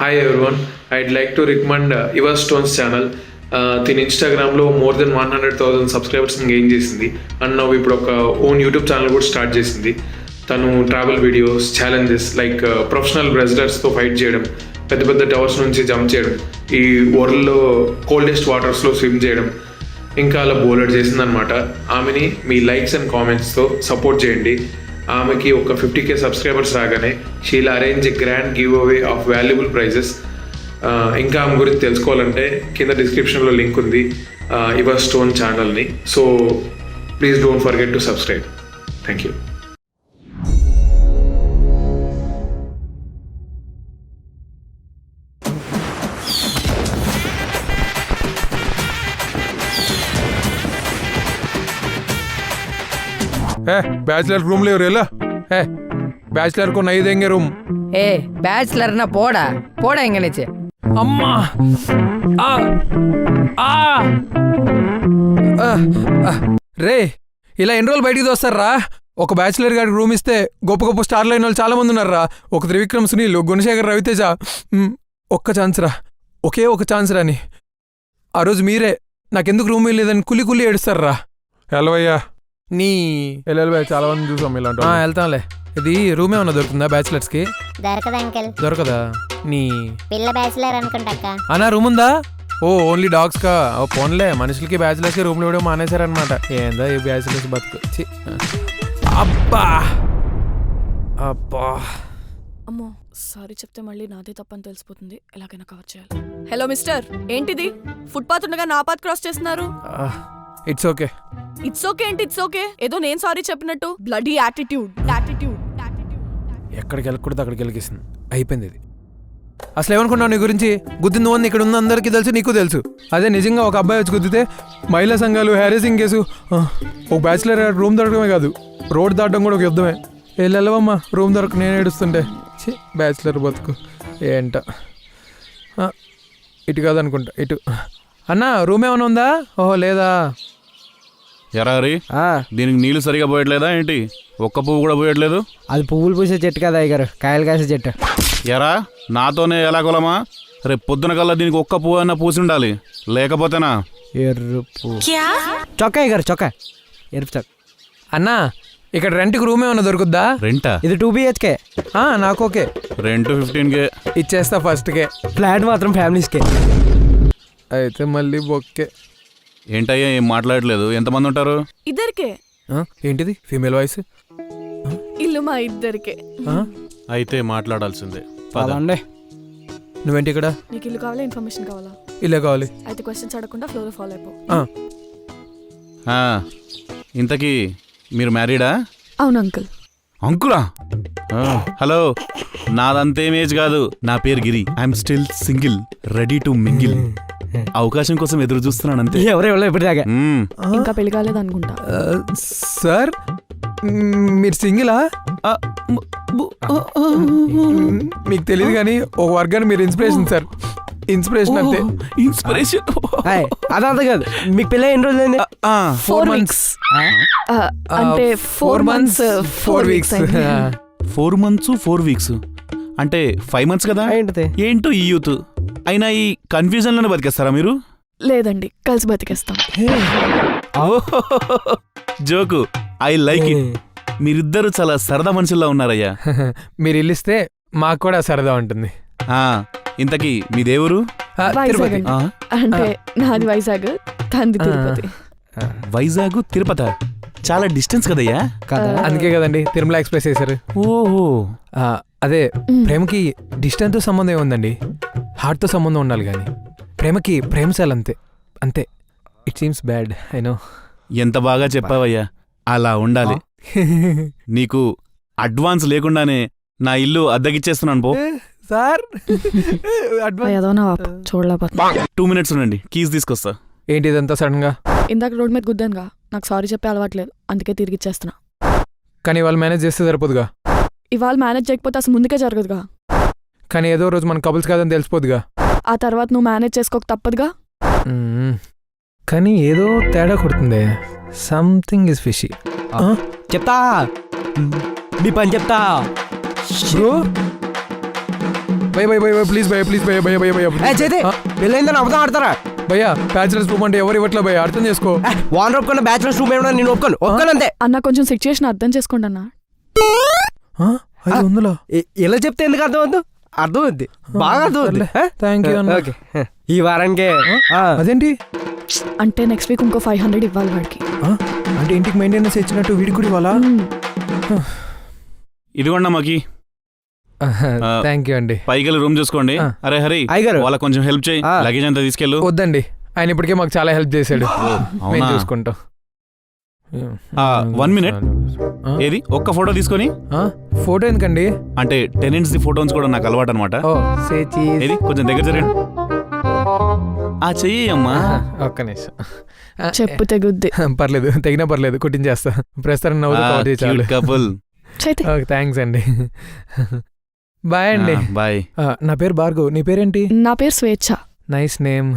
Hi everyone, I'd like to recommend Eva Stone's channel. దీని ఇన్స్టాగ్రామ్లో more than 100,000 సబ్స్క్రైబర్స్ని gain చేసింది అండ్ నవ్వు ఇప్పుడు ఒక ఓన్ యూట్యూబ్ ఛానల్ కూడా స్టార్ట్ చేసింది. తను travel videos, challenges like professional రెజ్లర్స్తో ఫైట్ చేయడం, పెద్ద పెద్ద టవర్స్ నుంచి జంప్ చేయడం, ఈ వరల్డ్లో కోల్డెస్ట్ వాటర్స్లో స్విమ్ చేయడం, ఇంకా అలా బోలెడ్ చేసిందనమాట. ఆమెని మీ లైక్స్ అండ్ కామెంట్స్తో సపోర్ట్ చేయండి. ఆమెకి ఒక 50K సబ్స్క్రైబర్స్ రాగానే she'll arrange grand giveaway of valuable prizes. ఇంకా ఆమె గురించి తెలుసుకోవాలంటే కింద డిస్క్రిప్షన్లో లింక్ ఉంది ఇవా స్టోన్ ఛానల్ని. So please don't forget to subscribe. Thank you. Bachelor room ले रेला है बैचलर को नहीं देंगे रूम. ए बैचलर ना पोड़ा पोड़ा इंगे नीचे. अम्मा आ आ రే ఇలా ఎన్ని రోజులు బయటికి వస్తారా? ఒక బ్యాచిలర్ గారికి రూమ్ ఇస్తే గొప్ప గొప్ప స్టార్లు అయిన వాళ్ళు చాలా మంది ఉన్నారా. ఒక త్రివిక్రమ్, సునీల్, గుణశేఖర్, రవితేజ. ఒక్క ఛాన్స్ రా, ఒకే ఒక ఛాన్స్ రాని. ఆ రోజు మీరే నాకెందుకు రూమ్ లేదని కులి కులి ఏడుస్తారా. హలోయ్యా నీ వెళ్ళాలి, చాలా మంది చూసాం ఇలాంటి. వెళ్తాంలే. ఇది రూమ్ ఏమన్నా దొరుకుతుందా బ్యాచిలర్స్ కి? దొరకదు అంకల్. దొరకదా? నీ పిల్ల బ్యాచిలర్ అనుకుంటాక. అన్నా రూమ్ ఉందా? ఓ ఓన్లీ డాగ్స్ కా? ఓ పోన్లే, మనుషులకి బ్యాచిలర్స్ కి రూమ్లు ఇవ్వడం మానేశారనమాట. ఏందా ఈ బ్యాచిలర్స్ బతుకు. అబ్బా అబ్బా అమ్మో, సారీ చెప్తే మళ్ళీ నాదే తప్పని తెలిసిపోతుంది. ఎలాగైనా కవర్ చేయాలి. హలో మిస్టర్, ఏంటిది ఫుట్పాత్ ఉండగా నా పాత్ క్రాస్ చేస్తున్నారు? It's okay. ఇట్స్ ఓకే ఏంటి ఇట్స్ ఓకే? ఏదో నేను సారీ చెప్పినట్టు. Bloody attitude attitude attitude. ఎక్కడికి వెళ్ళకూడదు అక్కడికి వెళ్ళకేసింది. అయిపోయింది ఇది. అసలు ఏమనుకున్నావు నీ గురించి? గుద్దింది ఓన్ ఇక్కడ ఉన్న అందరికీ తెలుసు, నీకు తెలుసు. అదే నిజంగా ఒక అబ్బాయి వచ్చి గుద్దితే మహిళా సంఘాలు, హ్యారేసింగ్ కేసు, ఒక బ్యాచిలర్ రూమ్ దొరకడమే కాదు, రోడ్ దాటడం కూడా ఒక యుద్ధమే. వెళ్ళవమ్మా రూమ్ దొరక నేను ఏడుస్తుంటే. బ్యాచిలర్ బతుకు ఏంట. ఇటు కాదనుకుంటా, ఇటు. అన్నా రూమ్ ఏమైనా ఉందా? ఓహో లేదా. ఎరారి దీనికి నీళ్లు సరిగా పోయట్లేదా ఏంటి? ఒక్క పువ్వు కూడా పోయట్లేదు. అది పువ్వులు పూసే చెట్టు కదా అయ్యగారు, కాయలు కాసే చెట్టు. ఎరా నాతోనే ఎలా కొలమా? రేపు పొద్దున కల్లా దీనికి ఒక్క పువ్వు అన్న పూసి ఉండాలి, లేకపోతేనా ఎరుపు చొక్కా అయ్యగారు, చొక్కా ఎరుపు చొక్క. అన్నా ఇక్కడ రెంట్కి రూమ్ ఏమైనా దొరుకుద్దా? రెంటా? ఇది 2 BHK. నాకు ఓకే. రెంట్ 15K ఇచ్చేస్తా ఫస్ట్కే. ఫ్లాట్ మాత్రం ఫ్యామిలీస్కే. అయితే మళ్ళీ బొక్కే. ఏంటయ్యా ఏం మాట్లాడలేదు? ఎంతమంది ఉంటారు? ఇద్దరికే. ఏంటిది ఫీమేల్ వాయిస్? ఇల్లు మా ఇద్దరికే. అయితే మాట్లాడాల్సిందే. పదండి. నువ్వేంటి ఇక్కడ? నీకు ఇల్లు కావాలా, ఇన్ఫర్మేషన్ కావాలా? ఇల్లే కావాలి. అయితే క్వశ్చన్స్ అడగకుండా ఫ్లోలో ఫాలో అయిపో. ఇంతకీ మీరు మ్యారీడా? అవును అంకుల్. అంకులా? హలో, నాదంతేం ఏజ్ కాదు. నా పేరు Giri. I'm still single, ready to mingle. అవకాశం కోసం ఎదురు చూస్తున్నాను అంతే. ఎవరెవరో ఇప్పటిదాకా. ఇంకా పెళ్లి కాలేదు అనుకుంటా. సార్ మీరు సింగిలా? మీకు తెలియదు కానీ ఒక వర్గాన్ని మీరు ఇన్స్పిరేషన్ సార్. ఇన్స్పిరేషన్ అంతే. ఇన్స్పిరేషన్ అదంతా కాదు. మీకు పెళ్ళి ఎన్ని రోజులు? 4 months. అంటే 4 months 4 weeks. 4 months 4 weeks అంటే 5 months కదా. ఏంటో ఈ యూత్ అయినా ఈ కన్ఫ్యూజన్ లోనే బతికేస్తారా మీరు? లేదండి, కలిసి బతికేస్తాం. Joke, I like it. మీరిద్దరు చాలా సరదా మనుషుల్లా ఉన్నారయ్యా. మీరు ఇల్లిస్తే మాకు కూడా సరదా ఉంటుంది. ఇంతకీ మీ దేవురు? వైజాగ్. అంటే నాది వైజాగ్, తంది తిరుపతి. వైజాగ్ తిరుపతి చాలా డిస్టెన్స్ కదయ్యా. అందుకే కదండి తిరుమల ఎక్స్ప్రెస్ చేశారు. ఓహో, అదే ప్రేమకి డిస్టెన్స్ తో సంబంధం ఏముందండి, హార్ట్ తో సంబంధం ఉండాలి. కానీ ప్రేమకి ప్రేమశాల అంతే అంతే. It seems bad, I know. ఎంత బాగా చెప్పావయ్యా. అలా ఉండాలి. నీకు అడ్వాన్స్ లేకుండానే నా ఇల్లు అద్దెకిచ్చేస్తున్నాను పో. సార్ చూడలేకపోతే 2 minutes ఉండండి, కీస్ తీసుకొస్తా. ఏంటి ఇదంతా సడన్ గా? ఇందాక రోడ్ మీద గుద్దానుగా, నాకు సారీ చెప్పే అలవాట్లేదు, అందుకే తిరిగి ఇచ్చేస్తున్నా. కానీ వాళ్ళు మేనేజ్ చేస్తే సరిపోదుగా. ఇవాళ మేనేజ్ చేయకపోతే అసలు ముందుకే జరగదుగా. కానీ ఏదో రోజు మన కపుల్స్ కాదని తెలిసిపోదుగా. ఆ తర్వాత నువ్వు మేనేజ్ చేసుకోక తప్పదుగా. కానీ ఏదో తేడా కొడుతుంది. Something is fishy. చెప్తా, మీ పని చెప్తా. బ్రో భయ భయ భయ ప్లీజ్ భయ ప్లీజ్ భయ భయ భయ భయ చేతి పెళ్ళైందని అబద్ధం ఆడతారా? భయ్యా బ్యాచులర్స్ రూమ్ అంటే ఎవరు ఇవ్వట్లే భయ్యా, అర్థం చేసుకో. వాన్ ఒప్పుకున్న బ్యాచులర్స్ రూమ్ ఏమన్నా నేను ఒప్పుకోను అంతే. అన్న కొంచెం సిచ్యుయేషన్ అర్థం చేసుకోండి అన్న. 500 ఇలా చెప్తే ఎందుకు అర్థం అవుతుంది? అర్థం అవుద్ది, బాగా అర్థం అవుద్ది. థ్యాంక్ యూ అన్న. ఓకే, ఈ వారానికి అదేంటి అంటే నెక్స్ట్ వీక్ ఇంకో 500 ఇవ్వాలి వాడికి. అంటే ఇంటికి మెయింటెనెన్స్ ఇచ్చినట్టు వీడికి కూడా ఇవ్వాలా? ఇదిగోండి అమ్మకి. థ్యాంక్ యూ అండి. పైకి రూమ్ చూసుకోండి. అరే హరి, అయ్యగారు వాళ్ళకి కొంచెం హెల్ప్ చేయి. లగేజ్ అంతా తీసుకెళ్ళు. వద్దండి, ఆయన ఇప్పటికే మాకు చాలా హెల్ప్ చేశాడు. మేము అవునా? చూసుకుంటాం. 1 minute. ఏది ఒక్క ఫోటో తీసుకొని. ఫోటో ఎందుకండి? అంటే టెనెంట్స్ ది ఫోటోస్ కూడా నాకు అలవాటు అనమాట. ఓ సే చీజ్. ఏది కొంచెం దగ్గర జరగండి. చెయ్యి అమ్మా. ఒక్క నిమిషం. చెప్పు తెగుద్ది. పర్లేదు, తెగినా పర్లేదు, కుట్టించేస్తా. ప్రస్తుతం నవ్వుతూ కవర్ చేయాలి. కపుల్. చేతి థ్యాంక్స్ అండి. బాయ్ అండి. బాయ్. నా పేరు భార్గవ్, నీ పేరేంటి? నా పేరు స్వేచ్ఛ. Nice name.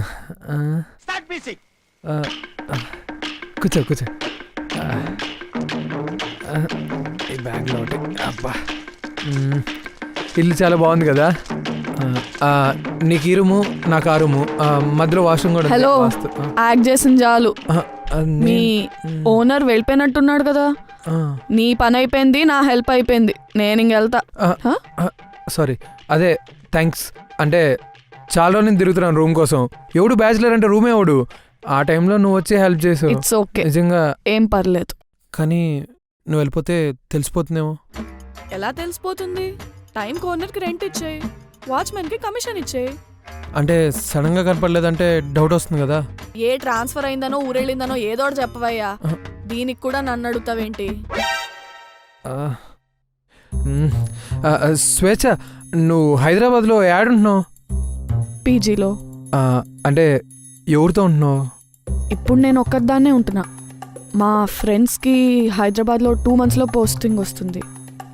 కూర్చో కూర్చో. ఈ బ్యాగ్లో ఒకటి. అబ్బా, ఇల్లు చాలా బాగుంది కదా. నీకు ఈ రూము, నాకు ఆ రూము, మధ్యలో వాష్రూమ్ కూడా ఉంది. హలో, యాక్ట్ చేసిన చాలు. మీ ఓనర్ వెళ్ళిపోయినట్టున్నాడు కదా. నీ పని అయిపోయింది, నా హెల్ప్ అయిపోయింది, నేను ఇంకెళ్తా. సారీ, అదే థ్యాంక్స్. అంటే చాలా రోజులు నేను తిరుగుతున్నాను రూమ్ కోసం. ఎవడు బ్యాచులర్ అంటే రూమే ఎవడు. ఆ టైంలో నువ్వు వచ్చి హెల్ప్ చేసావు. ఇట్స్ ఓకే, నిజంగా ఏం పర్లేదు. కానీ నువ్వు వెళ్ళిపోతే తెలిసిపోతుందేమో. ఎలా తెలిసిపోతుంది? టైంకి ఓనర్కి రెంట్ ఇచ్చేయి, వాచ్మెన్కి కమిషన్ ఇచ్చేయి. అంటే సడన్గా కనపడలేదంటే డౌట్ వస్తుంది కదా. ఏ ట్రాన్స్ఫర్ అయిందనో ఊరెళ్ళిందనో ఏదోటి చెప్పవయ్యా. దీనికి కూడా నన్ను అడుగుతావేంటి? స్వేచ్ఛ, నువ్వు హైదరాబాద్లో యాడుంటున్నావు? పీజీలో. అంటే ఎవరితో ఉంటున్నావు? ఇప్పుడు నేను ఒక్కదాన్నే ఉంటున్నా. మా ఫ్రెండ్స్కి హైదరాబాద్లో 2 monthsలో పోస్టింగ్ వస్తుంది.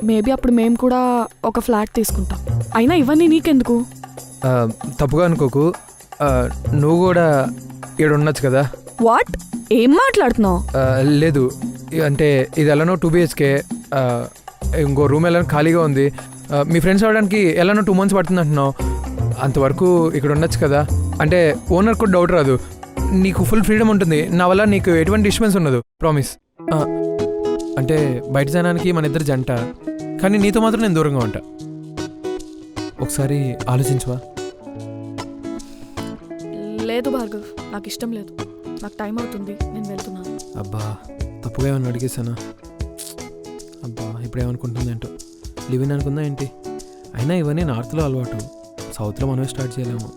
మేబీ అప్పుడు మేము కూడా ఒక ఫ్లాట్ తీసుకుంటాం. అయినా ఇవన్నీ నీకెందుకు? తప్పుగా అనుకోకు, నువ్వు కూడా ఇక్కడ ఉండొచ్చు కదా. వాట్, ఏం మాట్లాడుతున్నావు? లేదు, అంటే ఇది ఎలానో 2 BHK, ఇంకో రూమ్ ఎలానో ఖాళీగా ఉంది. మీ ఫ్రెండ్స్ అవడానికి ఎలానో 2 months పడుతుంది అంటున్నావు. అంతవరకు ఇక్కడ ఉండొచ్చు కదా. అంటే ఓనర్ కూడా డౌట్ రాదు, నీకు ఫుల్ ఫ్రీడమ్ ఉంటుంది. నా వల్ల నీకు ఎటువంటి డిస్టర్బెన్స్ ఉండదు, ప్రామిస్. అంటే బయట జనానికి మన ఇద్దరు జంట, కానీ నీతో మాత్రం నేను దూరంగా ఉంటా. ఒకసారి ఆలోచించవా? లేదు భార్గవ్, నాకు ఇష్టం లేదు. నాకు టైం అవుతుంది, నేను వెళ్తున్నాను. అబ్బా, తప్పుగా ఏమన్నా అడిగేసానా? అబ్బా, ఇప్పుడు ఏమనుకుంటుంది ఏంటో. లివిన్ అనుకుందా ఏంటి? అయినా ఇవన్నీ నార్త్లో అలవాటు, సౌత్లో మనమే స్టార్ట్ చేయలేము.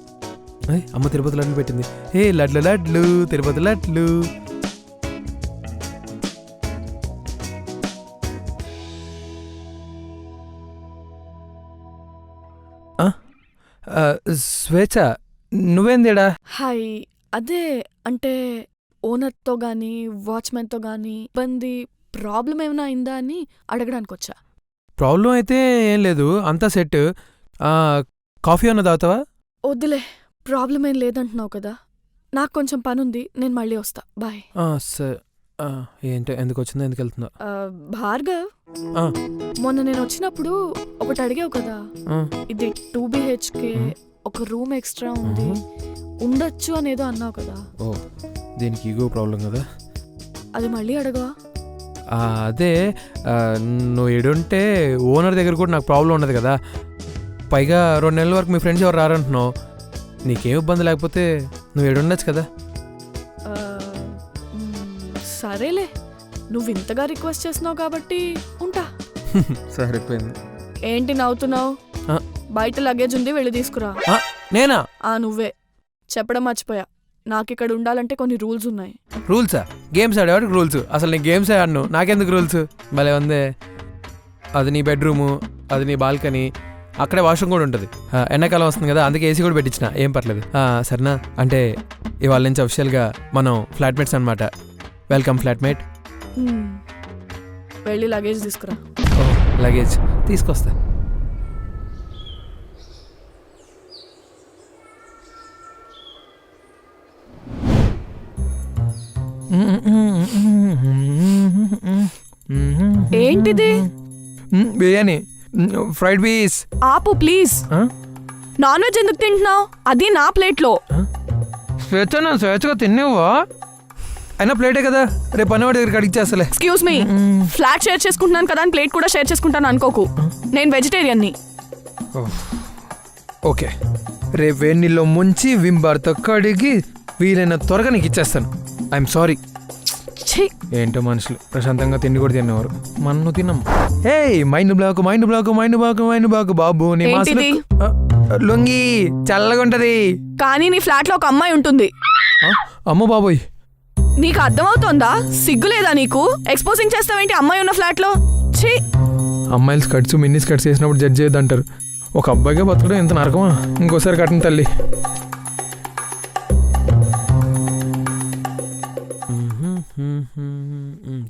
అమ్మ తిరుపతి లడ్లు పెట్టింది. లడ్లు లడ్లు, తిరుపతి లడ్లు. స్వేచ్ఛ, నువ్వేందేడా? హాయ్, అదే అంటే ఓనర్తో కానీ వాచ్మెన్తో కానీ ఇబ్బంది, ప్రాబ్లం ఏమైనా అయిందా అని అడగడానికి వచ్చా. ప్రాబ్లం అయితే ఏం లేదు, అంతా సెట్. కాఫీ అన్న తాగుతావా? వద్దులే, ప్రాబ్లం ఏం లేదంటున్నావు కదా. నాకు కొంచెం పనుంది, నేను మళ్ళీ వస్తా. బాయ్. సరే. ఏంటో, ఎందుకు వచ్చిందో, ఎందుకు వెళ్తుందో. భార్గవ్, మొన్న నేను వచ్చినప్పుడు ఒకటి అడిగావు కదా. ఇది 2 BHK, ఒక రూమ్ ఎక్స్ట్రా ఉంది, ఉండొచ్చు అనేదో అన్నావు కదా. ఓ, దీనికి ఈగో ప్రాబ్లం కదా. అది మళ్ళీ అడగవా? అదే, నువ్వు ఎడుంటే ఓనర్ దగ్గర కూడా నాకు ప్రాబ్లం ఉండదు కదా. పైగా 2 నెలల వరకు మీ ఫ్రెండ్స్ ఎవరు రారంటున్నావు. నీకేం ఇబ్బంది లేకపోతే నువ్వు ఏడుండొచ్చు కదా. సరేలే, నువ్వు ఇంతగా రిక్వెస్ట్ చేస్తున్నావు కాబట్టి ఉంటా. సరిపోయింది. ఏంటి నవ్వుతున్నావు? బయట లగేజ్ ఉంది, వెళ్ళి తీసుకురా. నేనా? నువ్వే. చెప్పడం మర్చిపోయా, నాకు ఇక్కడ ఉండాలంటే కొన్ని రూల్స్ ఉన్నాయి. రూల్సా? గేమ్స్ ఆడేవాడికి రూల్స్? అసలు నీ గేమ్స్ ఆడను, నాకెందుకు రూల్స్? భలే ఉందే. అది నీ బెడ్రూము, అది నీ బాల్కనీ, అక్కడే వాష్రూమ్ కూడా ఉంటుంది. ఎండాకాలం వస్తుంది కదా, అందుకే ఏసీ కూడా పెట్టించిన, ఏం పర్లేదు. సరేనా? అంటే ఇవాళ నుంచి అఫిషియల్గా మనం ఫ్లాట్మేట్స్ అనమాట. Welcome flatmate. వెళ్ళి లగేజ్ తీసుకురా. లగేజ్ తీసుకొస్తా. ఏంటిది? Biryani, fried piece. ఆపు ప్లీజ్. నాన్ వెజ్ ఎందుకు తింటున్నావు? అది నా ప్లేట్లో. స్వేచ్ఛగా తిన్నావా? అయినా ప్లేటే కదా, రేపు పనివాడి దగ్గరికి అడిగిచ్చేస్తలే. ఎక్స్క్యూజ్ మీ, ఫ్లాట్ షేర్ చేసుకుంటున్నాను కదా అని ప్లేట్ కూడా షేర్ చేసుకుంటాను అనుకోకు. నేను వెజిటేరియన్ని. ఓకే, రేపు వేడి నీళ్ళు ముంచి విమ్ బార్తో కడిగి వీలైన త్వరగా నీకు ఇచ్చేస్తాను. I'm sorry. ఛీ, ఏంటో మనుషులు ప్రశాంతంగా తిండి కూడా తినేవారు, మనం తిన్నాం. హే, మైండ్ బ్లాక్ బాబు. నీ ఏంటిది? లొంగి చల్లగా ఉంటది. కానీ నీ ఫ్లాట్ లో ఒక అమ్మాయి ఉంటుంది. అమ్మ బాబోయ్, నీకు అర్థమవుతోందా? సిగ్గు లేదా నీకు? ఎక్స్పోజింగ్ చేస్తావేంటి అమ్మాయి ఉన్న ఫ్లాట్ లో? ఛీ, అమ్మాయిలు స్కర్ట్స్ మిన్నీ స్కర్ట్స్ వేసినప్పుడు జడ్జ్ చేయొద్దు అంటారు. ఒక అబ్బాయిగా బతకడం ఎంత నరకమా. ఇంకోసారి కట్టను తల్లి.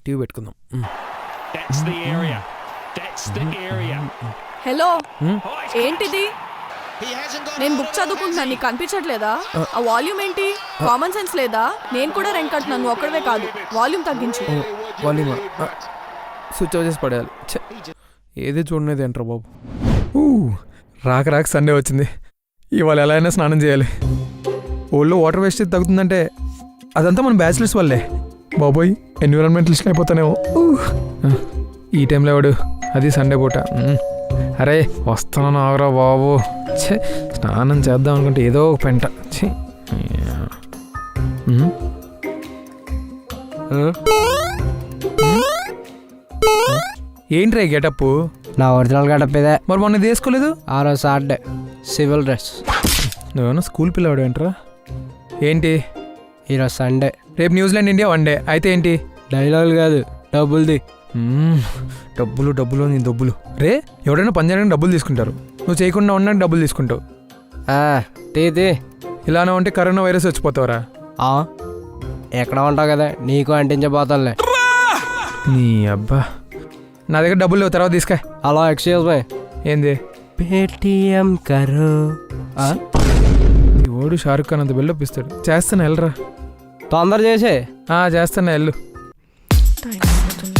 టీవీ పెట్టుకుందాం. హలో, ఏంటిది? నేను బుక్ చదువుకుంటున్నాను, నీకు కనిపించట్లేదా? ఆ వాల్యూమ్ ఏంటి? కామన్ సెన్స్ లేదా? నేను కూడా రెంట్ కట్టున్నాను, నువ్వు ఒక్కడవే కాదు. వాల్యూమ్ తగ్గించు. వాల్యూమ్ స్విచ్ ఆఫ్ చేసి పడేయాలి. ఏది చూడనేది అంటారు బాబు. రాక సండే వచ్చింది. ఇవాళ ఎలా అయినా స్నానం చేయాలి. ఓళ్ళు వాటర్ వేస్టేజ్ తగ్గుతుందంటే అదంతా మన బ్యాచిలర్స్ వల్లే. బాబోయ్, ఎన్విరాన్మెంటలిస్ట్ అయిపోతానేమో. ఈ టైంలో ఎవడు, అది సండే పూట. అరే వస్తున్నాను ఆగరా బాబు. ఛే, స్నానం చేద్దాం అనుకుంటే ఏదో ఒక పెంట. ఛీ. ఏంట్రా గెటప్? నా ఒరిజినల్ గడప ఇదే. మరి మొన్న ఇది వేసుకోలేదు? ఆ రోజు సాటర్డే సివిల్ డ్రెస్. నువ్వేమన్నా స్కూల్ పిల్లవాడు ఏంట్రా? ఏంటి ఈరోజు సండే. రేపు న్యూజిలాండ్ ఇండియా 1 డే అయితే ఏంటి? డైలాగులు కాదు, డబ్బులుది. డబ్బులు నీ డబ్బులు. రే, ఎవడైనా పని చేయడానికి డబ్బులు తీసుకుంటారు, నువ్వు చేయకుండా ఉండడానికి డబ్బులు తీసుకుంటావు. తీ ఇలానే ఉంటే కరోనా వైరస్ వచ్చిపోతావరా? ఎక్కడ ఉంటావు కదా, నీకు అంటించబోతానులే. నీ అబ్బా, నా దగ్గర డబ్బులు లేవు, తర్వాత తీసుకా. Hello, excuse my. ఏంది? పేటిఎం కరో. ఓడు షారుఖ్ ఖాన్ అంత బిల్డప్ ఇస్తాడు. చేస్తాను, వెళ్ళరా. తొందర చేసే. చేస్తాను, వెళ్ళు. టైం అయిపోతుంది.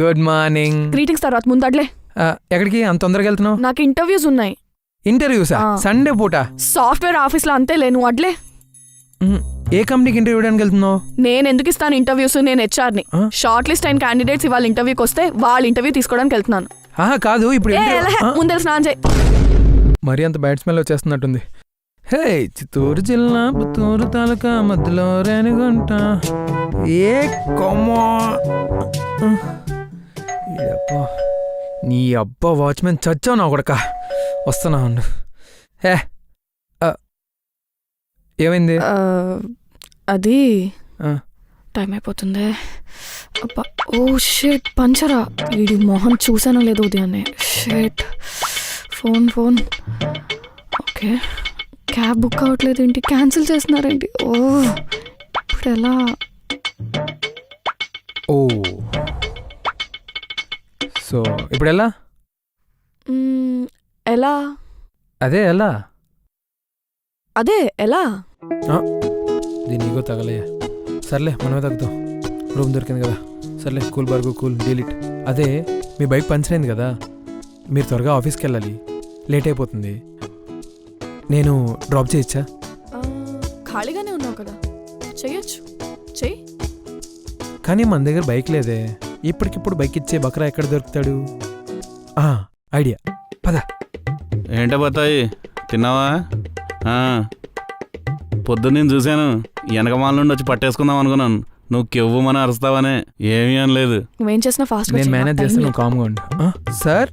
Good morning. గ్రీటింగ్స్ తర్వాత ముందు అడ్లే. ఎక్కడికి అంత తొందరగా వెళ్తున్నావు? నాకు ఇంటర్వ్యూస్ ఉన్నాయి. ఇంటర్వ్యూసా? సండే పూట? సాఫ్ట్వేర్ ఆఫీస్ లో అంతే లేను. అడ్లే. ఏ కంపెనీకి ఇంటర్వ్యూ ఇవ్వడానికి వెళ్తున్నావు? నేను ఎందుకు ఇస్తాను ఇంటర్వ్యూస్? నేను HR ని. షార్ట్ లిస్ట్ అయిన క్యాండిడేట్స్ ఇవాళ ఇంటర్వ్యూకి వస్తే వాళ్ళ ఇంటర్వ్యూ తీసుకోవడానికి వెళ్తున్నాను. కాదు, ఇప్పుడు ముందే స్నానం చేయి. మరి అంత బ్యాడ్ స్మెల్ వచ్చేస్తున్నట్టుంది. హే, చిత్తూరు జిల్లా పుత్తూరు తాలూకా మధ్యలో రేణిగుంట. ఏ కొమ్మో నీ అబ్బా వాచ్మెన్ చచ్చావు నా కొడక. వస్తున్నా ఉండు. హే, ఏమైంది? అది టైం అయిపోతుంది. అబ్బా, ఓ షేట్, పంచరా. వీడి మొహం చూసానో లేదో ఉదయాన్నే. షేట్, ఫోన్. ఓకే, క్యాబ్ బుక్ అవ్వట్లేదు ఏంటి? క్యాన్సిల్ చేస్తున్నారేంటి? ఇప్పుడు ఎలా? సో ఇప్పుడు ఎలా? ఎలా? అదే ఎలా? దీని ఈగో తగలయ్యా. సర్లే, మనమే తగ్గుతాం. రూమ్ దొరికింది కదా. సర్లే, కూల్ బర్గు, కూల్ డీలిట్. అదే, మీ బైక్ పంచర్ అయింది కదా, మీరు త్వరగా ఆఫీస్కి వెళ్ళాలి, లేట్ అయిపోతుంది. నేను డ్రాప్ చేయొచ్చా? ఖాళీగానే ఉన్నావు కదా, చెయ్యొచ్చు. చెయ్యి. కానీ మన దగ్గర బైక్ లేదే. ఇప్పటికిప్పుడు బైక్ ఇచ్చే బకరా ఎక్కడ దొరుకుతాడు? ఐడియా, పద. ఏంటో పోతాయి, తిన్నావా? పొద్దున్న నేను చూశాను, వెనకమాల నుండి వచ్చి పట్టేసుకుందాం అనుకున్నాను. నువ్వు కెవ్వమని అరుస్తావనే. ఏమీ అనలేదు. నువ్వేం చేసినా ఫాస్ట్. నేను మేనేజ్ చేస్తాను, నువ్వు కామ్గా ఉండు. సార్,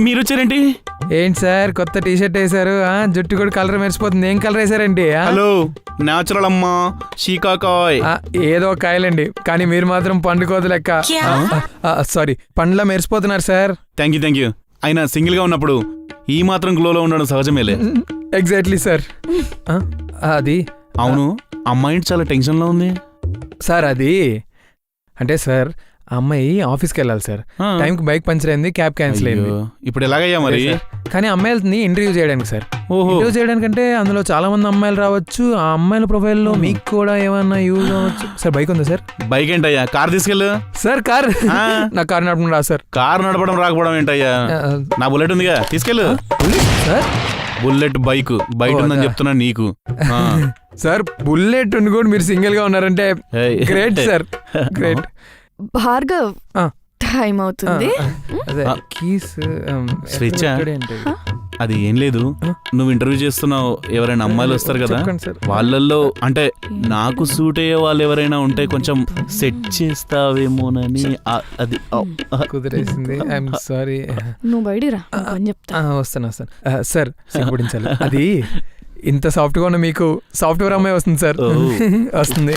మీరు వచ్చారేంటి? ఏంటి సార్, కొత్త టీషర్ట్ వేసారు, జుట్టు కూడా కలర్ మెరిసిపోతుంది. ఏం కలర్ వేసారండి? హలో, న్యాచురల్ అమ్మా, షీకాకాయ్. ఏదో కాయలండి, కానీ మీరు మాత్రం పండు కోత లెక్క. సారీ, పండ్లా మెరిసిపోతున్నారు సార్. Thank you. అయినా సింగిల్ గా ఉన్నప్పుడు ఈ మాత్రం గ్లోలో ఉండడం సహజమేలే. Exactly sir. అది అవును, అమ్మాయి చాలా టెన్షన్లో ఉంది సార్. అది అంటే సార్, ఆ అమ్మాయి ఆఫీస్కి వెళ్ళాలి సార్. ఆ. టైంకి బైక్ పంచర్ అయింది, క్యాబ్ క్యాన్సిల్ అయింది. అయ్యో, ఇప్పుడు ఎలాగయ్యా మరి? కానీ అమ్మాయిలని ఇంటర్వ్యూ చేయడానికి సార్. ఓహో, ఇంటర్వ్యూ చేయడానికంటే అందులో చాలా మంది అమ్మాయిలు రావచ్చు. ఆ అమ్మాయిల ప్రొఫైల్లో మీకు కూడా ఏమన్నా యూజ్ అవ్వచ్చు సార్. బైక్ ఉందా సార్? బైక్ ఏంటయ్యా, కార్ తీసుకెళ్ళు. సార్ కార్ ఆ. నాకు కార్ నడపడం రా సార్. కార్ నడపడం రాకపోవడం ఏంటయ్యా? నా బుల్లెట్ ఉందిగా, తీసుకెళ్ళు. సార్ బుల్లెట్ బైక్ బయట ఓ, ఉందని అదా. చెప్తున్నా నీకు. ఆ. సార్ బుల్లెట్ ఉండి కూడా మీరు సింగిల్ గా ఉన్నారంటే ఏయ్. Great sir, great. భార్గవ్ ఆ. టైం అవుతుంది. అదే ఆ. కీస్ స్విచ్ అది ఏం లేదు, నువ్వు ఇంటర్వ్యూ చేస్తున్నావు, ఎవరైనా అమ్మాయిలు వస్తారు కదా, చెప్పండి సార్. వాళ్ళల్లో అంటే నాకు సూట్ అయ్యే వాళ్ళు ఎవరైనా ఉంటే కొంచెం సెట్ చేస్తావేమోనని అది కుదిరేసింది. I'm sorry. నువ్వు బయటిరా అని చెప్తా. వస్తాను సార్. సిగ్గుపడించాలి. అది ఇంత సాఫ్ట్గా ఉన్న మీకు సాఫ్ట్వేర్ అమ్మాయి వస్తుంది సార్. ఓ. వస్తుంది.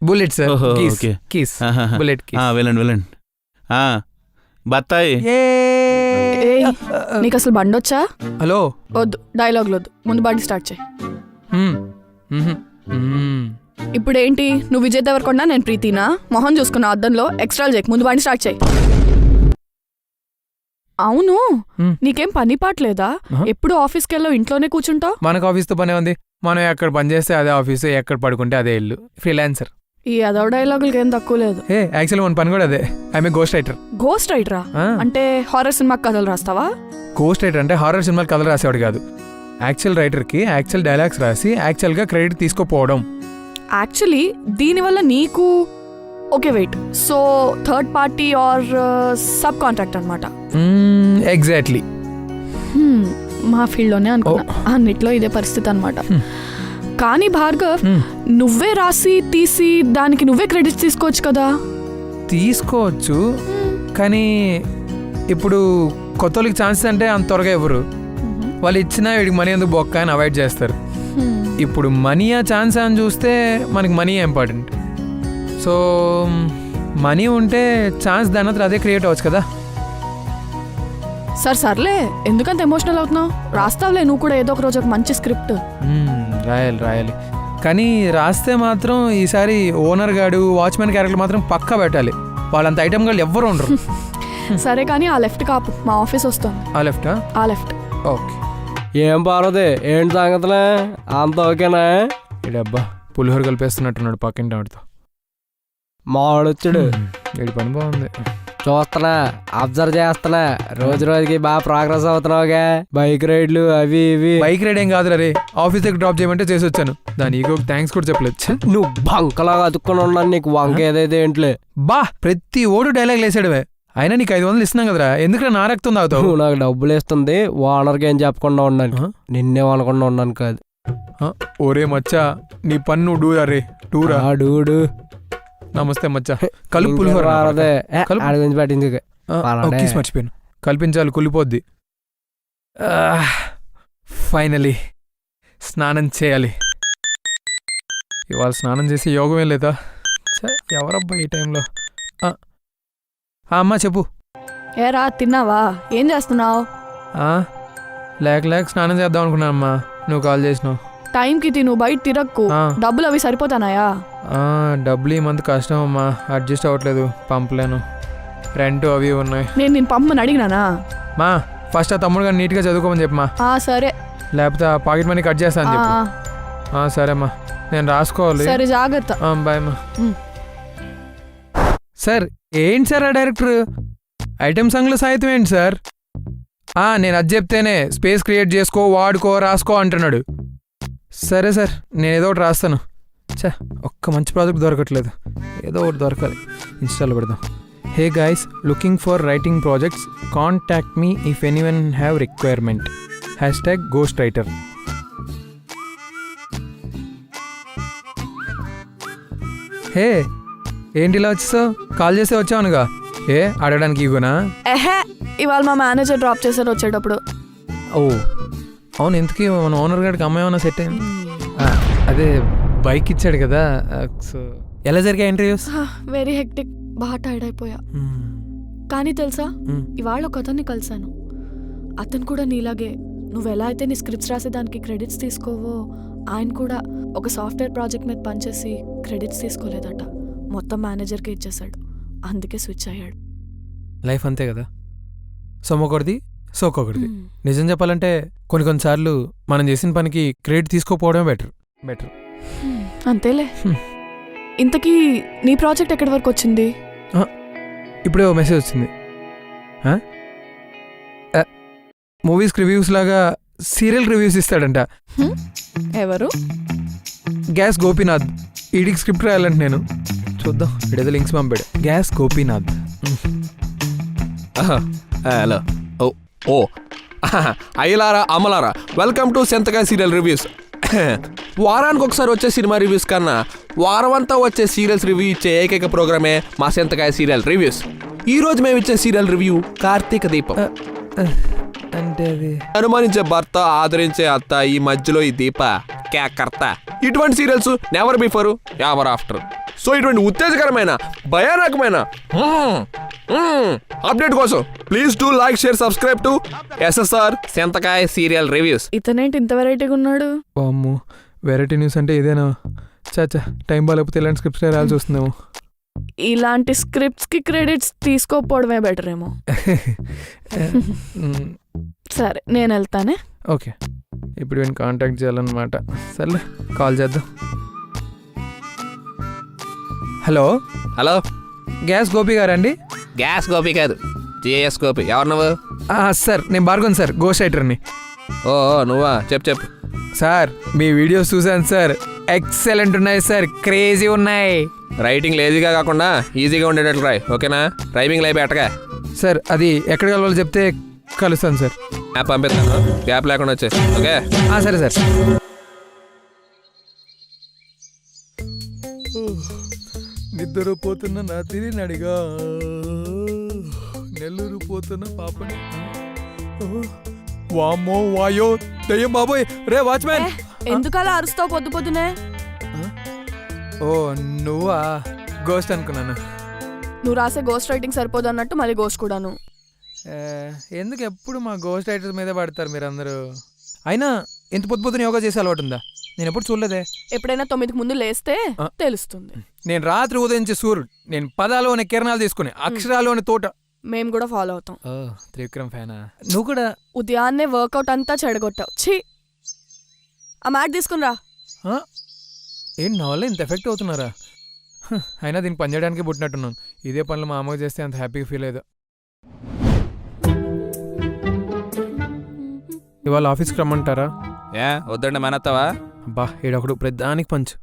Bullet sir. ఓహో, కీస్ ఓకే. కీస్ ఆహాహా. Bullet keys. వెళ్ళండి వెళ్ళండి. బత్తాయి. ఏయ్, నీకు అసలు బండి వచ్చా? హలో. వద్దు, డైలాగ్లు వద్దు, ముందు బండి స్టార్ట్ చేయి. ఇప్పుడు ఏంటి, నువ్వు విజయ్ దేవరకొండ, నేను ప్రీతినా? మొహం చూసుకున్న అద్దంలో ఎక్స్ట్రాలు చేయకు, ముందు బండి స్టార్ట్ చేయి. అవును, నీకేం పని పాటలేదా? ఎప్పుడు ఆఫీస్కి వెళ్ళావు, ఇంట్లోనే కూర్చుంటావు? మనకు ఆఫీస్తో పనే ఉంది. మనం ఎక్కడ పని చేస్తే అదే ఆఫీసు, ఎక్కడ పడుకుంటే అదే ఇల్లు. ఫ్రీలాన్సర్. ఈ అదో డైలాగులకి ఏం తక్కువ లేదు. యాక్చువల్లీ మన పని కూడా అదే. I'm a ghost writer. Ghost రైటరా? అంటే హారర్ సినిమాకి కథలు రాస్తావా? గోస్ట్ రైటర్ అంటే హారర్ సినిమాలు కథలు రాసేవాడు కాదు. యాక్చువల్ రైటర్కి యాక్చువల్ డైలాగ్స్ రాసి యాక్చువల్గా క్రెడిట్ తీసుకోపోవడం. యాక్చువల్లీ దీనివల్ల నీకు okay wait, so third party or subcontract అనమాట. ఎగ్జాక్ట్లీ. మా ఫీల్డ్లోనే అనుకున్నా, అన్నిట్లో ఇదే పరిస్థితి అనమాట. కానీ భార్గవ్, నువ్వే రాసి తీసి దానికి నువ్వే క్రెడిట్స్ తీసుకోవచ్చు కదా? తీసుకోవచ్చు, కానీ ఇప్పుడు కొత్త వాళ్ళకి ఛాన్సెస్ అంటే అంత త్వరగా ఇవ్వరు. వాళ్ళు ఇచ్చినా వీడికి మనీ ఎందుకు బొక్క అని అవాయిడ్ చేస్తారు. ఇప్పుడు మనీ ఆ ఛాన్స్ అని చూస్తే మనకి మనీ ఇంపార్టెంట్. సో మనీ ఉంటే ఛాన్స్ దాని అంతా అదే క్రియేట్ అవ్వచ్చు కదా. సర్లే, ఎందుకంత ఎమోషనల్ అవుతున్నావు? రాస్తావులే నువ్వు కూడా ఏదో ఒక రోజు ఒక మంచి స్క్రిప్ట్. రాయాలి కానీ రాస్తే మాత్రం ఈసారి ఓనర్ గాడు, వాచ్మెన్ క్యారెక్టర్ మాత్రం పక్కా పెట్టాలి. వాళ్ళంత ఐటమ్ గాళ్ళు ఎవ్వరు ఉండరు. సరే కానీ ఆ లెఫ్ట్ కాపు, మా ఆఫీస్ వస్తుంది. ఆ లెఫ్టా? ఆ లెఫ్ట్. ఓకే. ఏం పారదే, ఏంటి సంగతులే, అంత ఓకేనా? డబ్బా పులిహోర కలిపేస్తున్నట్టున్నాడు పక్కింటి ఆడితో. మావాడొచ్చాడు. వీడి పని బాగుంది. చూస్తున్నా, అబ్జర్వ్ చేస్తున్నా, రోజు రోజుకి బాగా ప్రోగ్రెస్ అవుతున్నావుగా. బైక్ రైడ్లు అవి ఇవి. బైక్ రైడ్ ఏం కాదు రే, ఆఫీస్ దగ్గర డ్రాప్ చేయమంటే చేసి వచ్చాను. దాని ఈగో థ్యాంక్స్ కూడా చెప్పలేదు. ఛే. నువ్వు బంకలాగా అతుక్కుని ఉన్నాను, నీకు వంక ఏదైతే ఏంట్లే. బా ప్రతి ఓడు డైలాగ్ లేసాడువే. అయినా నీకు 500 ఇస్తున్నాం కదరా, ఎందుకు నా రక్తం తాగుతావు? నువ్వు నాకు డబ్బులు ఇస్తుంది ఓనర్కి ఏం చెప్పకుండా ఉన్నాను, నిన్నేమనకుండా ఉన్నాను కాదు. ఓరే మచ్చా, నీ పన్ను డూరా రే, డూరా. డూడు. నమస్తే మచ్చా. కలుపు పులిహోర. కలుపు. ఆడి గురించి పట్టింది. కీస్ మర్చిపోయాను. కల్పించాలి, కులిపోద్ది. ఫైనలీ స్నానం చేయాలి. ఇవాళ స్నానం చేసి యోగమే లేదా? ఎవరబ్బా ఈ టైంలో? అమ్మా చెప్పు. ఏరా, తిన్నావా? ఏం చేస్తున్నావు? లేక స్నానం చేద్దాం అనుకున్నానమ్మా, నువ్వు కాల్ చేసినావు. టైంకి తిను, బయట తిరక్కు. డబ్బులు అవి సరిపోతానాయా? డబ్బులు ఈ మంత్ కష్టం అమ్మా, అడ్జస్ట్ అవ్వట్లేదు, పంపలేను. రెంట్ అవి ఉన్నాయి. నేను నేను పంపమని అడిగినానా? మా ఫస్ట్ ఆ తమ్ముడు గారు నీట్గా చదువుకోమని చెప్పమా. సరే. లేకపోతే ఆ పాకెట్ మనీ కట్ చేస్తాను చెప్పు. సరేమ్మా, నేను రాసుకోవాలి. సరే, జాగ్రత్త. బాయ్ అమ్మా. సార్ ఏంటి సార్ ఆ డైరెక్టర్ ఐటమ్ సాంగ్లో సాహిత్యం ఏంటి సార్? నేను అది చెప్తేనే స్పేస్ క్రియేట్ చేసుకో, వాడుకో, రాసుకో అంటున్నాడు. సరే సార్, నేను ఏదో ఒకటి రాస్తాను. ఒక్క మంచి ప్రాజెక్ట్ దొరకట్లేదు, ఏదో ఒకటి దొరకాలి. ఇన్స్టాలో పెడదాం. Hey guys, looking for writing projects, contact me if anyone have requirement. #ghostwriter. హే ఏంటి ఇలా వచ్చేసావు? కాల్ చేస్తే వచ్చావునుగా, ఏ అడగడానికి ఇగునా? ఇవాళ మా మేనేజర్ డ్రాప్ చేశారు వచ్చేటప్పుడు. ఓ అవును, ఇంతకీ మన ఓనర్ గారికి అమ్మాయి ఏమన్నా సెట్ అయింది? అదే బైక్ ఇచ్చాడు కదా. సో ఎలా జరిగాయి ఇంటర్వ్యూస్? వెరీ హెక్టిక్, బాగా టైర్డ్ అయిపోయా. కానీ తెలుసా, ఇవాళ ఒక అతన్ని కలిశాను. అతను కూడా నీలాగే, నువ్వు ఎలా అయితే నీ స్క్రిప్ట్స్ రాసేదానికి క్రెడిట్స్ తీసుకోవో, ఆయన కూడా ఒక సాఫ్ట్వేర్ ప్రాజెక్ట్ మీద పనిచేసి క్రెడిట్స్ తీసుకోలేదట. మొత్తం మేనేజర్కే ఇచ్చేశాడు. అందుకే స్విచ్ అయ్యాడు. లైఫ్ అంతే కదా, సొమ్మొకటిది సోకొకటిది. నిజం చెప్పాలంటే కొన్నిసార్లు మనం చేసిన పనికి క్రెడిట్ తీసుకోపోవడమే బెటర్. అంతేలే. హ్మ్. ఇంతకీ నీ ప్రాజెక్ట్ ఎక్కడి వరకు వచ్చింది? ఇప్పుడే ఓ మెసేజ్ వచ్చింది. మూవీస్కి రివ్యూస్ లాగా సీరియల్ రివ్యూస్ ఇస్తాడంట. ఎవరు? గ్యాస్ గోపీనాథ్. ఈడికి స్క్రిప్ట్ రాయాలంటే నేను చూద్దాం. ఇడేదో లింక్స్ పంపాడు. గ్యాస్ గోపీనాథ్. హలో ఓ అయ్యలారా అమ్మలారా, వెల్కమ్ టు సెంతకాయ సీరియల్ రివ్యూస్. వారానికి ఒకసారి వచ్చే సినిమా రివ్యూస్ కన్నా వారం అంతా వచ్చే సీరియల్స్ రివ్యూ ఇచ్చే ఏకైక ప్రోగ్రామే మా సెంతకాయ సీరియల్ రివ్యూస్. ఈ రోజు మేము ఇచ్చే సీరియల్ రివ్యూ కార్తీక దీపం. అంటే అది అనుమానించే భర్త, ఆదరించే అత్త, ఈ మధ్యలో ఈ దీప కర్త. ఇటువంటి serials never before ever after. So ఇటువంటి ఉత్తేజకరమైన భయానకమైన అప్డేట్ కోసం please to like, share, subscribe to SSR సెంతకాయ సీరియల్ రివ్యూస్. ఇతనేంటి ఇంత వెరైటీగా ఉన్నాడు? అమ్మో, వెరైటీ న్యూస్ అంటే ఇదేనా? చాచా, టైం బాగాలేకపోతే ఇలాంటి స్క్రిప్ట్స్ రాయాల్సి వస్తుందేమో. ఇలాంటి స్క్రిప్ట్స్ కి క్రెడిట్స్ తీసుకోకపోవడమే బెటర్ ఏమో. సరే, నేను వెళ్తానే. ఓకే, ఇప్పుడు వీడిని కాంటాక్ట్ చేయాలన్నమాట. సర్లే, కాల్ చేద్దాం. హలో హలో, గ్యాస్ గోపి గారండి? గ్యాస్ గోపి కాదు, జిఎస్ గోపి. ఎవరు నువ్వు? సార్, నేను భార్గవన్ సార్, గోస్ట్ రైటర్ని. ఓ నువ్వా, చెప్పు. సార్, మీ వీడియోస్ చూసాను సార్, ఎక్సలెంట్ ఉన్నాయి సార్, క్రేజీ ఉన్నాయి. రైటింగ్ లేజీగా కాకుండా ఈజీగా ఉండేటట్లు రాయి, ఓకేనా? Rhyming life ఎట్టగా. సార్, అది ఎక్కడ కలవాలో చెప్తే కలుస్తాను సార్. యాప్ పంపిస్తాను, గ్యాప్ లేకుండా వచ్చే, ఓకే? సరే సార్. నిద్రపోతున్న నా తిరినడిగా, నెల్లూరు పోతున్న పాపని. వామ్మో వాయో దయ్యం బాబోయ్, రే వాచ్మ్యాన్. ఎందుకలా అరుస్తావు పొద్దు పొద్దునే? ఓ నువ్వా? గోస్ట్ అనుకున్నాను. నువ్వు రాసే గోస్ట్ రైటింగ్ సరిపోదు అన్నట్టు మళ్ళీ గోస్ట్ కూడాను. ఎందుకు ఎప్పుడు మా గోస్ట్ రైటర్స్ మీద పడతారు మీరందరూ? అయినా ఎంత పొద్దున యోగా చేసే అలవాటు ఉందా? నేను ఎప్పుడు చూడలేదే. ఎప్పుడైనా 9కి ముందు లేస్తే తెలుస్తుంది. నేను రాత్రి ఉదయించే సూర్యుడు, నేను పదాలోని కిరణాలు తీసుకుని అక్షరాలోని తోట. మేము కూడా ఫాలో అవుతాం. త్రివిక్రమ్ ఫ్యానా నువ్వు కూడా? ఉదయాన్నే వర్కౌట్ అంతా చెడగొట్టావు. ఛీ, ఆ మ్యాట్ తీసుకునిరా. ఏంటి నా వల్ల ఇంత ఎఫెక్ట్ అవుతున్నారా? అయినా దీన్ని పని చేయడానికి పుట్టినట్టున్నాను. ఇదే పనులు మా అమ్మకి చేస్తే అంత హ్యాపీగా ఫీల్ అయ్యేదో. ఇవాళ ఆఫీస్కి రమ్మంటారా? ఏ వద్దండి, మనత్తావా? అబ్బా, ఈడొకడు ప్రతిదానికి పంచు.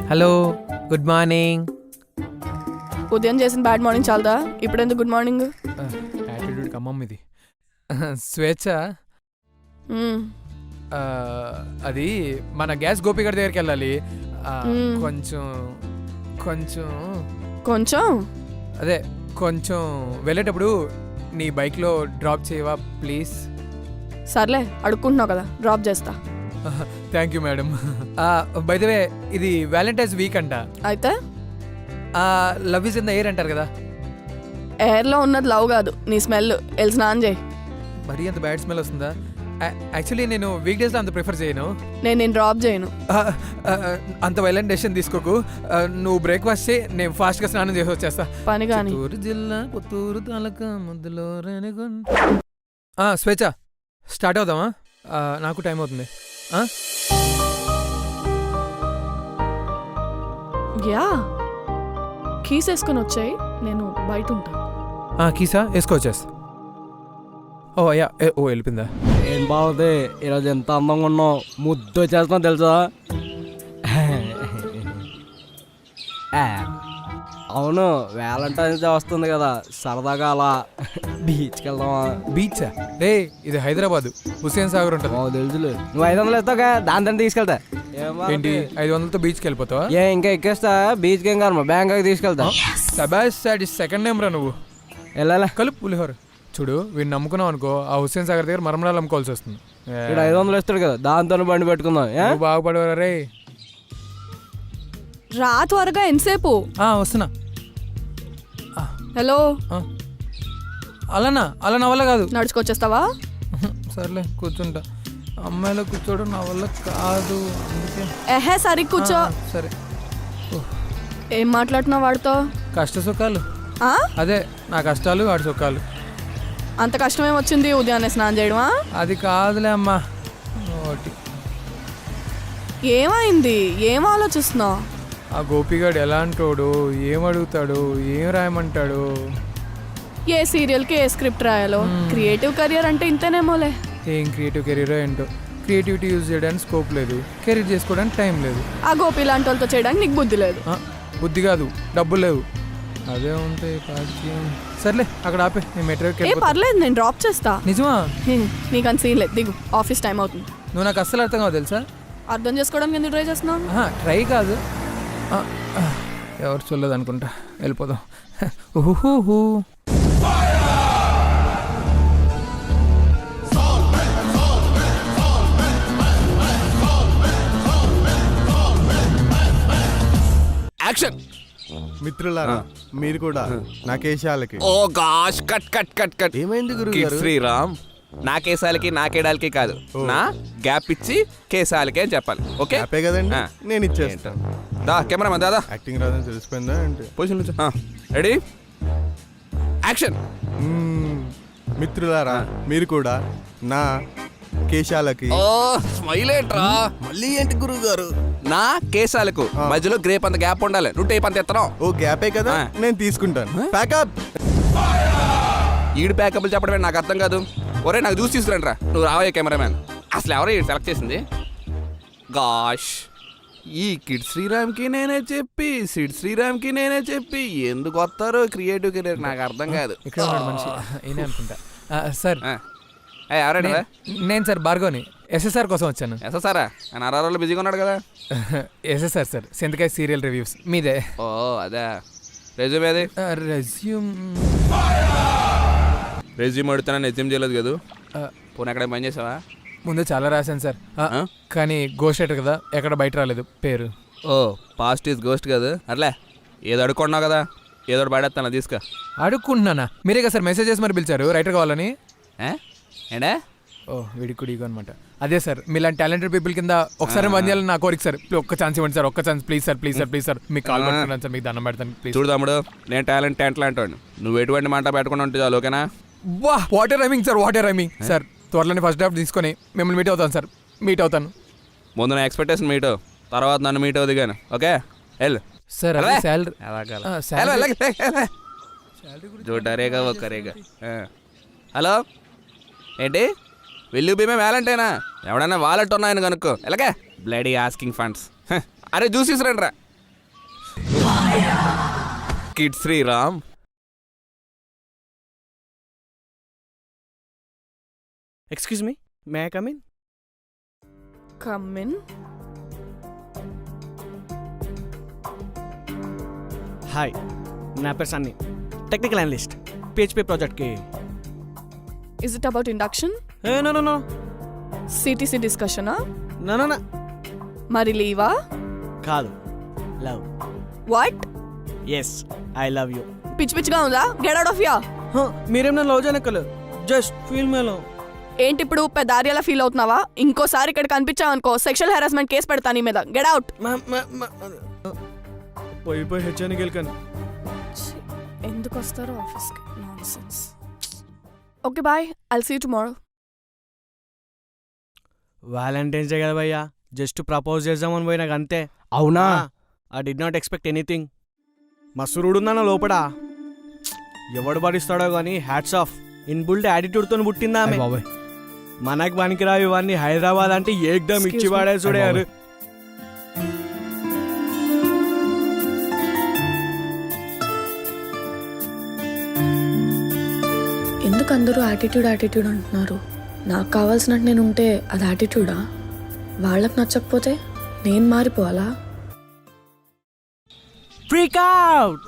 Hello, good morning. ఉదయం చేసిన బ్యాడ్ మార్నింగ్ చాలదా? ఇప్పుడు ఎందుకు గుడ్ మార్నింగ్? యాటిట్యూడ్కి అమ్మమ్మ ఇది. స్వేచ్ఛ, అది మన గ్యాస్ గోపి గారి దగ్గరికి వెళ్ళాలి. కొంచెం కొంచెం కొంచెం అదే కొంచెం వెళ్ళేటప్పుడు నీ బైక్లో డ్రాప్ చేయవా ప్లీజ్? సర్లే, అడుక్కుంటున్నావు కదా, డ్రాప్ చేస్తా. Thank you madam. By the way, ఇది వ్యాలంటైన్స్ వీక్ అంట. అయితే love is in the air అంటారు కదా. ఎయిర్లో ఉన్నది లవ్ కాదు, నీ స్మెల్. వెళ్ళి స్నానం చేయి. మరీ అంత బ్యాడ్ స్మెల్ వస్తుందా? యాక్చువల్లీ నేను వీక్ డేస్లో అంత ప్రిఫర్ చేయను. నేను డ్రాప్ చేయను. అంత వైలెంట్ డెసిషన్ తీసుకోకు. నువ్వు బ్రేక్ఫాస్ట్ చేయి, నేను ఫాస్ట్గా స్నానం చేసి వచ్చేస్తా. పని కానీ. చిత్తూరు జిల్లా పుత్తూరు తాలూకా ముద్దులో రేణిగుంట. స్వేచ్ఛ, స్టార్ట్ అవుదామా? నాకు టైం అవుతుంది. యా, కీస్ వేసుకొని వచ్చాయి, నేను బయట ఉంటాను. కీసా వేసుకోవచ్చేస్తా. ఓ అయ్యా, ఓ వెళ్ళిపోయిందా? ఏం బాగుంది ఈరోజు, ఎంత అందంగా ఉన్నావు, ముద్దు వచ్చేస్తున్నావు తెలుసా? అవును, వ్యాలంటైన్స్ డే వస్తుంది కదా, సరదాగా అలా బీచ్కి వెళ్దామా? బీచా? రే, ఇది హైదరాబాద్, హుస్సేన్ సాగర్ ఉంటుంది. తెలుసులే. నువ్వు 500 ఇస్తావుగా, దాని తీసుకెళ్తా. ఏంటి 500తో బీచ్కి వెళ్ళిపోతావా? ఇంకా ఎక్కేస్తా. బీచ్కి ఏం కాదు, బ్యాంకాక్ తీసుకెళ్తా. సబాష్ సార్, సెకండ్ నేమ్ రా నువ్వు. వెళ్ళాలా? కలుపు పులిహోర. చూడు, వీడిని నమ్ముకున్నావు అనుకో, ఆ హుస్సేన్ సాగర్ దగ్గర మరమరాలు అమ్ముకోవాల్సి వస్తుంది. 500 ఇస్తాడు కదా, దాంతో బండి పెట్టుకుందాం. నువ్వు బాగుపడవరా రే. రా త్వరగా, ఎంతసేపు? వస్తున్నా. హలో, అలా నా వల్ల కాదు. నడుచుకొచ్చేస్తావా? సర్లే, కూర్చుంటా. అమ్మాయిలో కూర్చోవడం నా వల్ల కాదు, అందుకే. సరే కూర్చో. సరే. ఏం మాట్లాడుతున్నావు వాడితో? కష్ట సుఖాలు ఆ? అదే నా కష్టాలు వాడి సుఖాలు. అంత కష్టమేం వచ్చింది ఉదయాన్నే స్నానం చేయడమా? అది కాదులే అమ్మా. ఒకటి ఏమైంది? ఏం ఆలోచిస్తున్నావు? ఆ గోపిగాడు ఎలాంటోడు, ఏం అడుగుతాడు, ఏం రాయమంటాడు. ఏ సీరియల్కి ఏ స్క్రిప్ట్ రాయాలో. క్రియేటివ్ కెరియర్ అంటే ఇంతేనేమోలే. ఏం క్రియేటివ్ కెరీరో ఏంటో. క్రియేటివిటీ యూజ్ చేయడానికి స్కోప్ లేదు, కెరీర్ చేసుకోవడానికి టైం లేదు. ఆ గోపి లాంటి వాళ్ళతో చేయడానికి నీకు బుద్ధి లేదు. ఆ, బుద్ధి కాదు, డబ్బులు లేవు. అదే ఉంటాయి పాటికి. సర్లే అక్కడ ఆపే, నేను మెటీరియల్ ఏ పర్లేదు, నేను డ్రాప్ చేస్తా. నిజమా? నీకు అంత సీన్ లేదు, దిగు. ఆఫీస్ టైం అవుతుంది. నువ్వు నాకు అస్సలు అర్థం కావు తెలుసా. అర్థం చేసుకోవడానికి ఎందుకు ట్రై చేస్తున్నావు? ట్రై కాదు. ఎవరు చూడలేదు అనుకుంటా, వెళ్ళిపోదాం. ఊహూ. యాక్షన్. మిత్రులారా మీరు కూడా నా కేశాలకి. Oh gosh, cut cut cut cut. ఏమైంది గురువు కిడ్ గారు? శ్రీరామ్, నా కేసాలకి నా కేడాలకి కాదు, నా గ్యాప్ ఇచ్చి కేసాలకి అని చెప్పాలి. ఓకే హ్యాపీ కదండి, ఆ. నేను ఇచ్చేస్తాను. దా కెమెరామెన్ దాదా యాక్టింగ్ రాదని తెలిసిపోయిందా అంటే. Position ready action. మిత్రులారా మీరు కూడా నా కేశాలకి. ఓ స్మైల్ ఏంట్రా? మళ్ళీ ఏంటి గురువు గారు? నా కేసాలకు మధ్యలో గ్రేప్ అంత గ్యాప్ ఉండాలి. నువ్వు టేప్ అంత ఎత్తనం. ఓ గ్యాపే కదా, ఆ. నేను తీసుకుంటాను. ప్యాకప్. ఈడు ప్యాకప్లు చెప్పడమే నాకు అర్థం కాదు. ఒరే నాకు చూసి తీసుకురండి రా. నువ్వు రావయ్య కెమెరామ్యాన్. అసలు ఎవరో సెలెక్ట్ చేసింది? గాష్, ఈ కిడ్ శ్రీరామ్కి నేనే చెప్పి, సిడ్ శ్రీరామ్కి నేనే చెప్పి ఎందుకు వస్తారో క్రియేటివ్ కెరీర్ నాకు అర్థం కాదు. ఇక్కడ ఉన్నాడు మనిషి, ఈయనే అనుకుంటా. సార్ ఎవరైనా నేను సార్ భార్గవ్ని, ఎస్ఎస్ఆర్ కోసం వచ్చాను. ఎస్ఎస్ఆరా? ఆయన అరారోళ్ళు బిజీగా ఉన్నాడు కదా. ఎస్ఎస్ఆర్ సార్, సెంతకాయ సీరియల్ రివ్యూస్ మీదే. ఓ అదే. రెజ్యూమ్ ఏది? రెజ్యూమ్ రెజ్యూమ్ అడుగుతానని రెజ్యూమ్ చేయలేదు కదా. పోనీ ఎక్కడ పని చేసావా? ముందు చాలా రాశాను సార్, కానీ గోస్ట్ రైటర్ కదా, ఎక్కడ బయట రాలేదు పేరు. ఓ పాస్ట్ ఈజ్ గోస్ట్ కదా. అట్లే ఏదో అడుక్కున్నావు కదా, ఏదో ఒకటి పడేస్తాను తీసుకో. అడుక్కుంటున్నానా? మీరే కదా సార్ మెసేజ్ చేసి మరి పిలిచారు రైటర్ కావాలని. ఏంటే? ఓ వీడి కుడి అనమాట. అదే సార్, మీలాంటి టాలెంటెడ్ పీపుల్ కింద ఒకసారి పని చేయాలని నా కోరిక సార్. ఒక్క ఛాన్స్ ఇవ్వండి సార్, ఒక్క chance please sir, please sir, please sir. మీకు కాల్ పెట్టుకున్నాను సార్, మీకు దండం పెడతాను ప్లీజ్. చూడు తమ్ముడు, నేను టాలెంట్ అంటాను. నువ్వు ఎటువంటి మాట పెట్టుకుని ఉంటే చాలు. ఓకేనా? వా water rhyming sir, water rhyming sir. త్వరలోనే ఫస్ట్ డ్రాఫ్ట్ తీసుకొని మిమ్మల్ని మీట్ అవుతాను సార్, మీట్ అవుతాను. ముందు నా ఎక్స్పెక్టేషన్ మీట్, తర్వాత నన్ను మీట్ అవుతుంది కానీ. ఓకే వెళ్ళు సార్. అదే శాలరీ జోటారేగా ఒక్కరేగా. హలో ఏంటి? విల్ బీ మే వ్యాలంటైనా? ఎవడన్నా వాలెట్ ఉన్నాయని కనుక్కో. ఎలాగే బ్లడీ ఆస్కింగ్ ఫండ్స్. అరే చూసి రండి రా. Kid Sriram. Excuse me, may I come in? Come in. Hi, నా పేరు సన్నీ, టెక్నికల్ అనలిస్ట్, పిహెచ్పి ప్రాజెక్ట్కి. Is it about induction? No no no. CTC డిస్కషనా? No no no. మరి లీవా? కాదు, love. What? Yes, I love you. పిచ్చి పిచ్చిగా ఉందా? Get out of ya. మీరేం నన్ను లవ్ చేయనక్కర్లేదు, జస్ట్ ఫీల్ మై లవ్. ఏంటి ఇప్పుడు పెద్ద ఆర్యలా ఫీల్ అవుతున్నావా? ఇంకోసారి ఇక్కడ కనిపించావనుకో సెక్షువల్ హెరాస్మెంట్ కేసు పెడతా నీ మీద. Get out. పోయి పోయి హెచ్చానికి వెళ్ళాను. ఎందుకు వస్తారో ఆఫీస్కి? Nonsense. Okay bye, I'll see you tomorrow. Valentine's day కదా భయ్యా, జస్ట్ ప్రపోజ్ చేద్దామని పోయి నాకు అంతే. అవునా? I'd not expect anything. మసూరుడుందన్న లోపల ఎవడు భరిస్తాడో కానీ హ్యాట్స్ ఆఫ్. ఇన్బుల్డ్ యాటిట్యూడ్తో పుట్టిందా ఆమె. బాబాయ్ మనకు పనికిరావు ఇవన్నీ. హైదరాబాద్ అంటే ఏకదమ్ ఇచ్చి వాడే చూడారు. ఎందుకు అందరూ యాటిట్యూడ్ యాటిట్యూడ్ అంటున్నారు? నాకు కావాల్సినట్టు నేను ఉంటే అది యాటిట్యూడా? వాళ్ళకి నచ్చకపోతే నేను మారిపోవాలా? Freak out,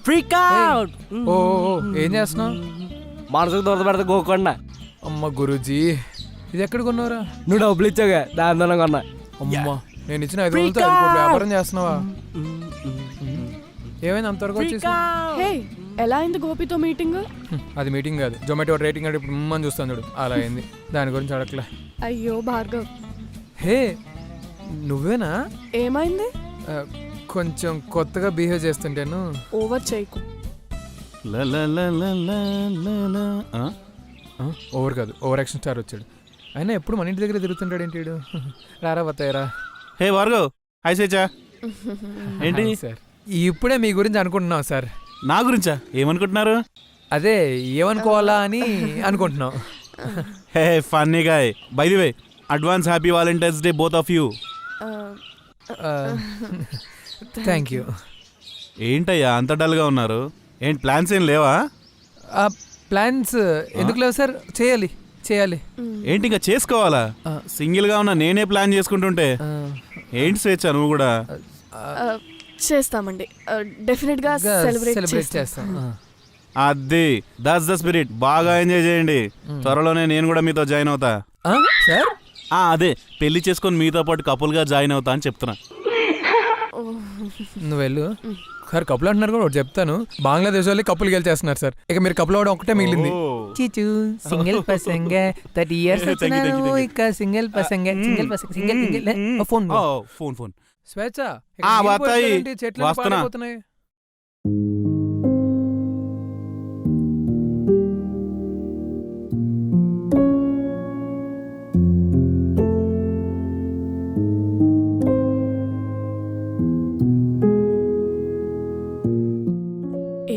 freak out. ఓ ఏం చేస్తున్నావు? మనసుకు దొరద పెడతా గోకుండా. అమ్మ గురూజీ, ఇది ఎక్కడ కొన్నారా? నువ్వు డబ్బులు ఇచ్చావుగా, దాని కొన్నా. అమ్మా, నేను ఇచ్చిన 5 రోజులతో 5 కోట్ల వ్యాపారం చేస్తున్నావా? ఏమైంది అంతవరకు వచ్చేసి? హే, ఎలా అయింది గోపితో మీటింగ్? అది మీటింగ్ కాదు, జొమాటో రేటింగ్ అంటే ఇప్పుడు అని చూస్తాను చూడు, అలా అయింది. దాని గురించి అడగలే. అయ్యో భార్గవ్. హే నువ్వేనా? ఏమైంది? కొంచెం కొత్తగా బిహేవ్ చేస్తుంటాను. ఓవర్ చేయకు. ల ల ల ల ల ల ల. ఆ? ఓవర్ కాదు, ఓవర్ యాక్షన్ స్టార్ వచ్చాడు. అయినా ఎప్పుడు మన ఇంటి దగ్గర తిరుగుతుంటాడు ఏంటి వీడు? రారా బతాయరా. హే భార్గవ్, హాయ్ సేచా. ఏంటి సార్ ఇప్పుడే మీ గురించి అనుకుంటున్నాం సార్. నా గురించా? ఏమనుకుంటున్నారు? అదే ఏమనుకోవాలా అని అనుకుంటున్నాం. Hey funny guy. By the way, advance happy valentine's day both of you. Thank you. ఏంటయ్యా అంత డల్గా ఉన్నారు? ఏంటి ప్లాన్స్ ఏం లేవా? ప్లాన్స్ ఎందుకు లేవు సార్? చేయాలి చేయాలి. ఏంటి ఇంకా చేసుకోవాలా? సింగిల్ గా ఉన్నా నేనే ప్లాన్ చేసుకుంటుంటే ఏంటి స్వేచ్ఛ నువ్వు కూడా? చేస్తామండి, డెఫినెట్ గా సెలబ్రేట్ సెలబ్రేట్ చేస్తాం. చేస్తాం. అది దట్స్ ద స్పిరిట్. బాగా ఎంజాయ్ చేయండి. త్వరలోనే నేను కూడా మీతో జాయిన్ అవుతా. సార్ అదే పెళ్లి చేసుకొని మీతో పాటు కపుల్ గా జాయిన్ అవుతా అని చెప్తున్నా. నువ్వు వెళ్ళు సార్. కప్పులు అంటున్నారు కూడా ఒకటి చెప్తాను. బంగ్లాదేశ్ వాళ్ళు కప్పులు గెలిచేస్తున్నారు సార్. ఇక మీరు కప్పులు అవడం ఒకటే మిగిలింది. చీచు సింగిల్ పసంగ 30 years వచ్చినాను ఇక సింగిల్ పసంగ సింగిల్ పసంగ single single. Phone phone phone Swechha బతాయి చెట్లు వస్తున్నా. పాడైపోతున్నాయి.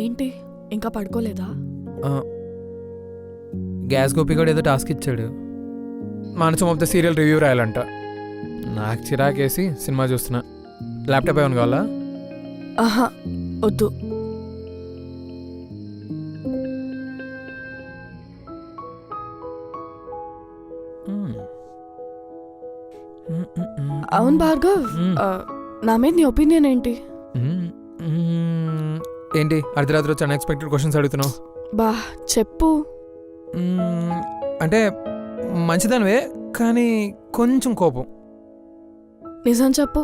ఏంటి ఇంకా పడుకోలేదా? గ్యాస్ గోపి కూడా ఏదో టాస్క్ ఇచ్చాడు. మానసం ఆఫ్ ద సీరియల్ రివ్యూ రాయాలంట. నాకు చిరాకేసి సినిమా చూస్తున్నా. ల్యాప్టాప్ ఏమైనా కావాలా? ఆహా వద్దు. అవును భార్గవ్, నా మీద నీ ఒపీనియన్ ఏంటి? ఏంటి అర్ధరాత్రి వచ్చి అన్ఎక్స్పెక్టెడ్ క్వశ్చన్స్ అడుగుతున్నావు? బా చెప్పు. అంటే మంచిదానివే కానీ కొంచెం కోపం. నిజం చెప్పు.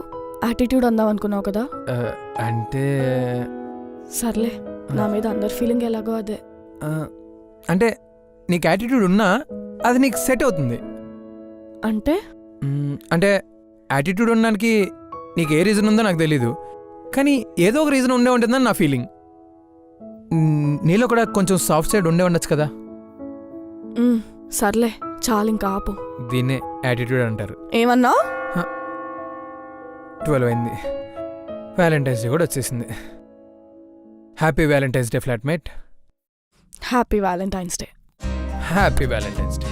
యాటిట్యూడ్ అందాం అనుకున్నావు కదా? అంటే సర్లే, నా మీద అందరి ఫీలింగ్ ఎలాగో అదే. అంటే నీకు యాటిట్యూడ్ ఉన్నా అది నీకు సెట్ అవుతుంది. అంటే అంటే యాటిట్యూడ్ ఉండడానికి నీకు ఏ రీజన్ ఉందో నాకు తెలీదు, కానీ ఏదో ఒక రీజన్ ఉండే ఉంటుందని నా ఫీలింగ్. నీలో కూడా కొంచెం సాఫ్ట్ సైడ్ ఉండే ఉండొచ్చు కదా. సర్లే చాలు, ఇంకా ఆపు. దీన్నే యాటిట్యూడ్ అంటారు. ఏమన్నా? 12 అయింది. వ్యాలంటైన్స్ డే కూడా వచ్చేసింది. Happy Valentine's day flatmate. Happy Valentine's day. Happy Valentine's day.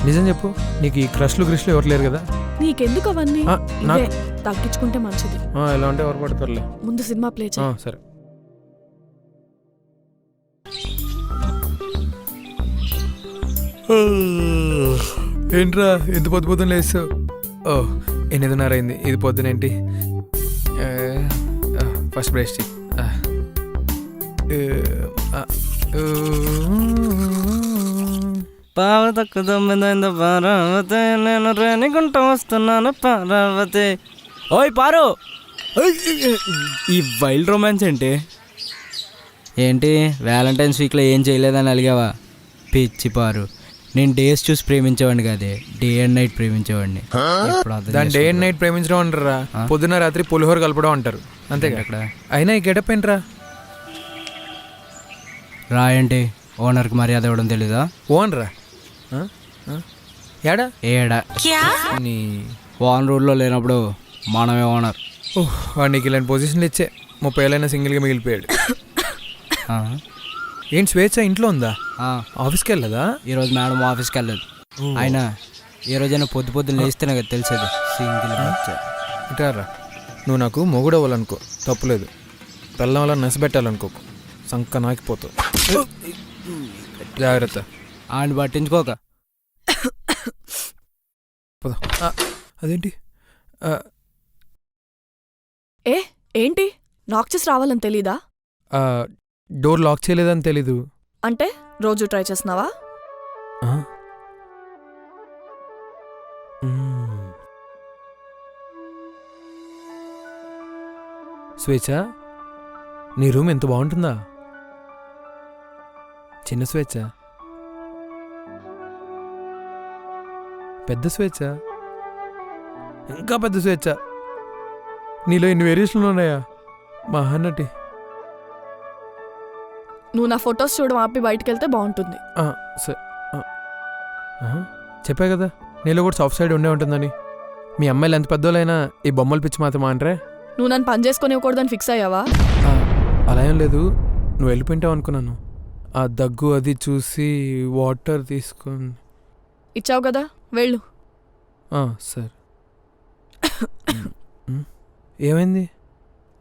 నిజం చెప్పు, నీకు ఈ క్రష్లు గ్రిష్లు ఎవరు లేరు కదా? నీకెందుకు అవన్నీ? నాకు ఇవే తగ్గించుకుంటే మంచిది. ఎలా ఉంటే ఎవరు పడతారులే. ముందు సినిమా ప్లే చేయి. సరే. ఏంట్రా ఎంత పొద్దు పొద్దున లేస్తావు? 8:30 అయింది. ఇది పొద్దునేంటి? ఫస్ట్ బ్రష్ చెయ్యి. పార్వతకు 9 పార్వతి, నేను రేణిగుంట వస్తున్నాను పార్వతి. ఓయ్ పారు, ఈ వైల్డ్ రొమాన్స్ ఏంటి? ఏంటి వ్యాలంటైన్స్ వీక్లో ఏం చేయలేదని అలిగావా? పిచ్చి పారు, నేను డేస్ చూసి ప్రేమించేవాడిని కాదే, డే అండ్ నైట్ ప్రేమించేవాడిని. దాన్ని డే అండ్ నైట్ ప్రేమించడం అంటారా? పొద్దున్న రాత్రి పులిహోర కలపడం అంటారు అంతే. అక్కడ అయినా ఈ గెటప్ ఏంట్రా? రాయండి, ఓనర్కి మర్యాద ఇవ్వడం తెలీదా? ఓనరా? ఏడా ఏడా నీ ఓన్ రూల్లో లేనప్పుడు మనమే ఓనర్. నీకు ఇలాంటి పొజిషన్లు ఇచ్చే 30 ఏళ్ళైనా సింగిల్గా మిగిలిపోయాడు. ఏంటి స్వేచ్ఛ ఇంట్లో ఉందా? ఆఫీస్కి వెళ్ళదా? ఈరోజు మేడం ఆఫీస్కి వెళ్ళదు. అయినా ఏ రోజైనా పొద్దున్న లేస్తేనే కదా తెలిసేది సింగిల్. ఇటారా, నువ్వు నాకు మొగుడు అవ్వాలనుకో, తప్పులేదు. పెళ్ళం వల్ల నసిబెట్టాలనుకోకు, సంక నాకిపోతావు. జాగ్రత్త. ఆయన పట్టించుకోక. అదేంటి? ఏంటి నాక్ చేసి రావాలని తెలీదా? డోర్ లాక్ చేయలేదని తెలీదు. అంటే రోజు ట్రై చేస్తున్నావా? స్వేచ్ఛ, నీ రూమ్ ఎంత బాగుంటుందా? చిన్న స్వేచ్ఛ, పెద్ద స్వేచ్ఛ, ఇంకా పెద్ద స్వేచ్ఛ, నీలో ఇన్ని వేరియేషన్లు ఉన్నాయా మహానటి? నువ్వు నా ఫొటోస్ చూడడం ఆపి బయటికి వెళ్తే బాగుంటుంది. సరే చెప్పా కదా నీలో కూడా సాఫ్ట్ సైడ్ ఉండే ఉంటుందని. మీ అమ్మాయిలు ఎంత పెద్దోళ్ళైనా ఈ బొమ్మల పిచ్చి మాత్రం అంటారే. నువ్వు నన్ను పని చేసుకొని ఇవ్వకూడదని ఫిక్స్ అయ్యావా? అలా ఏం లేదు, నువ్వు వెళ్ళిపోయింటావు అనుకున్నాను. ఆ దగ్గు అది చూసి వాటర్ తీసుకొని ఇచ్చావు కదా, వెళ్ళు. సరే. ఏమైంది?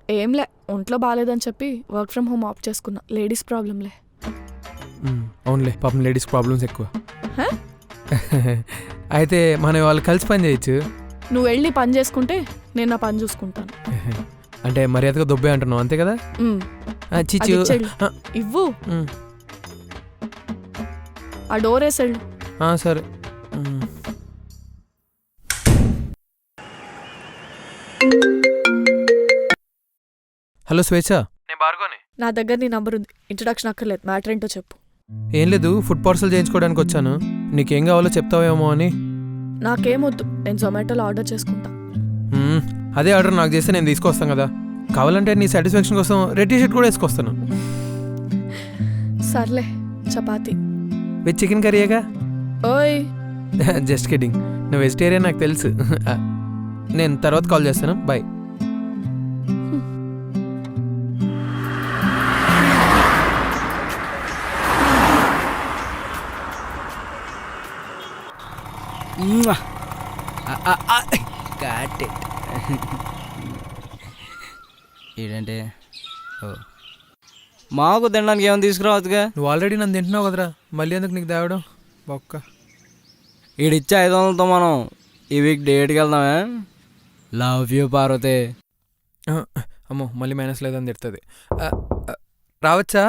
ఏంలే, ఒంట్లో బాగాలేదని చెప్పి వర్క్ ఫ్రమ్ హోమ్ ఆఫ్ చేసుకున్నా. లేడీస్ ప్రాబ్లంలే. అవునులే, పాపం లేడీస్ ప్రాబ్లమ్స్ ఎక్కువ. హ? అయితే మనం వాళ్ళు కలిసి పని చేయొచ్చు. నువ్వు వెళ్ళి పని చేసుకుంటే నేను నా పని చూసుకుంటాను. అంటే మర్యాదగా దొబ్బే అంటున్నావు అంతే కదా? అది చిచ్చు ఇచ్చేళ్ళు. ఇవ్వు. ఆ డోర్ వేసేళ్ళు. సరే. హలో స్వేచ్ఛ, నేను భార్గవని. నా దగ్గర నీ నంబర్ ఉంది. ఇంట్రడక్షన్ అక్కర్లేదు, మ్యాటర్ ఏంటో చెప్పు. ఏం లేదు, ఫుడ్ పార్సల్ చేయించుకోవడానికి వచ్చాను. నీకేం కావాలో చెప్తావేమో అని. నాకేమొద్దు, నేను జొమాటోలో ఆర్డర్ చేసుకుంటా. అదే ఆర్డర్ నాకు చేస్తే నేను తీసుకొస్తాను కదా. కావాలంటే నీ సాటిస్ఫాక్షన్ కోసం రెడ్ టీ షర్ట్ కూడా వేసుకొస్తాను. సర్లే, చపాతి విత్ చికెన్ కర్రీయేగా. ఓయ్ జస్ట్ కిడ్డింగ్, నువ్వు వెజిటేరియన్ నాకు తెలుసు. నేను తర్వాత కాల్ చేస్తాను, బాయ్. ఏంటంటే మాకు తినడానికి ఏమైనా తీసుకురావచ్చుగా. నువ్వు ఆల్రెడీ నన్ను తింటున్నావు కదరా, మళ్ళీ ఎందుకు నీకు తేవడం బొక్క. ఈడిచ్చే 500తో మనం ఈ వీక్ డేట్కి వెళ్దామే. Love you Parvati. అమ్మో, మళ్ళీ మైనస్ లేదని తిడుతుంది. రావచ్చా?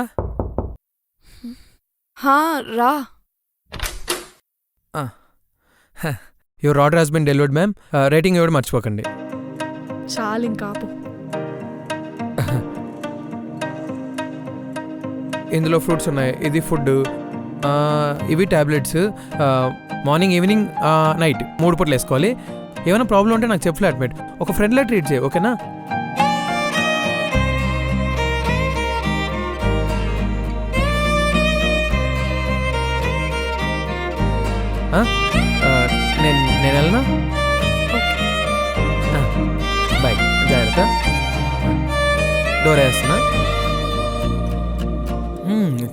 రా. Your order has been delivered ma'am. Rating ఇవ్వడం మర్చిపోకండి. చాలు ఇంకా ఆపు. ఇందులో ఫ్రూట్స్ ఉన్నాయి, ఇది ఫుడ్, ఇవి టాబ్లెట్స్. మార్నింగ్ ఈవినింగ్ నైట్ 3 పూటలు వేసుకోవాలి. ఏమైనా ప్రాబ్లం ఉంటే నాకు చెప్పు ఫ్లాట్మేట్. ఒక ఫ్రెండ్లా ట్రీట్ చేయి, ఓకేనా? నేను వెళ్ళనా? బాయ్, జాగ్రత్త. డోర్ వేస్తున్నా.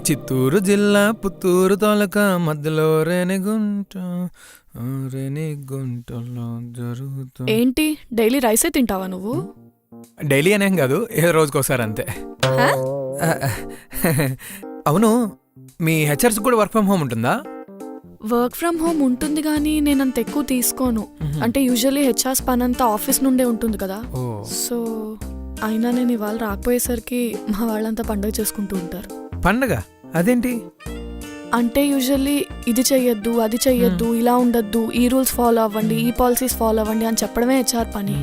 చిత్తూరు జిల్లా పుత్తూరు తాలూక మధ్యలో రేణిగుంటలో జరుగుతూ. ఏంటి డైలీ రైసే తింటావా నువ్వు? డైలీ అనేం కాదు, ఏదో రోజుకోసారి అంతే. అవును, మీ హెచ్ఆర్స్ కూడా వర్క్ ఫ్రమ్ హోమ్ ఉంటుందా? వర్క్ ఫ్రమ్ హోమ్ ఉంటుంది కానీ నేను అంత ఎక్కువ తీసుకోను. అంటే యూజువల్లీ హెచ్ఆర్స్ పని అంతా ఆఫీస్ నుండే ఉంటుంది కదా. సో అయినా నేను ఇవాళ రాకపోయేసరికి మా వాళ్ళంతా పండుగ చేసుకుంటూ ఉంటారు. పండగ? అదేంటి? అంటే యూజువల్లీ ఇది చెయ్యొద్దు, అది చెయ్యొద్దు, ఇలా ఉండొద్దు, ఈ రూల్స్ ఫాలో అవ్వండి, ఈ పాలసీస్ ఫాలో అవ్వండి అని చెప్పడమే హెచ్ఆర్ పని.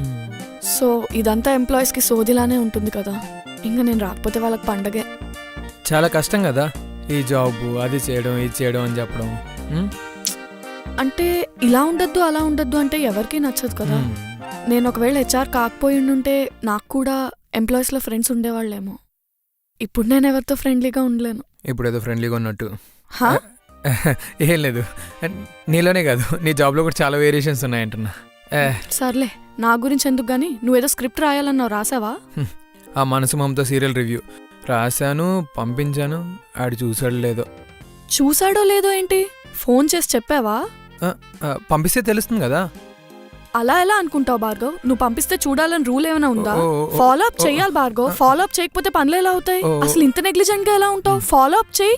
సో ఇదంతా ఎంప్లాయీస్కి సోదిలానే ఉంటుంది కదా. ఇంకా నేను రాకపోతే వాళ్ళకి పండగే. చాలా కష్టం కదా ఈ జాబ్, అది చేయడం ఇది చేయడం అని చెప్పడం. అంటే ఇలా ఉండొద్దు అలా ఉండొద్దు అంటే ఎవరికీ నచ్చదు కదా. నేను ఒకవేళ హెచ్ఆర్ కాకపోయి ఉంటే నాకు కూడా ఎంప్లాయీస్లో ఫ్రెండ్స్ ఉండేవాళ్ళేమో. ఇప్పుడు నేను ఎవరితో ఫ్రెండ్లీగా ఉండలేను. ఇప్పుడు ఏదో ఫ్రెండ్లీగా ఉన్నట్టు. ఏం లేదు, నీలోనే కాదు నీ జాబ్లో కూడా చాలా వేరియేషన్స్ ఉన్నాయంటున్నా. సర్లే, నా గురించి ఎందుకు గానీ నువ్వేదో స్క్రిప్ట్ రాయాలన్నావు, రాసావా? ఆ మనసు మమత సీరియల్ రివ్యూ రాశాను, పంపించాను. ఆడు చూసాడు లేదో. చూసాడో లేదో ఏంటి, ఫోన్ చేసి చెప్పావా? పంపిస్తే తెలుస్తుంది కదా. అలా ఎలా అనుకుంటావు భార్గవ్? నువ్వు పంపిస్తే చూడాలని రూల్ ఏమైనా ఉందా? ఫాలో అప్ చెయ్యాలి భార్గవ్. ఫాలో అప్ చేయకపోతే పనులు ఎలా అవుతాయి? అసలు ఇంత నెగ్లిజెంట్ గా ఎలా ఉంటావు? ఫాలో అప్ చెయ్యి.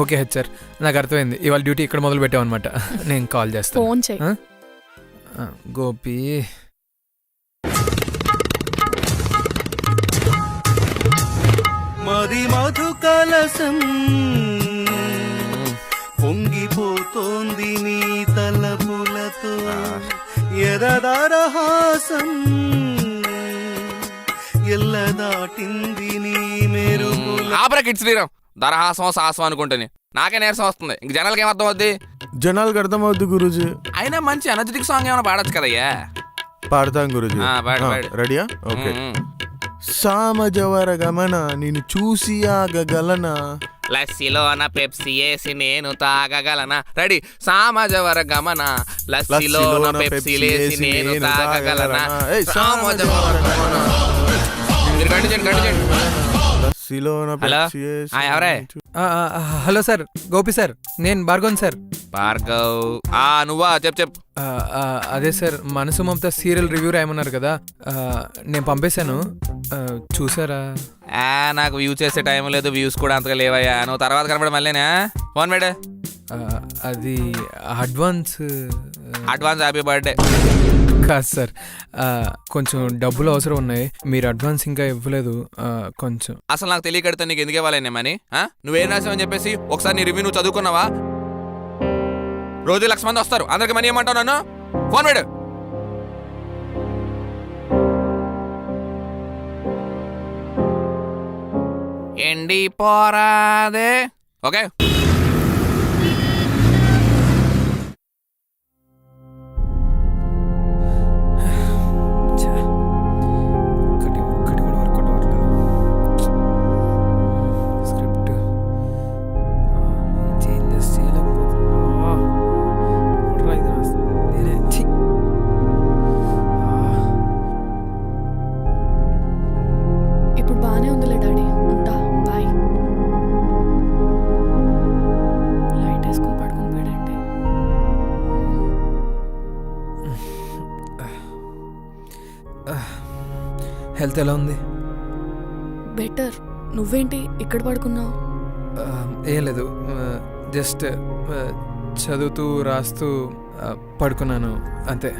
ఓకే హెచ్ఆర్, నాకు అర్థమైంది. ఇవాళ డ్యూటీ ఇక్కడ మొదలు పెట్టామన్నమాట. నేను కాల్ చేస్తాను. ఫోన్ చెయ్యి. గోపి, మది మధు కలసం పొంగిపోతోంది నీ తలపులతో, ఎదదరహాసం ఎల్ల దాటింది నీ మెరుగుల. ఆపరా కిడ్స్ శ్రీరామ్, దరహాసం సాహసం అనుకుంటేనే నాకే నీరసం వస్తుంది. ఇంక జనాలకి ఏమర్థం అవుద్ది? జనాలకు అర్థమవుద్ది గురూజీ. అయినా మంచి ఎనర్జెటిక్ సాంగ్ ఏమైనా పాడచ్చు కదయ్యా. పాడతాం గురుజీ. పాడు. రెడీయా? ఓకే. సామజవర గమన నిన్ను చూసి ఆగగలనా, లస్సీలోన పెప్సీ వేసి నేను తాగగలనా. రెడీ. సామజవర గమన లస్సీలోన పెప్సీ లేసి నేను తాగగలనా. సామజవర గమన. మీరు కంటించండి. లస్సీలోన హలో. పెప్సీ వేసి ఎవరే? హలో సార్, గోపి సార్, నేను భార్గవన్ సార్. భార్గవ్. నువ్వా? చెప్పు. అదే సార్, మనసు మమత సీరియల్ రివ్యూ రాయమన్నారు కదా, నేను పంపేశాను, చూసారా? నాకు వ్యూ చేసే టైం లేదు, వ్యూస్ కూడా అంతగా లేవయ్యా. నువ్వు తర్వాత కనపడ మళ్ళీనా ఫోన్ మేడే. అది అడ్వాన్స్ హ్యాపీ బర్త్డే. కాదు సార్, కొంచెం డబ్బులు అవసరం ఉన్నాయి, మీరు అడ్వాన్స్ ఇంకా ఇవ్వలేదు, కొంచెం. అసలు నాకు తెలియకడితే నీకు ఎందుకు ఇవ్వాలనే మనీ? నువ్వేం రాసావని చెప్పేసి ఒకసారి నీ రివ్యూ నువ్వు చదువుకున్నావా? రోజు 1,00,000 మంది వస్తారు, అందరికి మనీ ఏమంటావు నన్ను? ఫోన్ మేడు. ఎండి పోరాదే. ఓకే. ఒక్కటి కూడా వర్కౌట్ అవ్వట్లేదు. స్క్రిప్ట్ చేంజెస్ చేయలేకపోతున్నా. ఇది రాస్తుంది నేనే. ఛీ. ఇప్పుడు బాగానే ఉందిలే డాడీ, ఉంటా, బాయ్. లైట్ వేసుకుని పడుకుని పోయాడంటే. హెల్త్ ఎలా ఉంది? బెటర్. నువ్వేంటి ఇక్కడ పడుకున్నావు? ఏం లేదు, జస్ట్ చదువుతూ రాస్తూ పడుకున్నాను అంతే.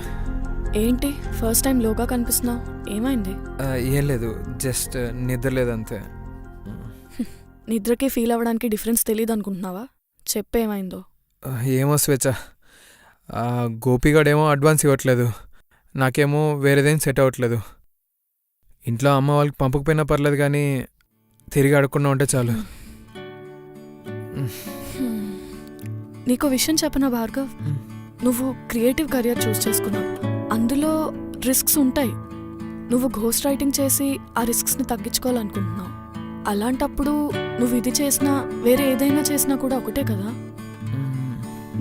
ఏంటి ఫస్ట్ టైం లోగా కనిపిస్తున్నావు, ఏమైంది? ఏం లేదు, జస్ట్ నిద్ర లేదు అంతే. నిద్రకి ఫీల్ అవ్వడానికి డిఫరెన్స్ తెలియదు అనుకుంటున్నావా? చెప్పేమైందో. ఏమో స్వేచ్ఛ, గోపిగాడేమో అడ్వాన్స్ ఇవ్వట్లేదు, నాకేమో వేరేదేం సెట్ అవ్వట్లేదు. ఇంట్లో అమ్మ వాళ్ళకి పంపకపోయినా పర్లేదు కానీ తిరిగి అడగకుండా ఉంటే చాలు. నీకో విషయం చెప్పనా భార్గవ్, నువ్వు క్రియేటివ్ కెరియర్ చూస్ చేసుకున్నావు, అందులో రిస్క్స్ ఉంటాయి. నువ్వు ఘోస్ట్ రైటింగ్ చేసి ఆ రిస్క్స్ని తగ్గించుకోవాలనుకుంటున్నావు. అలాంటప్పుడు నువ్వు ఇది చేసినా వేరే ఏదైనా చేసినా కూడా ఒకటే కదా.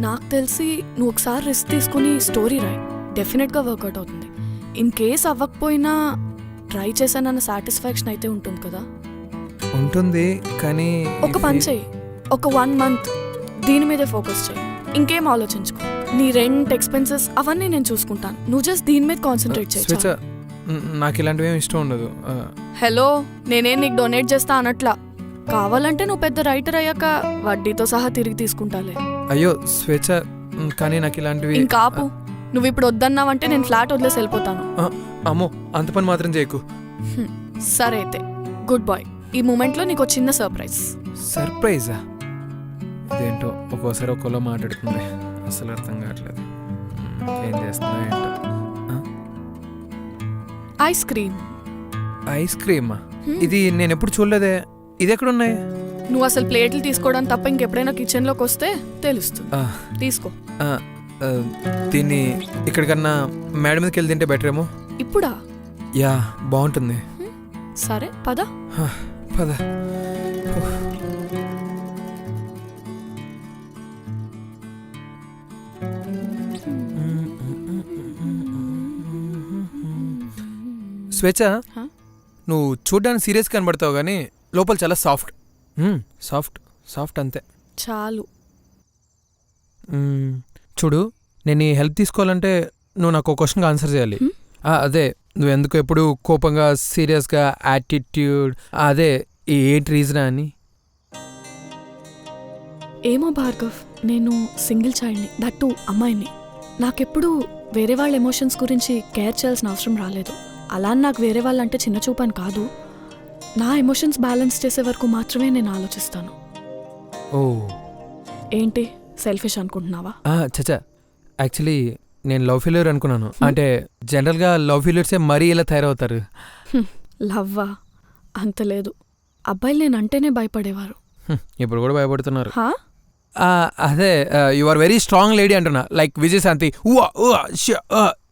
నాకు తెలిసి నువ్వు ఒకసారి రిస్క్ తీసుకుని స్టోరీ రాయి, డెఫినెట్గా వర్కౌట్ అవుతుంది. ఇన్ కేస్ అవ్వకపోయినా ట్రై చేశానన్న సాటిస్ఫాక్షన్ అయితే ఉంటుంది కదా. ఉంటుంది కానీ ఒక పని చెయ్యి, ఒక 1 month దీని మీదే ఫోకస్ చేయి, ఇంకేం ఆలోచించుకో. నీ రెంట్, ఎక్స్పెన్సెస్ అవన్నీ నేను చూసుకుంటాను, నువ్వు జస్ట్ దీని మీద కాన్సన్ట్రేట్ స్వేచ్ఛ, చేయి. నాకు ఇలాంటివి ఏమి ఇష్టం ఉండదు. హలో, నేనేం నీకు డొనేట్ చేస్తా అనట్లా. కావాలంటే నువ్వు పెద్ద రైటర్ అయ్యాక వడ్డీతో సహా తిరిగి తీసుకుంటాలే. అయ్యో స్వేచ్ఛ, కానీ నాకు ఇలాంటివి. ఇంకాపు, నువ్వు ఇప్పుడు వద్దన్నావంటే నేను ఫ్లాట్ వదిలేసి వెళ్ళిపోతాను. అమ్మో, అంత పని మాత్రం చేయకు. సరే అయితే గుడ్ బాయ్. ఈ మూమెంట్లో నీకు ఒక చిన్న సర్ప్రైజ్. సర్ప్రైజా? ఇదేంటో ఒక్కోసారి ఒక్కోలో మాట్లాడుతుంది, అసలు అర్థం కావట్లేదు. ఏం చేస్తున్నా ఏంటో. Ice cream. ఐస్ క్రీమా? ఇది నేను ఎప్పుడు చూడలేదే, ఇది ఎక్కడున్నాయి? నువ్వు అసలు ప్లేట్లు తీసుకోవడానికి తప్ప ఇంకెప్పుడైనా కిచెన్లోకి వస్తే తెలుస్తుంది. తీసుకో. దీన్ని ఇక్కడికన్నా మేడం మీదకి వెళ్ళి తింటే బెటర్ ఏమో. ఇప్పుడా? యా, బాగుంటుంది. సరే పద. పద. స్వేచ్ఛ, నువ్వు చూడ్డానికి సీరియస్ కనబడతావు కానీ లోపల చాలా సాఫ్ట్. సాఫ్ట్ సాఫ్ట్ అంతే చాలు. చూడు, నేను ఈ హెల్ప్ తీసుకోవాలంటే నువ్వు నాకు ఒక క్వశ్చన్కి ఆన్సర్ చేయాలి. అదే, నువ్వు ఎందుకు ఎప్పుడు కోపంగా, సీరియస్గా, యాటిట్యూడ్, అదే ఏంటి రీజన్ అని? ఏమో భార్గవ్, నేను సింగిల్ చైల్డ్ని, దట్ టూ అమ్మాయిని. నాకెప్పుడు వేరే వాళ్ళ ఎమోషన్స్ గురించి కేర్ చేయాల్సిన అవసరం రాలేదు. అలా నాకు వేరే వాళ్ళంటే చిన్న చూపని కాదు, నా ఎమోషన్స్ బ్యాలెన్స్ చేసే వరకు మాత్రమే నేను ఆలోచిస్తాను. ఓ, ఏంటి సెల్ఫిష్ అనుకుంటున్నావా? చచ్చా, యాక్చువల్లీ నేను లవ్ ఫెయిల్యూర్ అనుకున్నాను. అంటే జనరల్గా లవ్ ఫెయిల్యూర్సే మరీ ఇలా తయారవుతారు. లవ్వా? అంత లేదు. అబ్బాయిలు నేను అంటేనే భయపడేవారు. ఇప్పుడు కూడా భయపడుతున్నారు. హా? అదే, you are very strong lady అంటున్నా, లైక్ విజయశాంతి.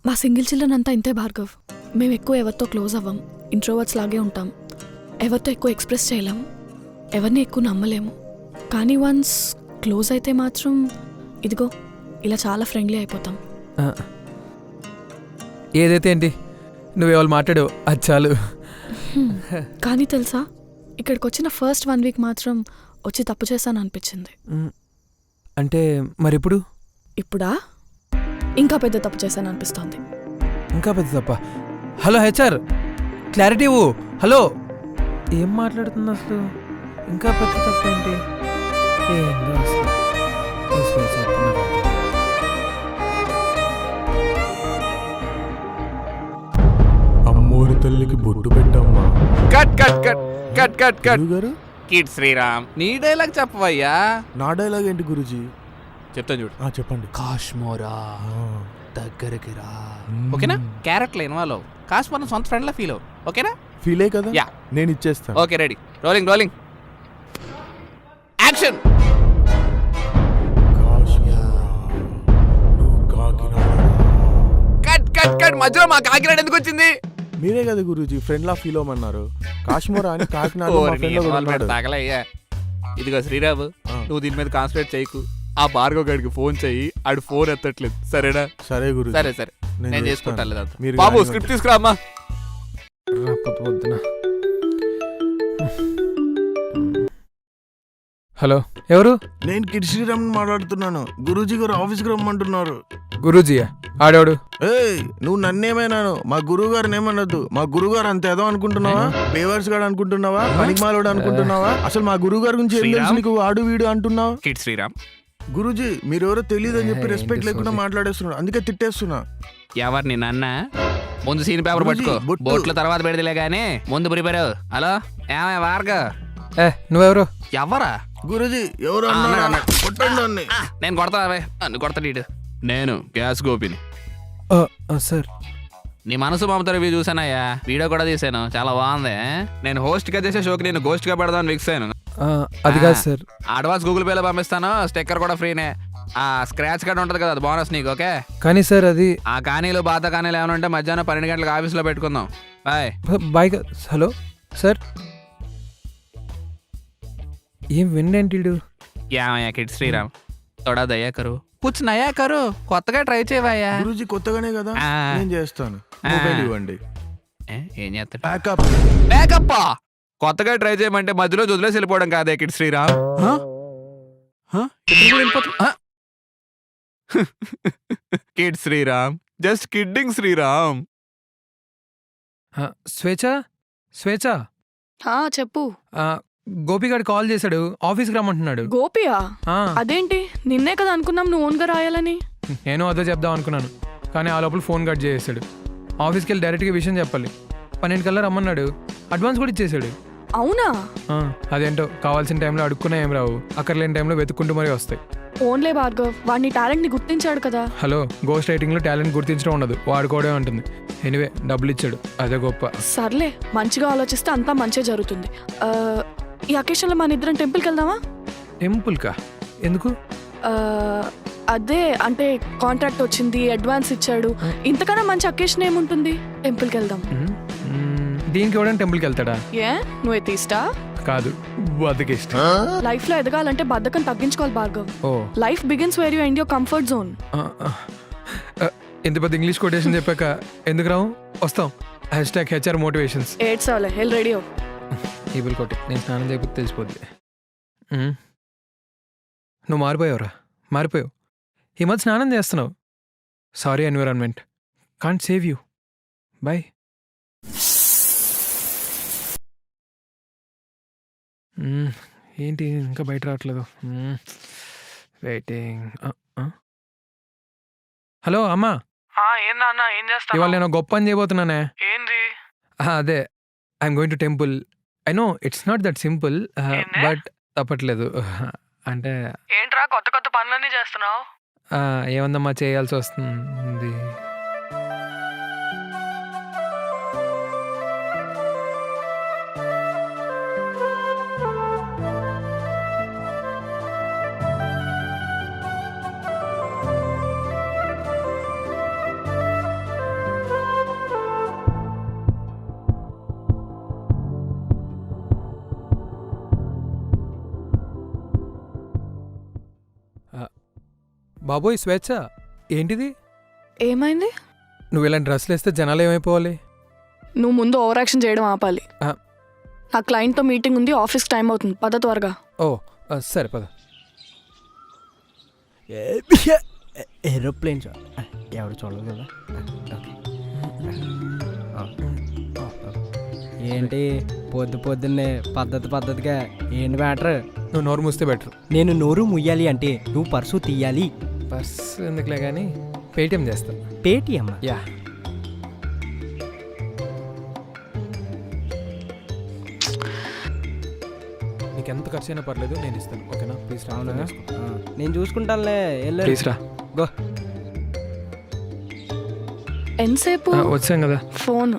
మా సింగిల్ చిల్డ్రన్ అంతా ఇంతే భార్గవ్. మేము ఎక్కువ ఎవరితో క్లోజ్ అవ్వం, ఇంట్రోవర్ట్స్ లాగే ఉంటాం. ఎవరితో ఎక్కువ ఎక్స్ప్రెస్ చేయలేం, ఎవరిని ఎక్కువ నమ్మలేము. కానీ వన్స్ క్లోజ్ అయితే మాత్రం ఇదిగో ఇలా చాలా ఫ్రెండ్లీ అయిపోతాం. ఏదైతే ఏంటి, నువ్వేవాళ్ళు మాట్లాడు అది చాలు. కానీ తెలుసా, ఇక్కడికి వచ్చిన ఫస్ట్ 1 వీక్ మాత్రం వచ్చి తప్పు చేశాను అనిపించింది. అంటే మరి ఇప్పుడు ఇప్పుడా ఇంకా పెద్ద తప్పు చేశాను అనిపిస్తోంది. ఇంకా పెద్ద తప్ప? హలో హెచ్ఆర్, క్లారిటీ ఇవ్వు. హలో, ఏం మాట్లాడుతుంది అసలు? ఇంకా పెద్ద తప్ప ఏంటి? ఏందో అసలు. ఈ స్వేచ్ఛ ఎప్పుడు నాకు అర్థం కాదు. అమ్మోరి తల్లికి బొట్టు పెట్టమ్మా. Cut cut cut cut cut cut. గారు కిడ్ శ్రీరామ్, నీ డైలాగ్ చెప్పవయ్యా. నా డైలాగ్ ఏంటి గురుజీ? చెప్తాను చూడు. చెప్పండి. కాశ్మోరా దగ్గరికి రా. ఓకేనా? క్యారెక్టర్ ఇన్వాల్వ్ అవ్వు. కాశ్మోర్ సొంత ఫ్రెండ్ లా ఫీల్ అవ్వు. ఓకేనా? ఫీలే కదా, యా, నేను ఇచ్చేస్తాను. Okay, ready, rolling rolling, action. Cut cut cut. మధ్యలో మా కాకినాడ ఎందుకు వచ్చింది? మీరే కదా గురూజీ ఫ్రెండ్ లా ఫీల్ అవ్వమన్నారు. కాశ్మీర్ అని కాకినాడ మా friend లో కూడా ఉన్నాడు. తగలయ్యా. ఇదిగో శ్రీరాబు, నువ్వు దీని మీద కాన్సన్ట్రేట్ చేయకు. ఆ భార్గవ్ గడికి ఫోన్ చెయ్యి, ఆడు ఫోన్ ఎత్తట్లేదు. సరేనా? సరే గురు. సరే సరే, నేను నేను చేస్తాను. చేసుకుంటా. మీరు బాబు కానీ స్క్రిప్ట్ తీసుకురా అమ్మా. పొద్దున. హలో, ఎవరు? నేను కిడ్ శ్రీరామ్ మాట్లాడుతున్నాను. గురూజీ గారు ఆఫీస్కి రమ్మంటున్నారు. గురూజీయా? ఆడవాడు? ఏయ్, నువ్వు నన్నేమైనాను, మా గురువు గారిని ఏమనొద్దు. మా గురువు గారు అంత ఏదో అనుకుంటున్నావా? బేవర్స్ గారు అనుకుంటున్నావా? పనికిమాలోడు అనుకుంటున్నావా? అసలు మా గురువు గారి గురించి ఏం తెలుసు నీకు? ఆడు వీడు అంటున్నావు. కిడ్ శ్రీరామ్, గురూజీ మీరెవరో తెలియదు అని చెప్పి రెస్పెక్ట్ లేకుండా మాట్లాడేస్తున్నాడు, అందుకే తిట్టేస్తున్నా. ఎవరిని నన్న? ముందు సీన్ పేపర్ గురూజీ, పట్టుకో, బొట్టు. బోట్ల తర్వాత పెడతలే గానీ ముందు ప్రిపేర్. హలో, ఏమయ్య భార్గవ్? నువ్వెవరు? ఎవరా? గురూజీ ఎవరు కొట్టండి అన్ని. నేను కొడతా, నన్ను కొడతాడు. నేను గ్యాస్ గోపిని. సార్, నీ మనసు మమత రివ్యూ చూసానయ్యా, వీడియో కూడా తీసాను, చాలా బాగుంది. నేను హోస్ట్ గా చేసే షోకి నేను గోస్ట్ గా పెడదామని ఫిక్స్ అయ్యాను. అది కాదు సార్. అడ్వాన్స్ గూగుల్ పేలో పంపిస్తాను, స్టిక్కర్ కూడా ఫ్రీనే. ఆ స్క్రాచ్ కార్డ్ ఉంటది కదా, అది బోనస్ నీకు. ఓకే? కానీ సార్ అది ఆ కానీలు బాత కానీలు ఏమైనా ఉంటే మధ్యాహ్నం 12 గంటలకు ఆఫీస్లో పెట్టుకుందాం. Bye bye. హలో సార్, ఏం విండేంటి? ఏమయ్యా కిడ్ శ్రీరామ్, తోడా దయ్యా కరు కుచ్ నయా కరు, కొత్తగా ట్రై చేయవయ్యా. గురూజీ కొత్తగానే కదా, నేను చేస్తాను. మొబైల్ ఇవ్వండి. ఏం చేస్తాడు? బ్యాకప్. బ్యాకప్పా? కొత్తగా ట్రై చేయమంటే మధ్యలో వదిలేసి వెళ్ళిపోవడం కాదే kid Sriram. Kid Sriram, just kidding Sriram. Swechha, Swechha, చెప్పు. గోపిగాడు కాల్ చేశాడు, ఆఫీస్కి రమ్మంటున్నాడు. గోపియా? ఆ, అదేంటి, నిన్నే కదా అనుకున్నాం నువ్వు ఓన్గా రాయాలని. నేను అదే చెప్దాం అనుకున్నాను, కానీ ఆ లోపల ఫోన్ కట్ చేసేసాడు. ఆఫీస్కి వెళ్ళి డైరెక్ట్గా విషయం చెప్పాలి. 12 కల్లా రమ్మన్నాడు, అడ్వాన్స్ కూడా ఇచ్చేసాడు. అవునా? అదేంటో, కావాల్సిన టైంలో అడుక్కున్నా ఏం రావు, అక్కర్లేని టైంలో వెతుక్కుంటూ మరీ వస్తాయి. ఓన్లే భార్గవ్, వాడిని టాలెంట్ని గుర్తించాడు కదా. హలో, గోస్ట్ రైటింగ్లో టాలెంట్ గుర్తించడం ఉండదు, వాడుకోవడే ఉంటుంది. ఎనివే, డబ్బులు ఇచ్చాడు, అదే గొప్ప. సర్లే, మంచిగా ఆలోచిస్తే అంతా మంచిగా జరుగుతుంది. ఈ అకేషన్లో మన ఇద్దరం టెంపుల్కి వెళ్దామా? టెంపుల్కా? ఎందుకు? అదే, అంటే కాంట్రాక్ట్ వచ్చింది, అడ్వాన్స్ ఇచ్చాడు, ఇంతకన్నా మంచి అకేషన్ ఏముంటుంది? టెంపుల్కి వెళ్దాం. దీనికి ఎవడైనా టెంపుల్కి వెళ్తాడా? ఏ, నువ్వే తీస్తా? కాదు, బద్దకిష్టం. లైఫ్ లో ఎదగాలంటే బద్ధకం తగ్గించుకోవాలి Bhargav. Life begins where you end your comfort zone. ఎంత పెద్ద ఇంగ్లీష్ కొటేషన్ చెప్పాక ఎందుకు రావు? వస్తాం. #HR motivations. ఏడ్సావులే, హెల్ రెడీ. ఈబుల్ కొట్టి నేను స్నానం చేయకపోతే తెలిసిపోద్ది. నువ్వు మారిపోయావురా, మారిపోయావు. ఈ మధ్య స్నానం చేస్తున్నావు. Sorry environment, can't save you. Bye. ఏంటి ఇంకా బయట రావట్లేదు? వెయిటింగ్. హలో అమ్మా. ఏందా అన్న, ఏం చేస్తా? ఇవాళ నేను గొప్ప పని చేయబోతున్నానే. ఏంది? అదే, I'm going to temple. I know it's not that simple, but తప్పట్లేదు. అంటే ఏంట్రా కొత్త కొత్త పనులన్నీ చేస్తున్నావు? ఏమందమ్మా, చేయాల్సి వస్తుంది. బాబోయ్ స్వేచ్ఛ, ఏంటిది? ఏమైంది? నువ్వు ఇలాంటి డ్రెస్సులు వేస్తే జనాలు ఏమైపోవాలి? నువ్వు ముందు ఓవర్ యాక్షన్ చేయడం ఆపాలి. ఆ. నా క్లయింట్తో మీటింగ్ ఉంది, ఆఫీస్కి టైం అవుతుంది, పద త్వరగా. ఓ సరే పద. ఏరోప్లేన్ ఎవరు చూడలేదు కదా. ఏంటి పొద్దున్నే పద్ధతిగా ఏంటి మ్యాటర్? నువ్వు నోరు మూస్తే బెటర్. నేను నోరు ముయ్యాలి అంటే నువ్వు పర్సు తీయాలి. బస్ ఎందుకులే కానీ పేటిఎం చేస్తా. పేటిఎం? యా. నీకు ఎంత ఖర్చు అయినా పర్లేదు, నేను ఇస్తాను. ఓకేనా? ప్లీజ్ రా. అవునా? నేను చూసుకుంటానులే. ప్లీజ్ రా. గో. ఎంతసేపు? వచ్చాం కదా. ఫోన్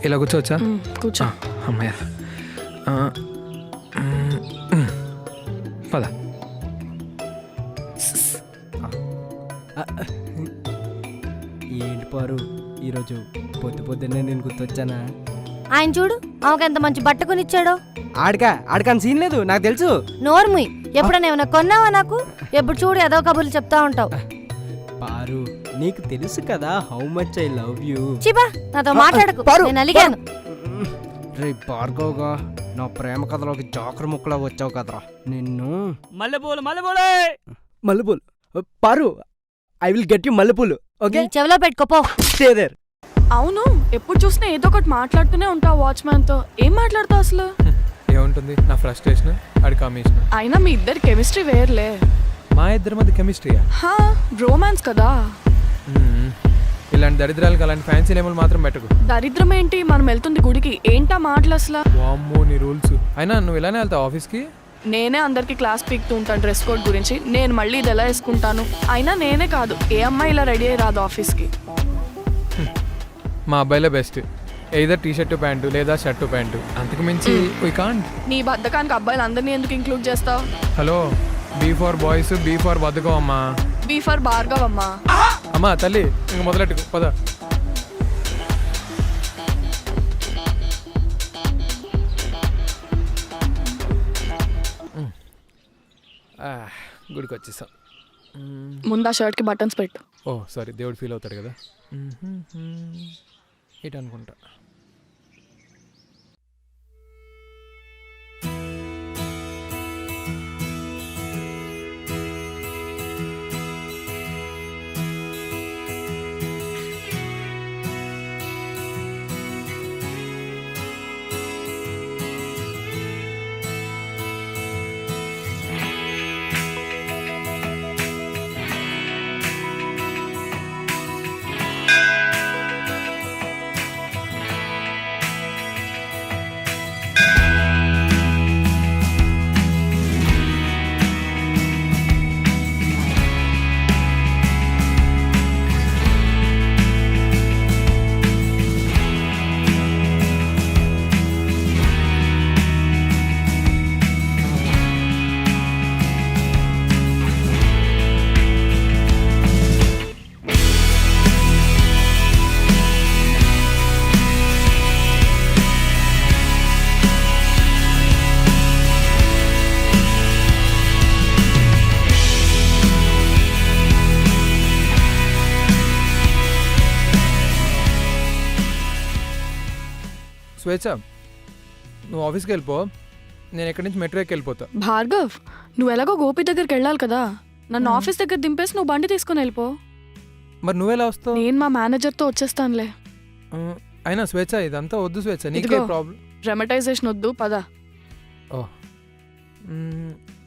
ఇలా కూర్చోవచ్చా? కూర్చో. అమ్మయ్య. పద. ఏంటి పారు, ఈరోజు పొద్దున్నే నేను గుర్తొచ్చానా? ఆయన చూడు ఆమెకు ఎంత మంచి బట్ట కొనిచ్చాడో. ఆడికాని సీన్ లేదు, నాకు తెలుసు. నోర్ముయ్, ఎప్పుడైనా ఏమైనా కొన్నావా నాకు? ఎప్పుడు చూడు ఏదో కబుర్లు చెప్తా ఉంటావు. పారు, నీకు తెలుసు కదా how much I love you. Chiba, నాతో మాట్లాడకు, నేను అలిగాను. రే భార్గవ్గా, నా ప్రేమ కథలోకి జాకర్ ముక్కలా వచ్చావు కదరా నిన్ను. మల్లెపూలు పారు, ఐ విల్ గెట్ యు మల్లెపూలు. ఓకే, నీ చెవిలో పెట్టుకోపో. Stay there. అవును, ఎప్పుడు చూసినా ఏదో ఒకటి మాట్లాడుతూనే ఉంటావు వాచ్మ్యాన్తో. ఏం మాట్లాడతావు అసలు? ఏముంటుంది, నా ఫ్రస్ట్రేషన్, ఆడి కమిషన్. అయినా మీ ఇద్దరు కెమిస్ట్రీ వేర్లే. మా ఇద్దరి మధ్య కెమిస్ట్రీయా? రోమాన్స్ కదా. ఇలాంటి దరిద్రాలకు అలాంటి ఫ్యాన్సీ నేములు మాత్రం పెట్టకు. దరిద్రం ఏంటి, మనం వెళ్తుంది గుడికి. ఏంటా మాటలు అసలు? వామ్మో నీ రూల్స్. అయినా నువ్వు ఇలానే వెళ్తావు ఆఫీస్కి? నేనే అందరికి క్లాస్ పీక్తూ ఉంటాను డ్రెస్ కోడ్ గురించి. నేను మళ్ళీ ఇది ఎలా వేసుకుంటాను? అయినా నేనే కాదు, ఏ అమ్మాయి ఇలా రెడీ అయ్యి రాదు ఆఫీస్కి. మా అబ్బాయిలే బెస్ట్. ఏదో టీ షర్టు ప్యాంటు లేదా షర్టు ప్యాంటు, అంతకు మించి వీ కాంట్. నీ బద్ధకానికి అబ్బాయిలు అందరినీ ఎందుకు ఇంక్లూడ్ చేస్తావు? Hello, B for boys, B for బతుకో అమ్మా. బీ ఫర్ భార్గవ్ అమ్మా. అమ్మా తల్లి, ఇంక మొదలెట్టుకు పద. గుడికి వచ్చేసాం. ముందు ఆ షర్ట్కి బటన్స్ పెట్టు. ఓ సారీ, దేవుడు ఫీల్ అవుతాడు కదా. ఇటు అనుకుంటా. స్వేచ్ఛ, నువ్వు ఆఫీస్కి వెళ్ళిపో, నేను ఎక్కడి నుంచి మెట్రో ఎక్కి వెళ్ళిపోతా. భార్గవ్, నువ్వు ఎలాగో గోపి దగ్గరికి వెళ్ళాలి కదా. నన్ను ఆఫీస్ దగ్గర దింపేసి నువ్వు బండి తీసుకుని వెళ్ళిపో. మరి నువ్వెలా వస్తావు? నేను మా మేనేజర్తో వచ్చేస్తానులే. అయినా స్వేచ్ఛ, ఇదంతా వద్దు స్వేచ్ఛ, నీకే ప్రాబ్లం. రెమటైజేషన్ వద్దు, పద. ఓ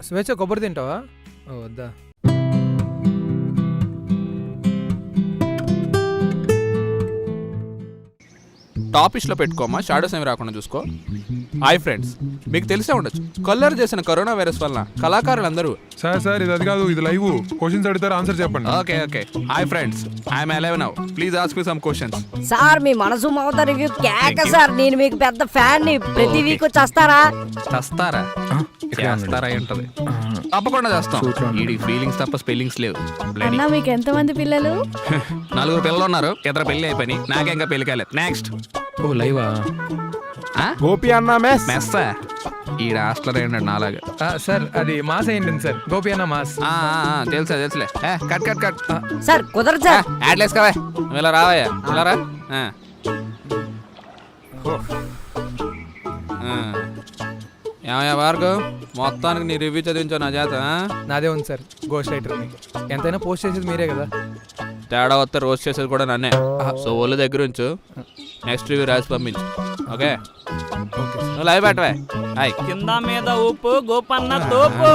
స్వేచ్ఛ, కొబ్బరి తింటావా? ఓ వద్దా. టాపిష్లో పెట్టుకోమా, షాడోస్ ఏమి రాకుండా చూసుకో. హాయ్ ఫ్రెండ్స్, మీకు తెలిసే ఉండొచ్చు, కల్లర్ చేసిన కరోనా వైరస్ వలన కళాకారులందరూ. సార్ ఇది అది కాదు, ఇది లైవ్. క్వశ్చన్స్ అడుగుతారు, ఆన్సర్ చెప్పండి. Okay. Hi friends, I'm alive now. Please ask me some questions. Sir మీ మనసు మమత రివ్యూ కేక సార్. నేను మీకు పెద్ద ఫ్యాన్ ని. ప్రతి వీక్ చేస్తారా? చేస్తారా ఉంటది, తప్పకుండా చేస్తాం. ఈ ఫీలింగ్స్ తప్ప స్పెల్లింగ్స్ లేవు. అన్నా, మీకు ఎంతమంది పిల్లలు? 4 పిల్లలు ఉన్నారు, ఇద్దరు పెళ్లి అయిపోయి, నాకే ఇంకా పెళ్లి కాలేదు. నెక్స్ట్. ఓ లైవా? గోపి అన్న మెస్. మెస్స ఈ హాస్టలర్ ఏంటండి నాలాగా. సార్ అది మాస్ అయ్యింది సార్, గోపి అన్న మాస్. తెలుసులే కట్ కట్ కట్. సార్ కుదరదు సార్. యాడ్ లేసుకోవా, ఇలా రావయ్యా, ఇలా రా. ఏమయ్యా భార్గవ్, మొత్తానికి నీ రివ్యూ చదివించావు నా చేత. నాదే ఉంది సార్, గోస్ట్ రైటర్ని. ఎంతైనా పోస్ట్ చేసేది మీరే కదా. తేడా వస్తే రోస్ట్ చేసేది కూడా నన్నే. సో ఒళ్ళు దగ్గర ఉంచు, నెక్స్ట్ రివ్యూ రాసి పంపించు. ఓకే నువ్వు లైవ్ పెట్టవే. హాయ్ కింద మీద ఉప్పు గోపన్న తోపు.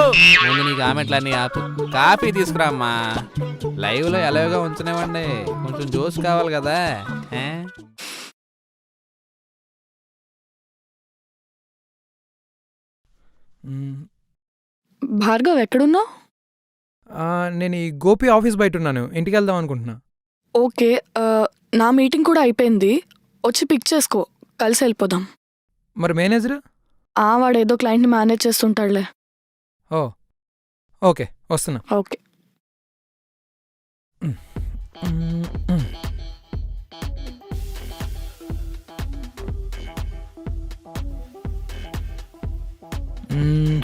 ముందు నీ కామెంట్లు అన్నీ ఆపు, కాపీ తీసుకురామ్మా. లైవ్లో ఎలాగా ఉంచనివ్వండి, కొంచెం జోస్ కావాలి కదా. భార్గవ్ ఎక్కడున్నావు? నేను ఈ గోపి ఆఫీస్ బయట ఉన్నాను, ఇంటికి వెళ్దాం అనుకుంటున్నా. ఓకే, నా మీటింగ్ కూడా అయిపోయింది, వచ్చి పిక్ చేసుకో, కలిసి వెళ్ళిపోదాం. మరి మేనేజర్? వాడు ఏదో క్లయింట్ని మేనేజ్ చేస్తుంటాడులే. ఓకే వస్తున్నా. ఓకే.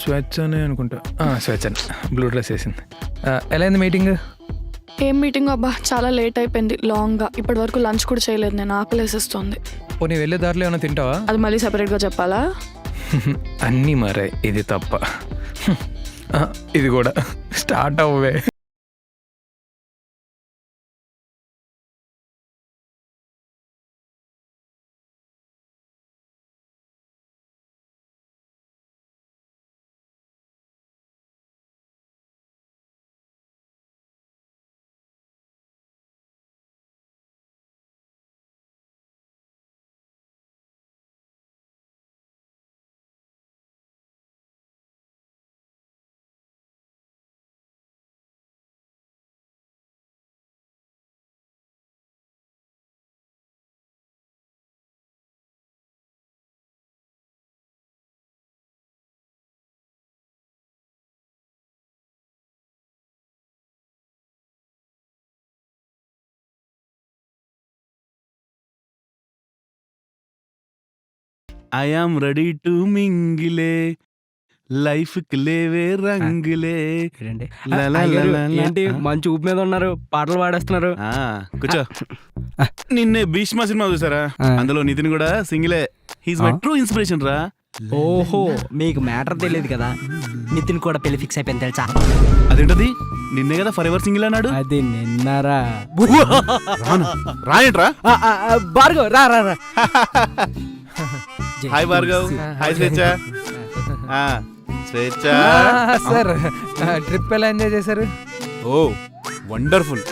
స్వచ్ఛనే అనుకుంటా. స్వచ్ఛనే, బ్లూ డ్రెస్ వేసింది. ఎలా అయింది మీటింగ్? ఏం మీటింగ్ అబ్బా, చాలా లేట్ అయిపోయింది, లాంగ్గా. ఇప్పటి వరకు లంచ్ కూడా చేయలేదు నేను, ఆకలేసేస్తుంది. నీ వెళ్ళే దారిలో ఏమైనా తింటావా? అది మళ్ళీ సెపరేట్గా చెప్పాలా? అన్నీ మారాయి, ఇది తప్ప. ఇది కూడా స్టార్ట్ అవ్వే. ఐ ఆమ్ రెడీ టు మింగిలే, లైఫ్ కి లేవే రంగులే. ఏంటి మంచి ఊపు మీద ఉన్నారు, పాటలు పాడేస్తున్నారు. కూర్చో. నిన్నే భీష్మ సినిమా చూసారా? అందులో నితిన్ కూడా సింగిలే. హీస్ మై ట్రూ ఇన్స్పిరేషన్ రా. ఓహో, మీకు మ్యాటర్ తెలియదు కదా, నితిన్ కూడా పెళ్లి ఫిక్స్ అయిపోయింది తెలుసా? అదేంటది, నిన్నే కదా ఫర్ ఎవర్ సింగిల్ అన్నాడు. అది నిన్నరా. రాయంట్రా. భార్గవ్ రా రా రా. హాయ్ భార్గవ్. హాయ్ స్వేచ్ఛ. స్వేచ్ఛ సార్, ట్రిప్ ఎలా ఎంజాయ్ చేశారు? ఓ వండర్ఫుల్.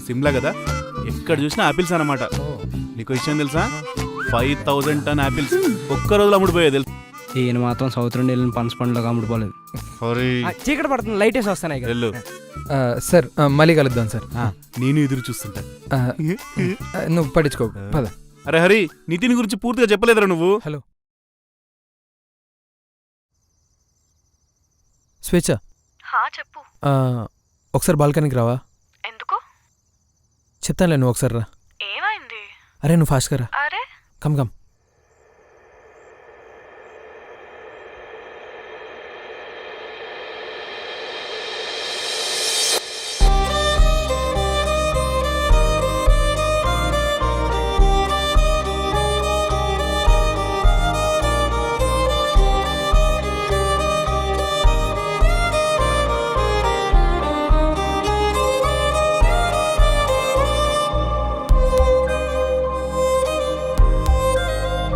సిమ్లా కదా, ఎక్కడ చూసినా ఆపిల్స్ అన్నమాట. నీకు విషయం తెలుసా, 5000 టన్ ఆపిల్స్ ఒక్క రోజులో అమ్ముడిపోయేది తెలుసు. ఈయన మాత్రం సౌత్ ఇండియన్ వెళ్ళిన పనస పండుగ అమ్ముడిపోలేదు. చీకటి పడుతుంది, లైట్ వేసి వస్తాయి. సార్ మళ్ళీ కలుద్దాం సార్. నేను ఎదురు చూస్తుంటా. నువ్వు పట్టించుకో, పద. అరే హరి, నితిన్ గురించి పూర్తిగా చెప్పలేదురా నువ్వు. హలో స్వేచ్ఛ, చెప్పు. ఒకసారి బాల్కనీకి రావా? ఎందుకు? చెప్తానులే, నువ్వు ఒకసారి రా. ఏమైంది? అరే నువ్వు ఫాస్ట్గా రా. అరే కమ్ కమ్.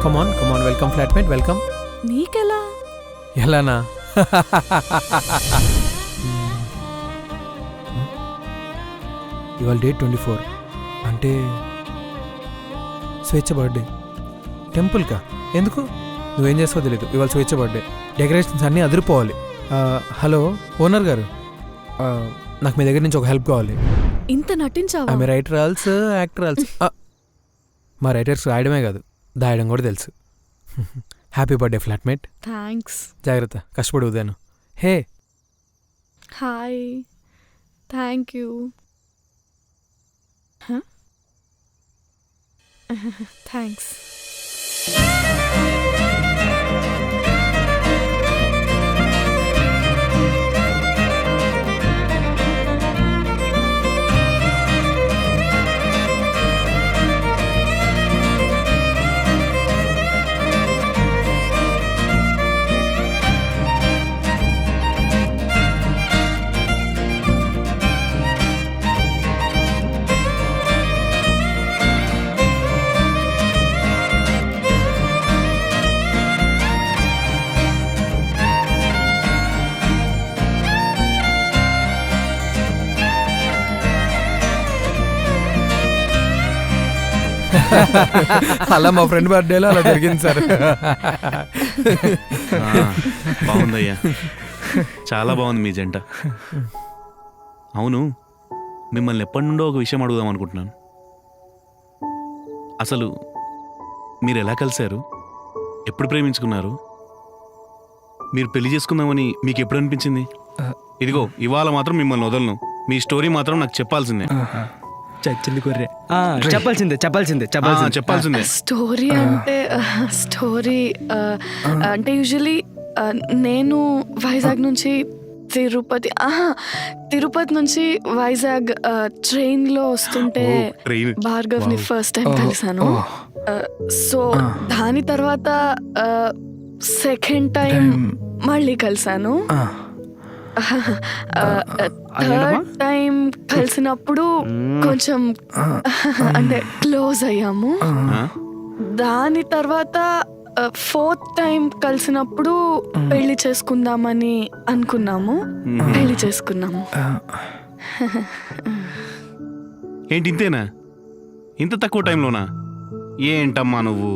కమాన్ కమాన్, వెల్కమ్ ఫ్లాట్మేట్, వెల్కమ్. నీకెలా? ఎలానా? ఇవాళ డేట్ 24, అంటే స్వేచ్ఛ బర్త్డే. టెంపుల్కా? ఎందుకు? నువ్వేం చేస్తావో తెలీదు, ఇవాళ స్వేచ్ఛ బర్త్డే. డెకరేషన్స్ అన్నీ అదిరిపోవాలి. హలో ఓనర్ గారు, నాకు మీ దగ్గర నుంచి ఒక హెల్ప్ కావాలి. ఇంత నటించావా? ఆమె రైటర్ ఆల్స్, యాక్టర్ ఆల్స్. మా రైటర్స్ రాయడమే కాదు, దాయడం కూడా తెలుసు. Happy birthday flatmate. థ్యాంక్స్. జాగ్రత్త, కష్టపడి ఉదాను. Hey hi, thank you. Thanks. అలా మా ఫ్రెండ్ బర్త్డేలో అలా జరిగింది సార్. బాగుందయ్యా, చాలా బాగుంది మీ జంట. అవును, మిమ్మల్ని ఎప్పటి నుండో ఒక విషయం అడుగుదాం అనుకుంటున్నాను. అసలు మీరు ఎలా కలిశారు, ఎప్పుడు ప్రేమించుకున్నారు, మీరు పెళ్లి చేసుకుందామని మీకు ఎప్పుడు అనిపించింది? ఇదిగో ఇవాళ మాత్రం మిమ్మల్ని వదలను, మీ స్టోరీ మాత్రం నాకు చెప్పాల్సిందే. చచ్చింది కొర్రే. చెప్పాల్సిందే. స్టోరీ అంటే యూజువలీ నేను వైజాగ్ నుంచి తిరుపతి నుంచి వైజాగ్ ట్రైన్లో వస్తుంటే ట్రైన్ భార్గవ్ని ఫస్ట్ టైం కలిసాను. సో దాని తర్వాత సెకండ్ టైం మళ్ళీ కలిసాను. థర్డ్ టైం కలిసినప్పుడు కొంచెం అంటే క్లోజ్ అయ్యాము. దాని తర్వాత ఫోర్త్ టైం కలిసినప్పుడు పెళ్లి చేసుకుందామని అనుకున్నాము. పెళ్లి చేసుకున్నాము. ఏంటి ఇంతేనా? ఇంత తక్కువ టైంలోనా? ఏంటమ్మా నువ్వు?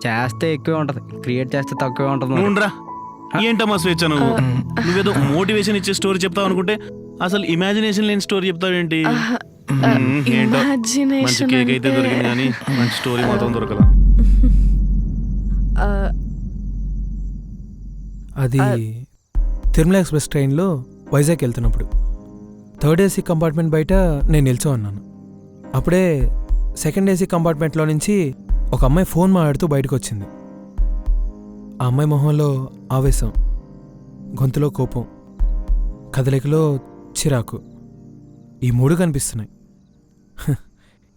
చేస్తే ఎక్కువే ఉంటది, క్రియేట్ చేస్తే తక్కువే ఉంటది. నువ్వురా, ఏంటమ్మా స్వేచ్ఛ నువ్వు? నువ్వేదో మోటివేషన్ ఇచ్చే స్టోరీ చెప్తావు అనుకుంటే అసలు ఇమాజినేషన్ లేని స్టోరీ చెప్తావేంటి? ఏంటో మంచి కేక్ అయితే దొరికింది కానీ మంచి స్టోరీ మాత్రం దొరకలా. అది తిరుమల ఎక్స్ప్రెస్ ట్రైన్లో వైజాగ్ వెళ్తున్నప్పుడు థర్డ్ ఏసీ కంపార్ట్మెంట్ బయట నేను నిల్చో ఉన్నాను. అప్పుడే సెకండ్ ఏసీ కంపార్ట్మెంట్లో నుంచి ఒక అమ్మాయి ఫోన్ మాట్లాడుతూ బయటకు వచ్చింది. ఆ అమ్మాయి మొహంలో ఆవేశం, గొంతులో కోపం, కదలికలో చిరాకు, ఈ మూడు కనిపిస్తున్నాయి.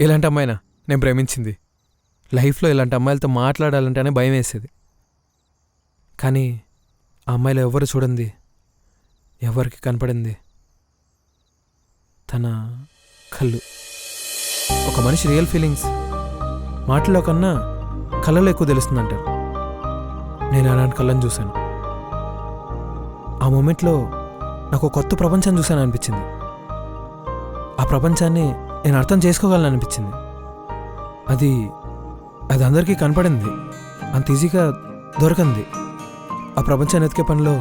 ఇలాంటి అమ్మాయినా నేను ప్రేమించింది? లైఫ్లో ఇలాంటి అమ్మాయిలతో మాట్లాడాలంటేనే భయం వేసేది. కానీ ఆ అమ్మాయిలో ఎవరు చూడండి, ఎవరికి కనపడింది తన కళ్ళు. ఒక మనిషి రియల్ ఫీలింగ్స్ మాటల్లో కన్నా కళ్ళలో ఎక్కువ తెలుస్తుందంటారు. నేను అలాంటి కళ్ళని చూశాను. ఆ మూమెంట్లో నాకు కొత్త ప్రపంచం చూశాను అనిపించింది. ఆ ప్రపంచాన్ని నేను అర్థం చేసుకోగలను అనిపించింది. అది అందరికీ కనపడింది, అంత ఈజీగా దొరకంది. ఆ ప్రపంచాన్ని ఎతికే పనిలో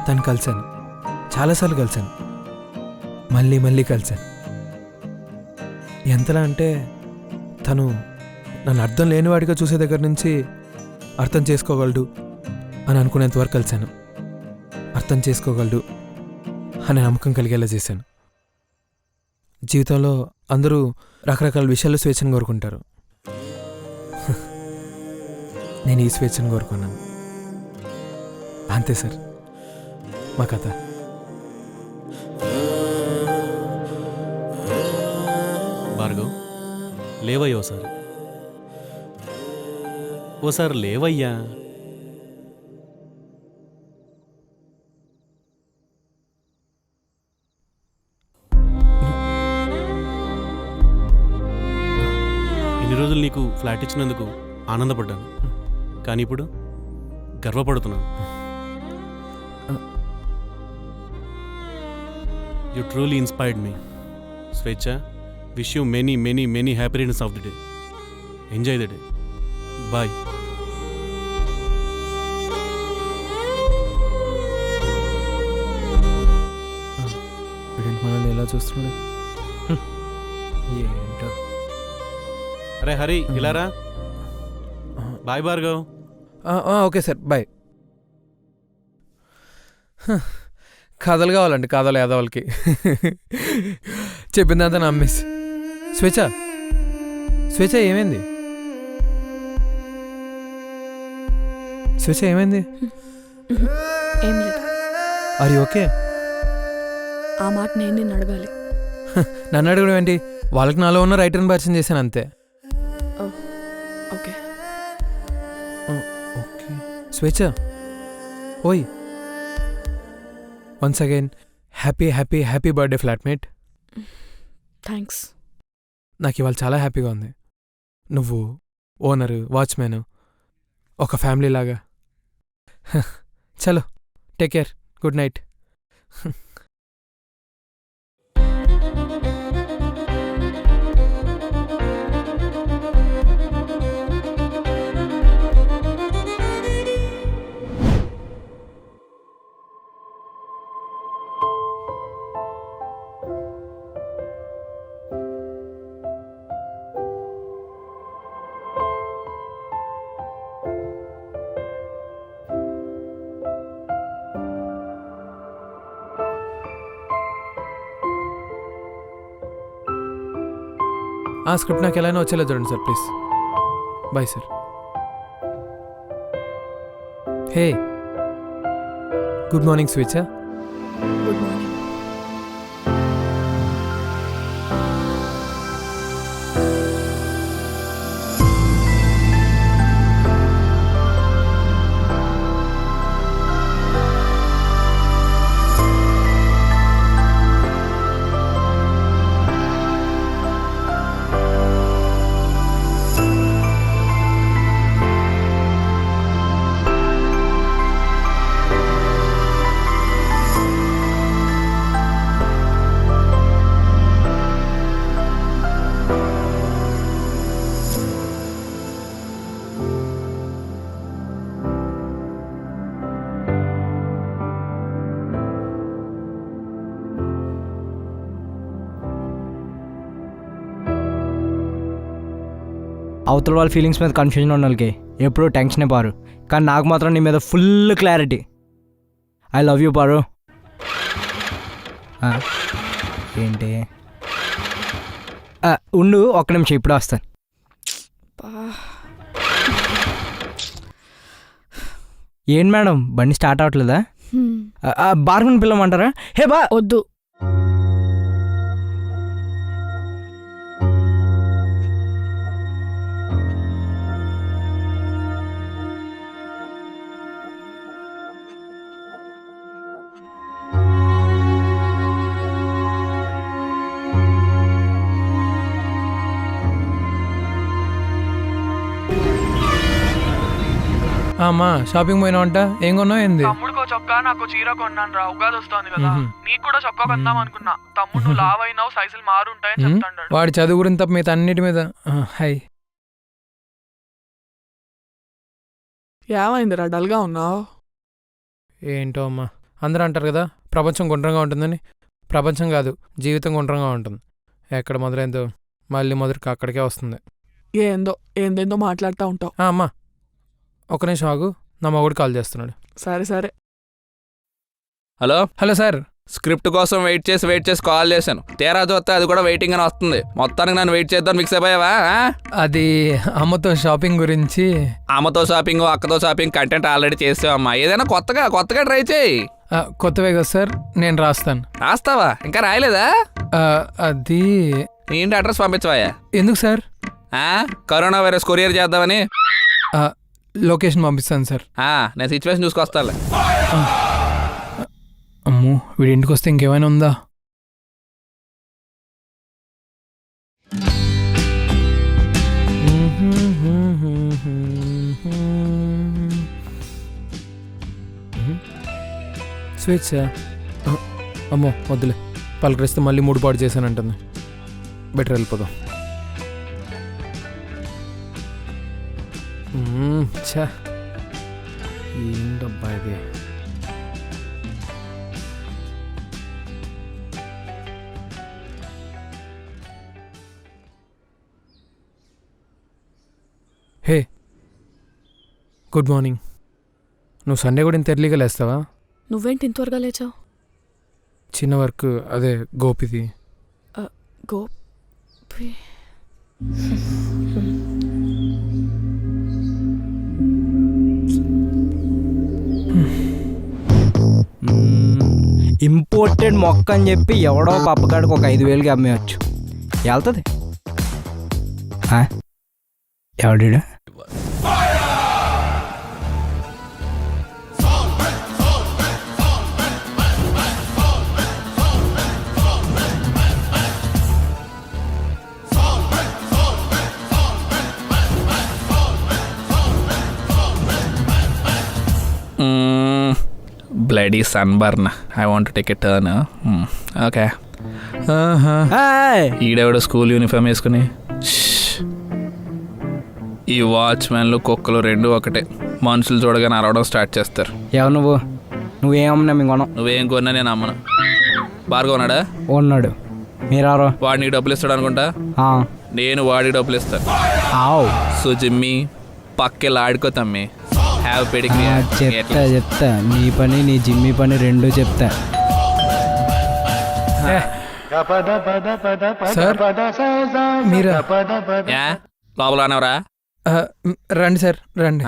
తను కలిశాను. చాలాసార్లు కలిశాను, మళ్ళీ మళ్ళీ కలిశాను. ఎంతలా అంటే తను నన్ను అర్థం లేనివాడిగా చూసే దగ్గర నుంచి అర్థం చేసుకోగలడు అని అనుకునేంతవరకు కలిశాను. అర్థం చేసుకోగలడు అనే నమ్మకం కలిగేలా చేశాను. జీవితంలో అందరూ రకరకాల విషయాల్లో స్వేచ్ఛను కోరుకుంటారు. నేను ఈ స్వేచ్ఛను కోరుకున్నాను. అంతే సార్ మా కథ. భార్గవ్, లేవయ్యా ఓసారి లేవయ్యా. ఇన్ని రోజులు నీకు ఫ్లాట్ ఇచ్చినందుకు ఆనందపడ్డాను, కానీ ఇప్పుడు గర్వపడుతున్నాను. You truly inspired me. Swechha, wish you many many many happy returns of the day. Enjoy the day. Bye. మనల్ని ఎలా చూస్తున్నాడు ఏంటో. అరే హరి, ఇలారా. Bye Bhargav. Okay sir, bye. కథలు కావాలండి, కథలు యాదవులకి. చెప్పిందంతా నమ్మేసి. స్వేచ్ఛ ఏమైంది? స్వేచ్ఛ ఏమైంది? ఏం లేదు. అరే ఓకే. ఆ మాట నేను నిన్ను అడగాలి. నన్ను అడగడం ఏంటి? వాళ్ళకి నాలో ఉన్న రైటర్ని పరిచయం చేశాను అంతే. Okay okay. స్వేచ్ఛ, ఓయ్, once again happy happy happy birthday flatmate. Thanks. నాకు ఇవాళ చాలా హ్యాపీగా ఉంది. నువ్వు ఓనరు, వాచ్మెన్, ఒక ఫ్యామిలీ లాగా. చలో, టేక్ కేర్, గుడ్ నైట్. ఆ స్క్రిప్ట్ నాకు ఎలా అయినా వచ్చేలా చూడండి sir please. Bye sir. Hey, good morning Swechha. Good morning. అవతల వాళ్ళ ఫీలింగ్స్ మీద కన్ఫ్యూజన్ ఉన్న వాళ్ళకి ఎప్పుడూ టెన్షనే పారు, కానీ నాకు మాత్రం నీ మీద full clarity. I love you Paru. ఏంటి ఉండు ఒక్క నిమిషం, ఇప్పుడు వస్తాను. ఏంటి మేడం బండి స్టార్ట్ అవ్వట్లేదా? బార్గన్ పిల్లమంటారా? హే బా వద్దు. అమ్మా షాపింగ్ పోయినావంట, ఏం కొన్నావు ఏంది? తమ్ముడికో చొక్కా నాకు చీర కొన్నాను రా, ఉగాది వస్తుంది కదా, నీకు కూడా చొక్కా కొందాం అనుకున్నా. తమ్ముడు లావ్ అయినావు, సైజులు మారుంటాయని చెప్తాడు. వాడి చదువు గురించి తప్ప మీద అన్నిటి మీద. హై, ఏమైందిరా డల్గా ఉన్నావు? ఏంటో అమ్మా, అందరూ అంటారు కదా ప్రపంచం గుండ్రంగా ఉంటుందని. ప్రపంచం కాదు, జీవితం గుండ్రంగా ఉంటుంది. ఎక్కడ మొదలైందో మళ్ళీ మొదటికి అక్కడికే వస్తుంది. ఏందేందో మాట్లాడుతూ ఉంటావు. అమ్మా ఒక నిమిషం ఆగు, నా మగుడు కాల్ చేస్తున్నాడు. సరే సరే. Hello hello sir. స్క్రిప్ట్ కోసం వెయిట్ చేసి కాల్ చేశాను. తీరా చూస్తే అది కూడా వెయిటింగ్ అని వస్తుంది. మొత్తానికి నన్ను వెయిట్ చేద్దాం ఫిక్స్ అయిపోయావా? అది అమ్మతో షాపింగ్ గురించి. అమ్మతో షాపింగ్, అక్కతో షాపింగ్ కంటెంట్ ఆల్రెడీ చేసావమ్మా. ఏదైనా కొత్తగా ట్రై చేయి. కొత్తవే కదా సార్, నేను రాస్తాను. రాస్తావా? ఇంకా రాయలేదా? అది నీ ఇంటి అడ్రస్ పంపించవా? ఎందుకు సార్? కరోనా వైరస్ కొరియర్ చేద్దామని. లొకేషన్ పంపిస్తాను సార్. నేను సిచ్యువేషన్ చూసుకొస్తాలే. అమ్మో, వీడి ఇంటికి వస్తే ఇంకేమైనా ఉందా? స్వీట్స్? అమ్మో వద్దులే, పలకరిస్తే మళ్ళీ 3 పాటు చేశానంటుంది. బెటర్ వెళ్ళిపోదాం. ఛా, ఏంటబ్బా ఇది. హే, గుడ్ మార్నింగ్. నువ్వు సండే కూడా ఇంత ఎర్లీగా లేస్తావా? నువ్వేంటి ఇంతవరగా లేచావు? చిన్న వర్క్, అదే గోపిది. గోపి ఇంపోర్టెడ్ మొక్క అని చెప్పి ఎవడో పప్పకాడికి ఒక 5,000కి అమ్మేయచ్చు. వెళ్తుంది. ఎవడ Bloody sunburn. I want to take a turn. Okay. ఈడెవడో స్కూల్ యూనిఫామ్ వేసుకుని. ఈ వాచ్మెన్లు కుక్కలు 2 ఒకటే. మనుషులు చూడగానే అరవడం స్టార్ట్ చేస్తారు. ఎవరు నువ్వేమన్నా మేము కొనం. నువ్వేం కొన్నా నేను అమ్మను. బార్గా ఉన్నాడా? ఉన్నాడు. మీరారో? వాడు నీకు డబ్బులు ఇస్తాడు అనుకుంటా. నేను వాడికి డబ్బులు ఇస్తాను. సో జిమ్మి పక్కెళ్ళి ఆడుకో తమ్మి. Have pedigree. చెప్తా నీ పని నీ జిమ్మి పని 2 చెప్తా. సార్ మీరా యా లోపల రానవరా రండి సార్ రండి.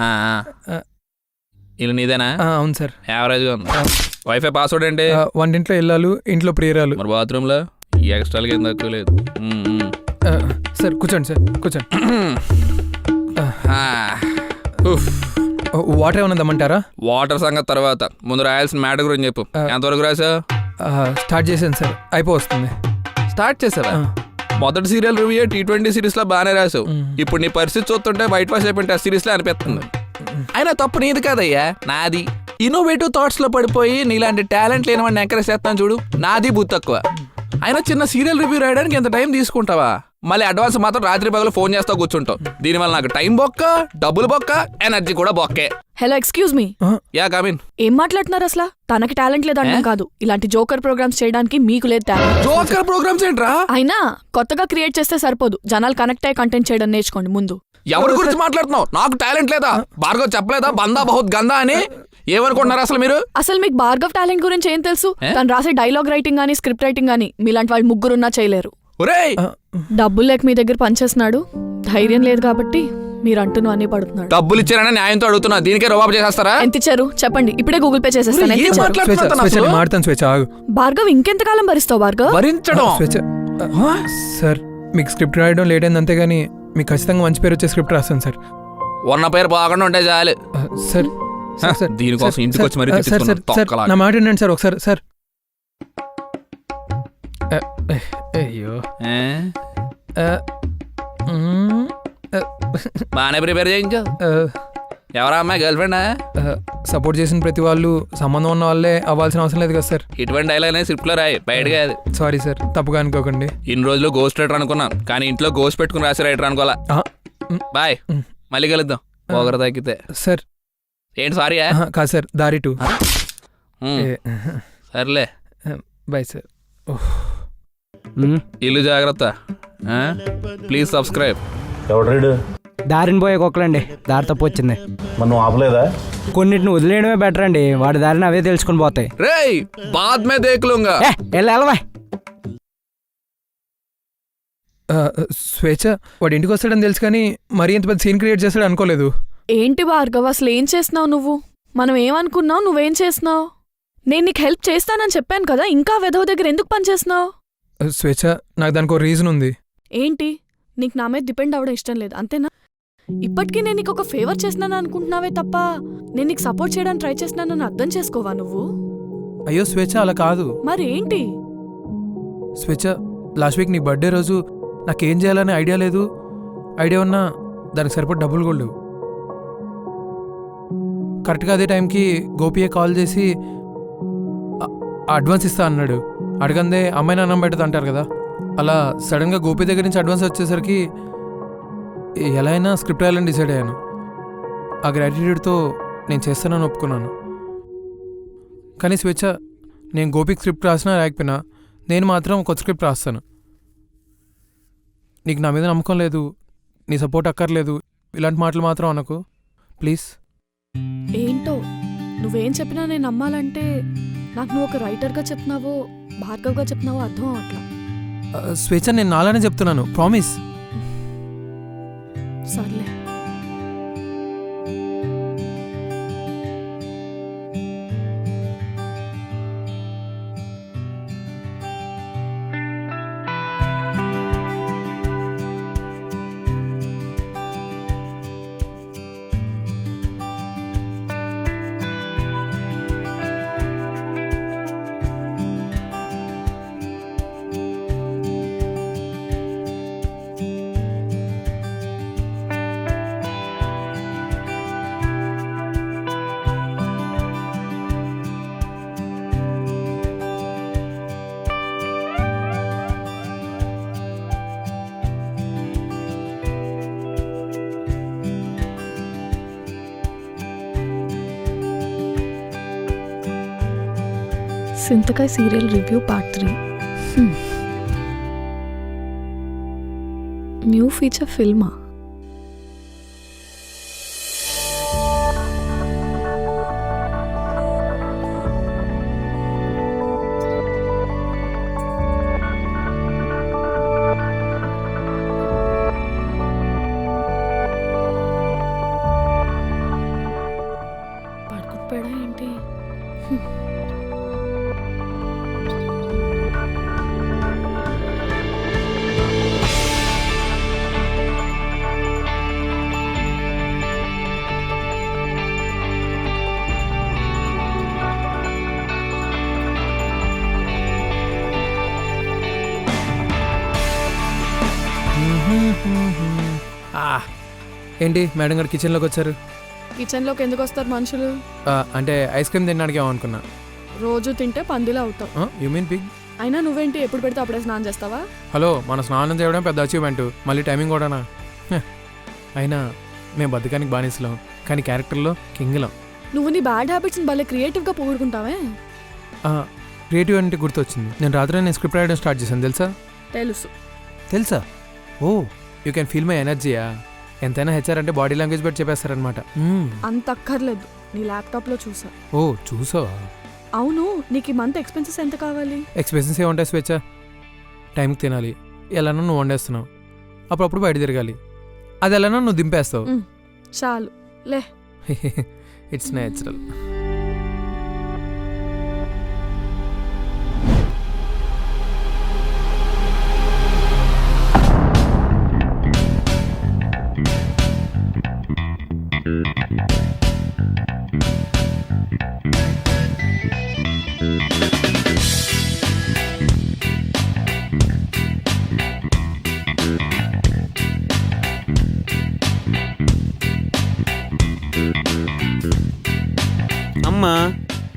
ఇల్లు నీదేనా? అవును సార్. యావరేజ్గా ఉంది. వైఫై పాస్వర్డ్ ఏంటి? వంటింట్లో ఇల్లాలు, ఇంట్లో ప్రియరాలు. మరి బాత్రూంలో ఈ ఎక్స్ట్రాలకి ఏం తక్కువ లేదు. సార్ కూర్చోండి సార్ కూర్చోండి. వాటర్ ఏమైనా దమ్మంటారా? వాటర్ సంగతి తర్వాత ముందు రాయాల్సిన మ్యాటర్ గురించి చెప్పు. ఎంతవరకు రాసావు? స్టార్ట్ చేశాను సార్, అయిపోతుంది. స్టార్ట్ చేసావా? మొదటి సీరియల్ రివ్యూ T20 సిరీస్ లో బాగానే రాసావు. ఇప్పుడు నీ పరిస్థితి చూస్తుంటే బయట పాస్ అయిపోయింది టెస్ట్ సిరీస్ లో అనిపిస్తుంది. అయినా తప్పు నీది కాదయ్యా, నాది. ఇన్నోవేటివ్ థాట్స్ లో పడిపోయి నీలాంటి టాలెంట్ లేని వాడిని ఎంకరేజ్ చేస్తాను చూడు, నాది బుద్ధి తక్కువ. అయినా చిన్న సీరియల్ రివ్యూ రాయడానికి ఎంత టైం తీసుకుంటావా? మళ్ళీ అడ్వాన్స్ మాత్రం రాత్రి పగలు ఫోన్ చేస్తా కూర్చుంటావు. దీనివల్ల నాకు టైం బొక్క, డబ్బులు బొక్క, ఎనర్జీ కూడా బొక్కే. Hello excuse me. Ya come in. ఏం మాట్లాడుతున్నారు అసలు? తనకి టాలెంట్ లేదంటే కాదు, ఇలాంటి జోకర్ ప్రోగ్రామ్స్ చేయడానికి మీకు లేదు టాలెంట్. జోకర్ ప్రోగ్రామ్స్ ఏంట్రా? అయినా కొత్తగా క్రియేట్ చేస్తే సరిపోదు, జనాలు కనెక్ట్ అయ్యి కంటెంట్ చేయడం నేర్చుకోండి ముందు. ఎవరి గురించి మాట్లాడుతున్నావు? నాకు టాలెంట్ లేదా? భార్గవ్ చెప్పలేదా బందా బహుత్ గందా అని? ఏమనుకుంటున్నారు అసలు మీరు? అసలు మీకు భార్గవ్ టాలెంట్ గురించి ఏం తెలుసు? తను రాసే డైలాగ్ రైటింగ్ గానీ స్క్రిప్ట్ రైటింగ్ గానీ మీలాంటి వాళ్ళు ముగ్గురున్నా చేయలేరు. డబ్బులు లేక మీ దగ్గర పనిచేస్తున్నాడు, ధైర్యం లేదు కాబట్టి మీరు అంటున్నా అన్ని పడుతున్నాడు. డబ్బులు ఇచ్చారని న్యాయంతో అడుగుతున్నా, దీనికే రవాబు చేసేస్తారా? ఎంత ఇచ్చారు చెప్పండి, ఇప్పుడే గూగుల్ పే చేసేస్తాను. భార్గవ్ ఇంకెంతకాలం భరిస్తావు భార్గవ్? భరించడం సార్, మీకు స్క్రిప్ట్ రాయడం లేట్ అయింది అంతేగాని మీకు ఖచ్చితంగా మంచి పేరు వచ్చే స్క్రిప్ట్ రాస్తాను సార్. ఉన్న పేరు బాగుండా ఉంటే చాలు సార్. దీనికోసం ఇంటికి వచ్చి మరి నా మాట వినండి సార్ ఒకసారి. సార్ అయ్యో బాగానే ప్రిపేర్ చేయించావు. ఎవరా అమ్మాయి గర్ల్ ఫ్రెండా? సపోర్ట్ చేసిన ప్రతి వాళ్ళు సంబంధం ఉన్న వాళ్ళే అవ్వాల్సిన అవసరం లేదు కదా సార్. ఇటువంటి డైలాగ్ అనేది స్క్రిప్ట్ లో రాయి, బయట కాదు. సారీ సార్, తప్పుగా అనుకోకండి. ఇన్ని రోజులు గోస్ట్ రైటర్ అనుకున్నాం, కానీ ఇంట్లో గోస్ట్ పెట్టుకుని రాసే రైటర్ అనుకోవాలా. బాయ్, మళ్ళీ కలుద్దాం ఒకరు తగ్గితే. సార్ ఏంటి సారీ? కాదు సార్, దారి 2. సర్లే బాయ్ సార్. ఇల్లు జాగ్రత్త, ప్లీజ్ సబ్స్క్రైబ్. ఎవడ్రీడు? దారిని పోయే కుక్కలండి, దారి తప్పు వచ్చింది. మనం ఆపలేదా? కొన్నిటిని వదిలేయడమే బెటర్ అండి, వాడి దారిని అవే తెలుసుకుని పోతాయి. రేయ్ బాద్ మే దేఖ్ లూంగా. వెళ్ళవా? స్వేచ్ఛ వాడు ఇంటికి వస్తాడని తెలుసు కానీ మరీ ఎంత పెద్ద సీన్ క్రియేట్ చేస్తాడు అనుకోలేదు. ఏంటి భార్గవ్ అసలు ఏం చేస్తున్నావు నువ్వు? మనం ఏమనుకున్నావు, నువ్వేం చేస్తున్నావు? నేను నీకు హెల్ప్ చేస్తానని చెప్పాను కదా, ఇంకా వెధవ దగ్గర ఎందుకు పనిచేస్తున్నావు? స్వేచ్ఛ, నాకు దానికి ఒక రీజన్ ఉంది. ఏంటి? నీకు నా మీద డిపెండ్ అవ్వడం ఇష్టం లేదు అంతేనా? ఇప్పటికీ నేను నీకు ఒక ఫేవర్ చేస్తున్నాను అనుకుంటున్నావే తప్ప నేను నీకు సపోర్ట్ చేయడానికి ట్రై చేస్తున్నానని అర్థం చేసుకోవా నువ్వు? అయ్యో స్వేచ్ఛ, అలా కాదు. మరి ఏంటి? స్వేచ్ఛ, లాస్ట్ వీక్ నీ బర్త్డే రోజు నాకేం చేయాలనే ఐడియా లేదు. ఐడియా ఉన్నా దానికి సరిపడి డబ్బులు కూడా లేవు. కరెక్ట్గా అదే టైంకి గోపియే కాల్ చేసి అడ్వాన్స్ ఇస్తా అన్నాడు. అడగందే అమ్మాయి అన్నం పెట్టదు అంటారు కదా, అలా సడన్గా గోపి దగ్గర నుంచి అడ్వాన్స్ వచ్చేసరికి ఎలా అయినా స్క్రిప్ట్ రాయాలని డిసైడ్ అయ్యాను. ఆ గ్రాటిట్యూడ్తో నేను చేస్తానని ఒప్పుకున్నాను. కానీ స్వేచ్ఛ, నేను గోపికి స్క్రిప్ట్ రాసినా రాకపోయినా నేను మాత్రం కొత్త స్క్రిప్ట్ రాస్తాను. నీకు నా మీద నమ్మకం లేదు, నీ సపోర్ట్ అక్కర్లేదు, ఇలాంటి మాటలు మాత్రం అనకు ప్లీజ్. ఏంటో నువ్వేం చెప్పినా నేను నమ్మాలంటే నాకు నువ్వు ఒక రైటర్గా చెప్తున్నావో భార్గవ్గా చెప్తున్నావో అర్థం అవట్లా. స్వేచ్ఛ, నేను నాలానే చెప్తున్నాను, ప్రామిస్. సర్లే. సింతకాయ serial review part 3. New feature ఫిల్మా? ఏంటి? ఏంటి మేడం గారు కిచెన్లోకి వచ్చారు? కిచెన్లోకి ఎందుకు వస్తారు మనుషులు? అంటే ఐస్ క్రీమ్ తినడానికి ఏమనుకున్నా. రోజు తింటే పందిలా అవుతావు. You mean Pig? అయినా నువ్వేంటి ఎప్పుడు పెడితే అప్పుడే స్నానం చేస్తావా? హలో, మన స్నానం చేయడం పెద్ద అచీవ్మెంట్, మళ్ళీ టైమింగ్ కూడానా? అయినా మేము బద్దకానికి బానిసలం, కానీ క్యారెక్టర్లో కింగ్లం. నువ్వు నీ బ్యాడ్ హ్యాబిట్స్ని భలే క్రియేటివ్గా పోగొడుకుంటావే. క్రియేటివ్ అంటే గుర్తొచ్చింది, నేను రాత్రి నేను స్క్రిప్ట్ రాయడం స్టార్ట్ చేశాను తెలుసా? తెలుసా? ఓ, యూ కెన్ ఫీల్ మై ఎనర్జీయా? ఎంతైనా హెచ్ఆర్ అంటే బాడీ లాంగ్వేజ్ బట్టి చెప్పేస్తారనమాట. అంత అక్కర్లేదు, నీ ల్యాప్టాప్లో చూసా. ఓ చూసావా? అవును, నీకు ఈ మంత్ ఎక్స్పెన్సెస్ ఎంత కావాలి? ఎక్స్పెన్సెస్ ఏముంటాయి స్వేచ్ఛ? టైంకి తినాలి, ఎలానో నువ్వు వండేస్తున్నావు, అప్పుడప్పుడు బయట తిరగాలి, అది ఎలానో నువ్వు దింపేస్తావు. చాలు లే. It's natural.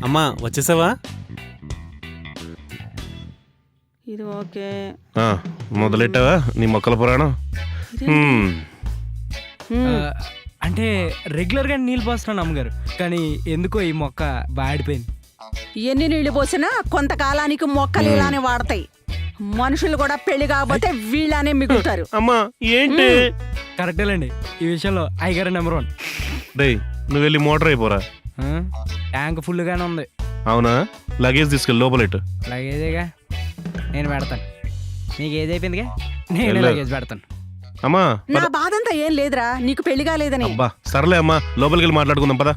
అమ్మా వచ్చేసావా? ఇది ఓకే. మొదలెట్టావా నీ మొక్కల పురాణం? అంటే రెగ్యులర్గా నీళ్ళు పోస్తున్నాను అమ్మగారు, కానీ ఎందుకో ఈ మొక్క బాడిపోయింది. ఎన్ని నీళ్లు పోసినా కొంతకాలానికి మొక్కలు ఇలానే వాడతాయి. మనుషులు కూడా పెళ్లి కాకపోతే వీళ్ళనే మిగులుతారు. అమ్మా ఏంటి? కరెక్టేలేండి, ఈ విషయంలో ఐగారు నెంబర్ 1. డే నువ్వు వెళ్ళి మోటార్ అయిపోరా. ట్యాంక్ ఫుల్గానే ఉంది. అవునా? లగేజ్ తీసుకెళ్ళి లోపలెట్టు. లగేజేగా నేను పెడతాను, నీకు ఏది అయిపోయిందిగా నేను వెళ్ళు. లగేజ్ పెడతాను. అమ్మా నా బాధంతా ఏం లేదురా, నీకు పెళ్లి కాలేదని. అబ్బా సర్లే అమ్మా, లోపలికి వెళ్ళి మాట్లాడుకుందాం పదా.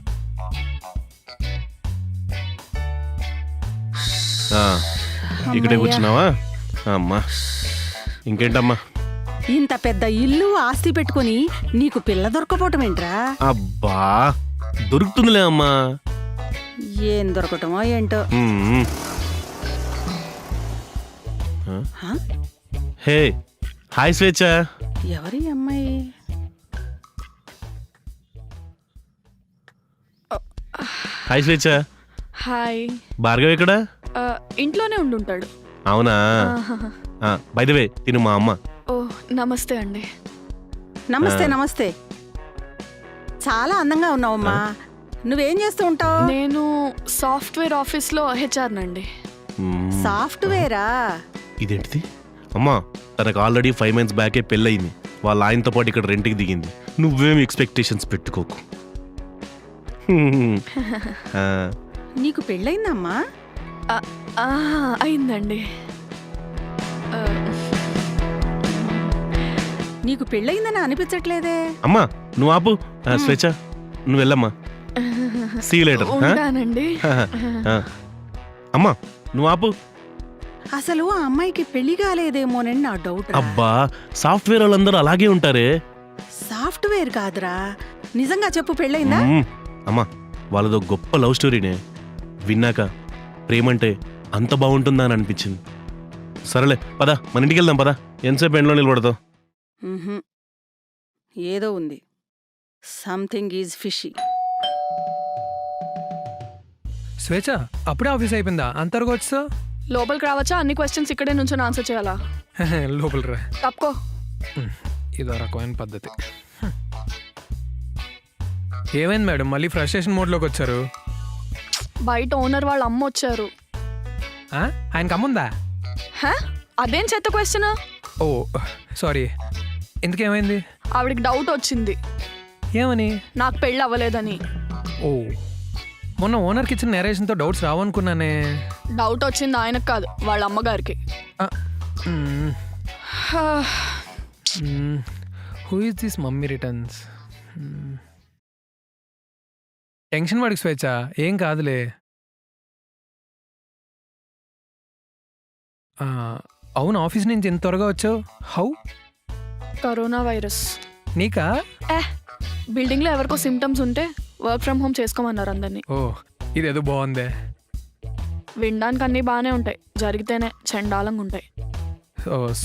ఇక్కడే కూర్చున్నావా అమ్మా? ఇంకేంటమ్మా? ఇంత పెద్ద ఇల్లు ఆస్తి పెట్టుకుని నీకు పిల్ల దొరకపోవటం ఏంట్రా? అబ్బా దొరుకుతుందిలే అమ్మా. ఏం దొరకటమో ఏంటో. హే హాయ్ స్వేచ్ఛ. ఎవరి అమ్మాయి? హాయ్ స్వేచ్ఛ. హాయ్. భార్గవ్ ఎక్కడ? ఇంట్లోనే ఉండుంటాడు. అవునా? బై ద వే తిను మా అమ్మ. ఓ నమస్తే అండి. నమస్తే నమస్తే. చాలా అందంగా ఉన్నావమ్మా. నువ్వేం చేస్తూ ఉంటావు? నేను సాఫ్ట్వేర్ ఆఫీస్లో హెచ్ఆర్ నండి. సాఫ్ట్వేరా? ఇదేంటిది అమ్మా? తనకు ఆల్రెడీ 5 months బ్యాకే పెళ్ళయింది, వాళ్ళ ఆయనతో పాటు ఇక్కడ రెంట్కి దిగింది. నువ్వేం ఎక్స్పెక్టేషన్స్ పెట్టుకోకు. నీకు పెళ్ళయిందమ్మా? అయిందండి. నీకు పెళ్ళయిందని అనిపించట్లేదే. అమ్మా నువ్వు ఆపు. స్వేచ్ఛ నువ్వు వెళ్ళమ్మా. See you later. ఉంటానండి. అమ్మా నువ్వు ఆపు. అసలు ఆ అమ్మాయికి పెళ్లి కాలేదేమోనని నా డౌట్. అబ్బా సాఫ్ట్వేర్ వాళ్ళందరూ అలాగే ఉంటారే. సాఫ్ట్వేర్ కాదురా, నిజంగా చెప్పు, పెళ్ళయిందా? అమ్మా వాళ్ళదో గొప్ప లవ్ స్టోరీనే. విన్నాక ప్రేమంటే అంత బాగుంటుందా అని అనిపించింది. సరేలే పదా మన ఇంటికి వెళ్దాం పదా. ఎంతసేపు ఎండ్లో నిలబడతావు? ఏదో ఉంది. Something is fishy. స్వేచ్ఛ అప్పుడే ఆఫీస్ అయిపోయిందా? అంతవరకు వచ్చా? లోపలికి రావచ్చా? అన్ని క్వశ్చన్స్ ఇక్కడే నుంచి ఆన్సర్ చేయాలా? లోపల రా. తప్పుకో. ఇదో రకమైన పద్ధతి. ఏమైంది మేడం, మళ్ళీ ఫ్రస్ట్రేషన్ మోడ్లోకి వచ్చారు? బయట ఓనర్ వాళ్ళ అమ్మ వచ్చారు. ఆయనకి అమ్ముందా? అదేం చెత్త క్వశ్చన్. ఓ సారీ, ఎందుకేమైంది? ఆవిడకి డౌట్ వచ్చింది. ఏమని? నాకు పెళ్ళి అవ్వలేదని. ఓ మొన్న ఓనర్కి ఇచ్చిన నేరేషన్తో డౌట్స్ రావనుకున్నానే. డౌట్ వచ్చింది ఆయనకు కాదు, వాళ్ళ అమ్మగారికి. Who is this mummy returns? Tension పడికి స్వేచ్ఛ, ఏం కాదులే. ఆ, అవును, ఆఫీస్ నుంచి ఎంత త్వరగా వచ్చావు? హౌ? Corona virus. నీకా? బిల్డింగ్లో ఎవరికో సిమ్టమ్స్ ఉంటే వర్క్ ఫ్రమ్ హోమ్ చేసుకోమన్నారు అందరినీ. ఓ, ఇదేదో బాగుందే. వినడానికి అన్నీ బాగానే ఉంటాయి, జరిగితేనే చండాలంగా ఉంటాయి.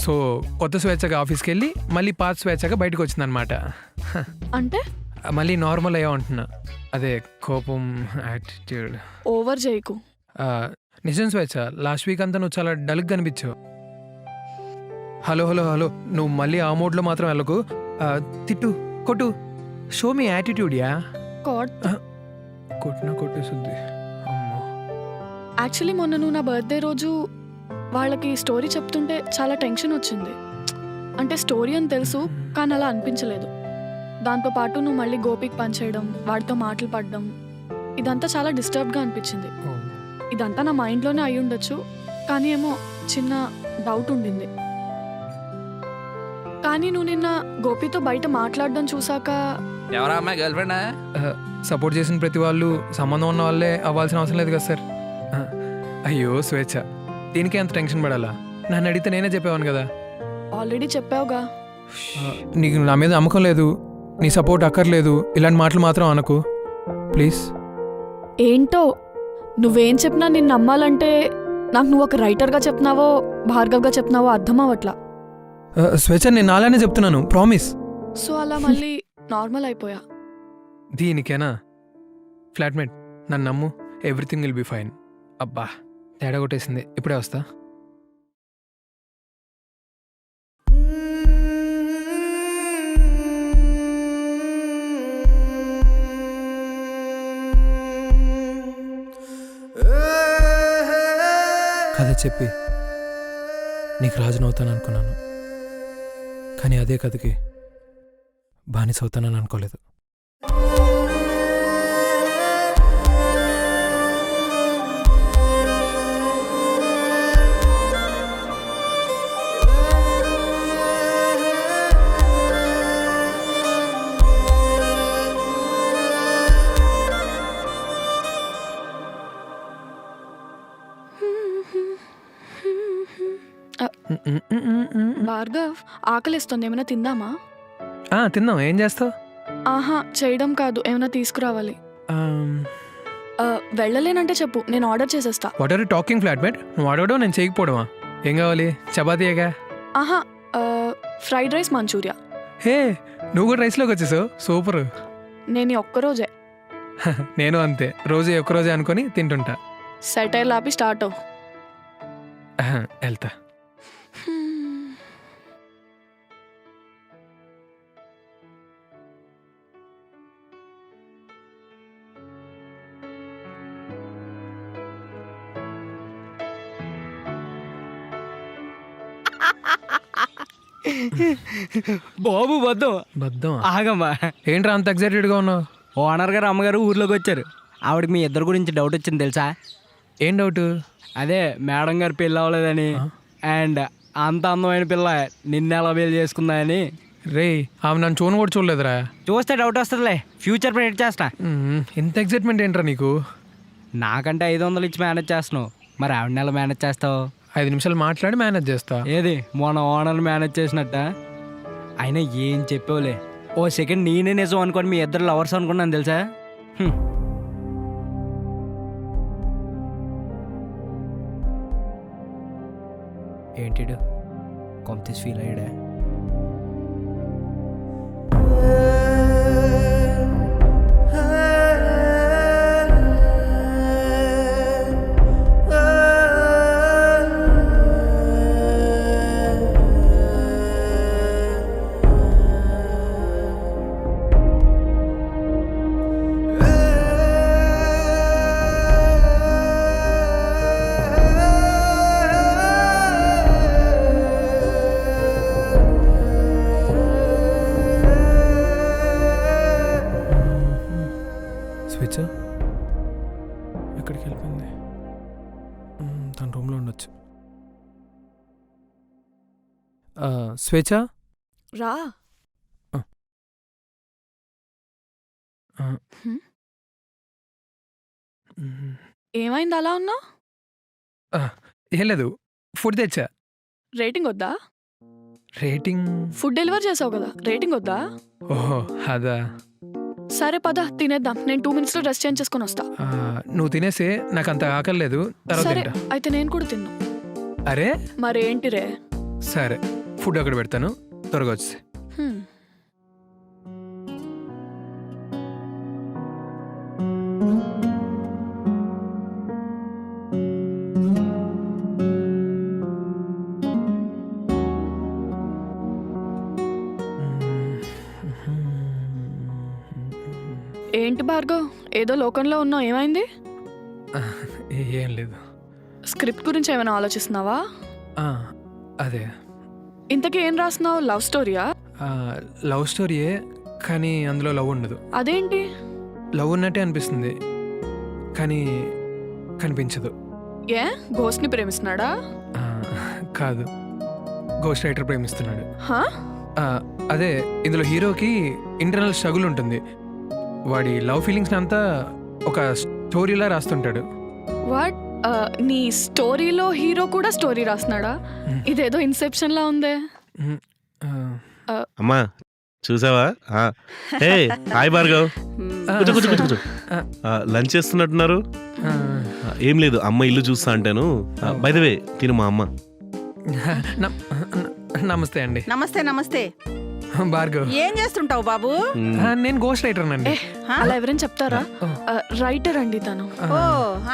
సో కొత్త స్వేచ్ఛగా ఆఫీస్కి వెళ్ళి మళ్ళీ పాత స్వేచ్ఛగా బయటకు వచ్చిందనమాట. అంటే మళ్ళీ నార్మల్ అయ్యా ఉంటున్నా. అదే కోపం, యాటిట్యూడ్. ఓవర్ చేయకు. నిజం స్వేచ్ఛ, లాస్ట్ వీక్ అంతా నువ్వు చాలా డల్గా కనిపించావు. హలో హలో హలో, నువ్వు మళ్ళీ ఆ మోడ్లో మాత్రం వెళ్ళకు. తిట్టు, కొట్టు, షో మీ యాటిట్యూడ్. యా కొట్టినా కొట్టేస్తుంది. అమ్మో. యాక్చువల్లీ మొన్న నువ్వు నా బర్త్డే రోజు వాళ్ళకి స్టోరీ చెప్తుంటే చాలా టెన్షన్ వచ్చింది. అంటే స్టోరీ అని తెలుసు, కానీ అలా అనిపించలేదు. దాంతోపాటు నువ్వు మళ్ళీ గోపికి పనిచేయడం, వాడితో మాటలు పడడం, ఇదంతా చాలా డిస్టర్బ్గా అనిపించింది. ఇదంతా నా మైండ్లోనే అయి ఉండొచ్చు, కానీ ఏమో చిన్న డౌట్ ఉండింది. కానీ నువ్వు నిన్న గోపితో బయట మాట్లాడడం చూసాక ఎవరా అమ్మాయి గర్ల్ ఫ్రెండా? సపోర్ట్ చేసిన ప్రతి వాళ్ళు సంబంధం ఉన్న వాళ్ళే అవ్వాల్సిన అవసరం లేదు కదా సార్. అయ్యో స్వేచ్ఛ, దీనికే అంత టెన్షన్ పడాలా? నన్ను అడిగితే నేనే చెప్పేవాను కదా. ఆల్రెడీ చెప్పావుగా. నీకు నా మీద నమ్మకం లేదు, నీ సపోర్ట్ అక్కర్లేదు, ఇలాంటి మాటలు మాత్రం అనకు ప్లీజ్. ఏంటో నువ్వేం చెప్పినా నిన్ను నమ్మాలంటే నాకు నువ్వు ఒక రైటర్గా చెప్తున్నావో భార్గవ్గా చెప్తున్నావో అర్థం అవ్వట్లా. స్వేచ్ఛ, నేను అలానే చెప్తున్నాను, ప్రామిస్. సో అలా మళ్ళీ నార్మల్ అయిపోయా. దీనికేనా? ఫ్లాట్మేట్, నన్ను నమ్ము, ఎవ్రీథింగ్ విల్ బి ఫైన్. అబ్బా, తేడా కొట్టేసింది. ఇప్పుడే వస్తా. కథ చెప్పి నీకు రాజునవుతాను అనుకున్నాను, కానీ అదే కథకి బానిస అవుతానని అనుకోలేదు. భార్గవ్, ఆకలిస్తుంది, ఏమైనా తిందామా? తిందాం. ఏం చేస్తావు? ఆహా, చేయడం కాదు, ఏమైనా తీసుకురావాలి. వెళ్ళలేనంటే చెప్పు, నేను ఆర్డర్ చేసేస్తా. What are you talking flatmate? నువ్వు అడగడం నేను చేయకపోవడమా? ఏం కావాలి? చపాతీయేగా? ఆహా, ఫ్రైడ్ రైస్ మంచూరియా. హే, నువ్వు కూడా రైస్లోకి వచ్చేసావు, సూపర్. నేను ఈ ఒక్కరోజే. నేను అంతే, రోజు ఒక్కరోజే అనుకొని తింటుంటా. సెటైల్ ఆపి స్టార్ట్ అవ్వు. వెళ్తా. బాబు బద్దం బద్దం ఆగమ్మా. ఏంట్రా అంత ఎక్సైటెడ్గా ఉన్నావు? ఓనర్ గారు అమ్మగారు ఊర్లోకి వచ్చారు. ఆవిడకి మీ ఇద్దరు గురించి డౌట్ వచ్చింది తెలుసా? ఏం డౌట్? అదే మేడం గారు పెళ్ళి అవ్వలేదని, అండ్ అంత అందమైన పిల్ల నిన్న ఎలా పెళ్లి చేసుకుందా అని. రే, ఆమె నన్ను చూను కూడా చూడలేదురా. చూస్తే డౌట్ వస్తుందిలే, ఫ్యూచర్ ప్రెడిక్ట్ చేస్తా. ఇంత ఎక్సైట్మెంట్ ఏంట్రా నీకు? నాకంటే 500 ఇచ్చి మేనేజ్ చేస్తున్నావు, మరి ఆవిడ నెల మేనేజ్ చేస్తావు? 5 నిమిషాలు మాట్లాడి మేనేజ్ చేస్తా. ఏది మన ఓనర్ మేనేజ్ చేసినట్ట? అయినా ఏం చెప్పేవులే, ఓ సెకండ్ నేనే నిజం అనుకోని మీ ఇద్దరు లవర్స్ అనుకున్నాను తెలుసా? ఏంటిడు కొంత ఫీల్ అయ్యాడా? స్విచ్ ఎక్కడికి వెళ్ళిపోయింది? తన రూమ్లో ఉండొచ్చు. స్వేచ్ఛ, రా. ఏమైంది అలా ఉన్నావు? ఏం లేదు, ఫుడ్ తెచ్చా. రేటింగ్ వద్దా? రేటింగ్? ఫుడ్ డెలివర్ చేసావు కదా, రేటింగ్ వద్దా? ఓహో అదా. సరే పద తినేద్దాం, నేను 2 minutes లో డ్రెస్ చేంజ్ చేసుకొని వస్తా. నువ్వు తినేసే, నాకు అంత ఆకలి లేదు, తర్వాత సరే తింటా. అయితే నేను కూడా తిన్నా. అరే మరేంటి రే? సరే, ఫుడ్ అక్కడ పెడతాను, త్వరగా వచ్చి. హ్మ్. ఏంటి భార్గవ్, ఏదో లోకంలో ఉన్నావు, ఏమైంది? ఏం లేదు. స్క్రిప్ట్ గురించి ఏమైనా ఆలోచిస్తున్నావా? అదే. ఇంతకీ ఏం రాస్తున్నావు? లవ్ స్టోరీయా? లవ్ స్టోరీయే, కానీ అందులో లవ్ ఉండదు. అదేంటి? లవ్ ఉన్నట్టే అనిపిస్తుంది, కానీ కనిపించదు. ఏ గోస్ట్ని ప్రేమిస్తున్నాడా? కాదు, గోస్ట్ రైటర్ ప్రేమిస్తున్నాడు. హా? అదే, ఇందులో హీరోకి ఇంటర్నల్ స్ట్రగుల్ ఉంటుంది. వాడి లవ్ ఫీలింగ్స్ అంతా ఒక స్టోరీలా రాస్తుంటాడు. వాట్? నీ స్టోరీలో హీరో కూడా స్టోరీ రాస్తున్నాడా? ఇదేదో ఇన్సెప్షన్ లా ఉందే. అమ్మా చూసావా? ఏ హాయ్ భార్గవ్, కూర్చో కూర్చో కూర్చో కూర్చో. లంచ్ చేస్తున్నట్టున్నారు. ఏం లేదు, అమ్మ ఇల్లు చూస్తా అంటాను. బై ద వే తిను మా అమ్మ. నమస్తే అండి. నమస్తే నమస్తే. భార్గవ్, ఏం చేస్తుంటావు బాబు? నేను గోస్ట్ రైటర్ అండి. అలా ఎవరైనా చెప్తారా? రైటర్ అండి తను. ఓ,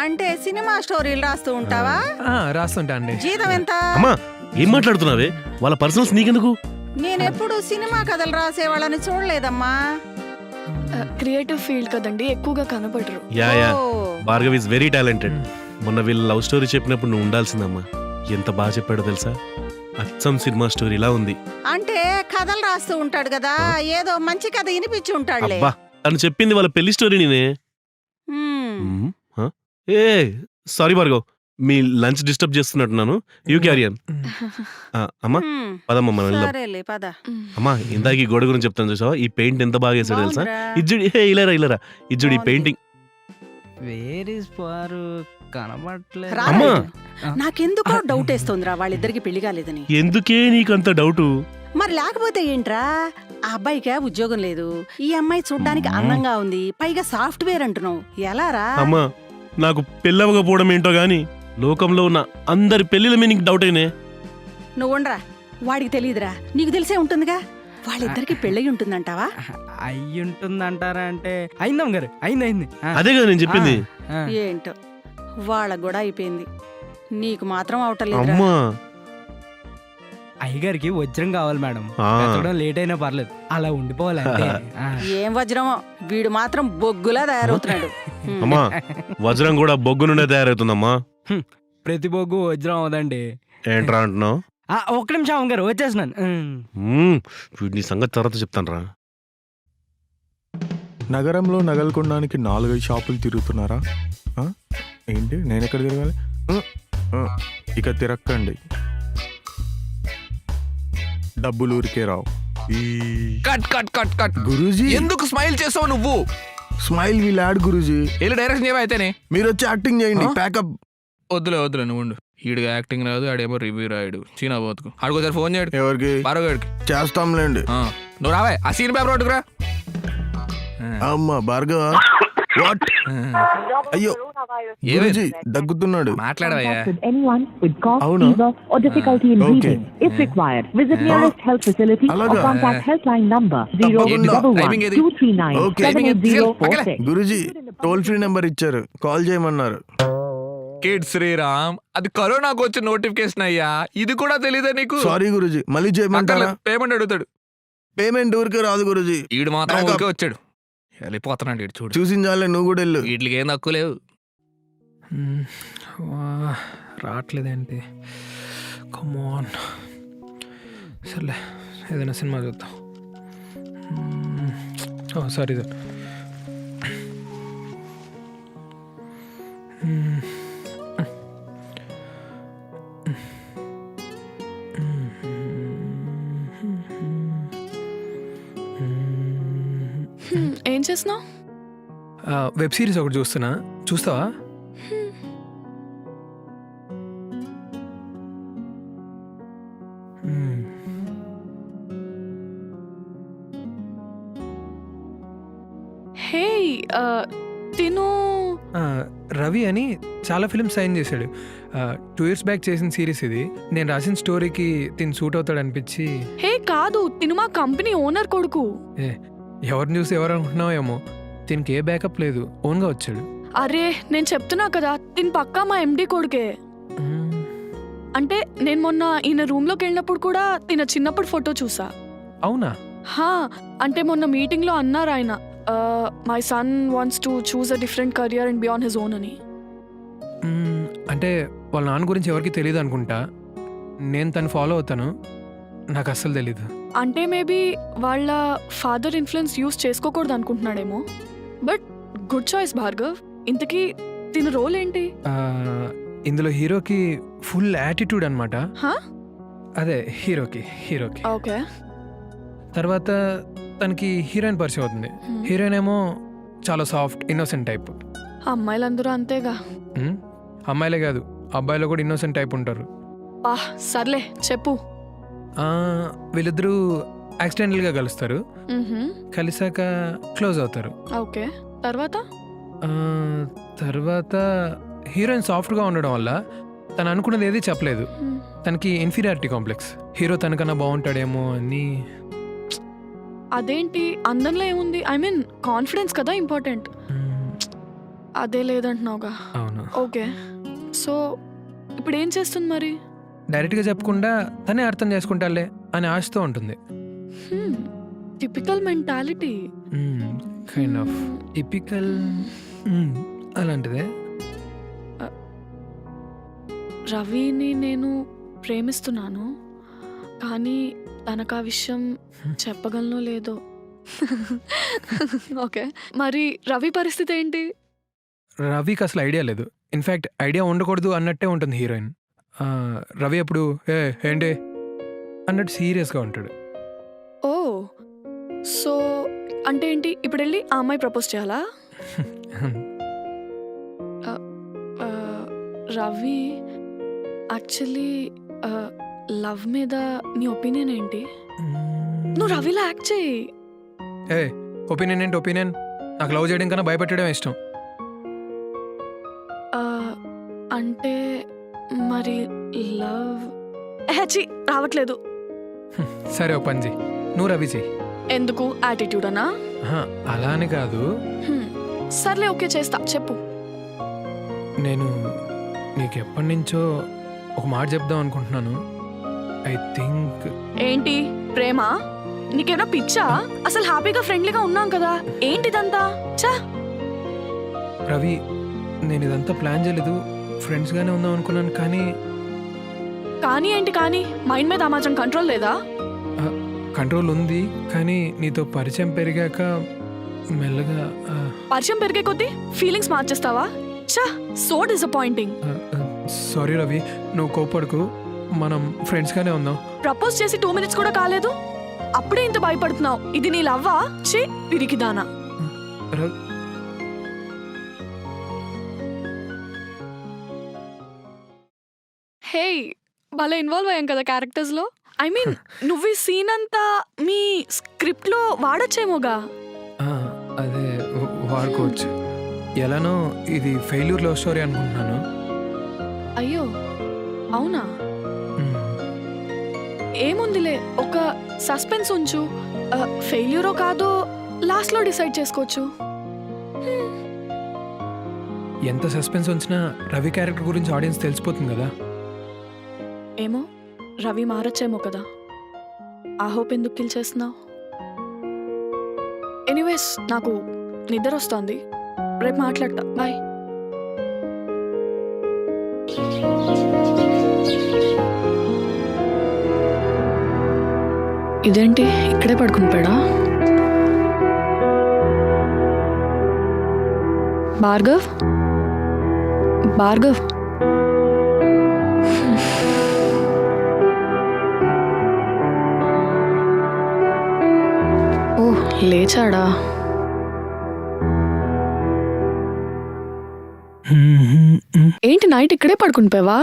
అంటే సినిమా స్టోరీలు రాస్తూ ఉంటావా? రాస్తుంటా అండి. జీతం ఎంత? అమ్మా ఏం మాట్లాడుతున్నావే? వాళ్ళ పర్సనల్స్ నీకెందుకు? నేనెప్పుడు సినిమా కథలు రాసే వాళ్ళని చూడలేదమ్మా. క్రియేటివ్ ఫీల్డ్ కదండి, ఎక్కువగా కనపడరు. Ya ya, Bhargav is very talented. మొన్న వీళ్ళు లవ్ స్టోరీ చెప్పినప్పుడు నువ్వు ఉండాల్సిందమ్మా. ఎంత బాగా చెప్పాడో తెలుసా? అచ్చం సినిమా స్టోరీలా ఉంది. అంటే కథలు రాస్తూ ఉంటాడు కదా, ఏదో మంచి కథ వినిపించి ఉంటాడులే. అబ్బా, తను చెప్పింది వాళ్ళ పెళ్లి స్టోరీ నేనే. ఏ సారీ భార్గవ్, మీ లంచ్ డిస్టర్బ్ చేస్తున్నట్టున్నాను. You carry on. అమ్మా పదమ్మా మనం వెళ్దాం. సరేలే పద. అమ్మా ఇందాక ఈ గోడ గురించి చెప్తాను చూసావా? ఈ పెయింట్ ఎంత బాగా వేసాడు తెలుసా? ఇజ్జుడి ఇలారా ఇలారా, ఇజ్జుడి పెయింటింగ్. కనబడలేదు. అమ్మా నాకెందుకో డౌట్ వేస్తోందిరా వాళ్ళిద్దరికి పెళ్లి కాలేదని. ఎందుకే నీకంత డౌటు? మరి లేకపోతే ఏంట్రా? ఆ అబ్బాయికి ఉద్యోగం లేదు, ఈ అమ్మాయి చూడ్డానికి అందంగా ఉంది, పైగా సాఫ్ట్వేర్ అంటున్నావు, ఎలారా? అమ్మా నాకు పెళ్ళవకపోవడం ఏంటో గాని లోకంలో ఉన్న అందరి పెళ్లిల మీద నీకు డౌట్ అయినే. నువ్వు ఉండరా, వాడికి తెలియదురా, నీకు తెలిసే ఉంటుందిగా. వాళ్ళిద్దరికి పెళ్ళయి ఉంటుందంటావా? అయ్యి ఉంటుందంటారా? అంటే అయిందాం గారు, అయింది అయింది. అదే కదా నేను చెప్పింది. ఏంటో వాళ్ళకు కూడా అయిపోయింది, నీకు మాత్రం అవటలేదు. అమ్మా అయ్యగారికి వజ్రం కావాలి మేడం, లేట్ అయినా పర్లేదు, అలా ఉండిపోవాలంటే. ఏం వజ్రమో, వీడు మాత్రం బొగ్గులా తయారవుతున్నాడు. అమ్మా వజ్రం కూడా బొగ్గు నుండే తయారవుతుందమ్మా. ప్రతి బొగ్గు వజ్రం అవదండి. ఏంట్రా అంటున్నావు? ఒక్క నిమిషం గారు వచ్చేస్తున్నాను. వీడిని సంగతి తర్వాత చెప్తాను రా. నగరంలో నగలు కొనడానికి 4-5 షాపులు తిరుగుతున్నారా? ఏంటి, నేను ఎక్కడ తిరగాలి? ఇక తిరక్కండి, డబ్బులు ఊరికే రావు. Cut cut cut cut. Guruji ఎందుకు స్మైల్ చేసావు నువ్వు? Smile will add Guruji. వెళ్ళి డైరెక్షన్ చేయవా అయితేనే? మీరు వచ్చి యాక్టింగ్ చేయండి. ప్యాకప్. వద్దులే వద్దులే, నువ్వు ఉండు. ఈడు యాక్టింగ్ రాదు, ఆడేమో రివ్యూ రాయడు. చీనా పోతుకు ఆడుకోసారి ఫోన్ చేయడు. ఎవరికి? భార్గవ్కి చేస్తాంలేండి. నువ్వు రావే, ఆ సీన్ పేపర్ పట్టుకురా. అమ్మా భార్గవ, వాట్? అయ్యో గురూజీ దగ్గుతున్నాడు. మాట్లాడవయ్యా. అవునా? Okay. Guruji toll free number ఇచ్చారు, కాల్ చేయమన్నారు. కిడ్ శ్రీరామ్, అది కరోనాకు వచ్చిన నోటిఫికేషన్ అయ్యా, ఇది కూడా తెలీదా నీకు? సారీ గురూజీ, మళ్ళీ చేయమంటారా? పేమెంట్ అడుగుతాడు. పేమెంట్ ఊరికే రాదు గురూజీ. ఈడు మాత్రం ఊరికే వచ్చాడు, వెళ్ళిపోతున్నాడు. ఇటు చూడు, చూసించాలే, నువ్వు కూడా వెళ్ళు. వీటికి ఏం తక్కువ లేవు. రావట్లేదేంటి? కమాన్, సర్లే ఏదైనా సినిమా చూద్దాం. Sorry sir. ఏం చేస్తున్నావు? వెబ్ సిరీస్ ఒకటి చూస్తున్నా, చూస్తావా? హే తిను రవి అని చాలా ఫిల్మ్స్ సైన్ చేశాడు. 2 years బ్యాక్ చేసిన సిరీస్ ఇది. నేను రాసిన స్టోరీకి తిను సూట్ అవుతాడు అనిపించి. హే కాదు, తిను మా కంపెనీ ఓనర్ కొడుకు. ఎవరిని చూసి ఎవరు అనుకుంటున్నావో ఏమో, దీనికి ఏ బ్యాకప్ లేదు, ఓన్గా వచ్చాడు. అరే నేను చెప్తున్నా కదా, తిను పక్కా మా ఎండి కొడుకే. అంటే నేను మొన్న ఈయన రూమ్లోకి వెళ్ళినప్పుడు కూడా తిన చిన్నప్పుడు ఫోటో చూసా. అవునా? హా, అంటే మొన్న మీటింగ్లో అన్నారు ఆయన, my son wants to choose a different career and Bjorn his own అని. అంటే వాళ్ళ నాన్న గురించి ఎవరికి తెలియదు అనుకుంటా. నేను తను ఫాలో అవుతాను, నాకు అస్సలు తెలీదు. అంటే మేబీ వాళ్ళ ఫాదర్ ఇన్ఫ్లుయెన్స్ యూస్ చేసుకోకూడదు అనుకుంటున్నాడేమో. But good choice Bhargav. ఇంతకీ తిన రోల్ ఏంటి? ఇందులో హీరోకి ఫుల్ యాటిట్యూడ్ అనమాట. హా? అదే హీరోకి. ఓకే. తర్వాత తనకి హీరోయిన్ పరిచయం అవుతుంది. హీరోయిన్ ఏమో చాలా సాఫ్ట్ ఇన్నోసెంట్ టైప్. అమ్మాయిలందరూ అంతేగా. అమ్మాయిలే కాదు, అబ్బాయిలో కూడా ఇన్నోసెంట్ టైప్ ఉంటారు. సర్లే చెప్పు. వీళ్ళిద్దరూ యాక్సిడెంటల్గా కలుస్తారు. కలిసాక క్లోజ్ అవుతారు. ఓకే. తర్వాత హీరోయిన్ సాఫ్ట్గా ఉండడం వల్ల తను అనుకున్నది ఏది చెప్పలేదు. తనకి ఇన్ఫీరియారిటీ కాంప్లెక్స్. హీరో తనకన్నా బాగుంటాడేమో అని. అదేంటి, అందంలో ఏముంది? ఐ మీన్ కాన్ఫిడెన్స్ కదా ఇంపార్టెంట్. అదే లేదంటున్నావుగా. అవును. ఓకే, సో ఇప్పుడు ఏం చేస్తుంది మరి? డైరెక్ట్గా చెప్పకుండా తనే అర్థం చేసుకుంటాలే అని ఆశతో ఉంటుంది. Typical mentality. Kind of typical అలాంటిదే. రవిని నేను ప్రేమిస్తున్నాను, కానీ తనకు ఆ విషయం చెప్పగలనో లేదో. ఓకే, మరి రవి పరిస్థితి ఏంటి? రవికి అసలు ఐడియా లేదు. ఇన్ఫ్యాక్ట్ ఐడియా ఉండకూడదు అన్నట్టే ఉంటుంది హీరోయిన్. రవి అప్పుడు ఏంటి అన్నట్టు సీరియస్గా ఉంటాడు. ఓ, సో అంటే ఏంటి, ఇప్పుడు వెళ్ళి ఆ అమ్మాయి ప్రపోజ్ చేయాలా? రవి, యాక్చువల్లీ లవ్ మీద నీ ఒపీనియన్ ఏంటి? నువ్వు రవిలా యాక్ట్ చేయి. ఒపీనియన్ ఏంటి? ఒపీనియన్ నాకు లవ్ చేయడం కన్నా భయపెట్టడం ఇష్టం. అంటే మరి లవ్ రావట్లేదు. సరే ఓ పని చెయ్యి, నువ్వు రవి చెయ్యి. ఎందుకు? యాటిట్యూడ్ అనా? అలా అని కాదు. సర్లే, ఓకే చేస్తా, చెప్పు. నేను నీకు ఎప్పటి నుంచో ఒక మాట చెప్దాం అనుకుంటున్నాను. I think. ఏంటి, ప్రేమ? నీకేమైనా పిచ్చా? అసలు హ్యాపీగా ఫ్రెండ్లీగా ఉన్నాం కదా, ఏంటిదంతా? చా రవి, నేను ఇదంతా ప్లాన్ చేయలేదు, ఫ్రెండ్స్గానే ఉందాం అనుకున్నాను. కానీ ఏంటి కానీ? మైండ్ మీద ఆ మాత్రం కంట్రోల్ లేదా? కంట్రోల్ ఉంది, కానీ నీతో పరిచయం పెరిగాక మెల్లగా. పరిచయం పెరిగే కొద్దీ ఫీలింగ్స్ మార్చేస్తావా? చా, సో డిసప్పాయింటింగ్. సారీ రవి, నువ్వు కోపడుకు, మనం ఫ్రెండ్స్గానే ఉందాం. ప్రపోజ్ చేసి 2 minutes కూడా కాలేదు, అప్పుడే ఇంత భయపడుతున్నావు. ఇది నీ లవ్వా? ఛీ, పిరికిదానా. హే, భలే ఇన్వాల్వ్ అయ్యాం కదా క్యారెక్టర్స్లో. ఐ మీన్ నువ్వు ఈ సీన్ అంతా మీ స్క్రిప్ట్లో వాడచ్చేమోగా. అదే వాడుకోవచ్చు. ఎలానో ఇది ఫెయిల్యూర్ లవ్ స్టోరీ అనుకుంటున్నాను. అయ్యో అవునా? ఏముందిలే, ఒక సస్పెన్స్ ఉంచు. ఫెయిల్యూరో కాదో లాస్ట్లో డిసైడ్ చేసుకోవచ్చు. ఎంత సస్పెన్స్ ఉంచినా రవి క్యారెక్టర్ గురించి ఆడియన్స్ తెలిసిపోతుంది కదా. ఏమో, రవి మారచ్చేమో కదా. ఆ హోప్ ఎందుకు కిల్ చేస్తున్నావు? ఎనీవేస్, నాకు నిద్ర వస్తోంది, రేపు మాట్లాడతా, బాయ్. ఇదేంటి ఇక్కడే పడుకుని పోయాడా? భార్గవ్, భార్గవ్. ఓ, లేచాడా? ఏంటి నైట్ ఇక్కడే పడుకుంటావా?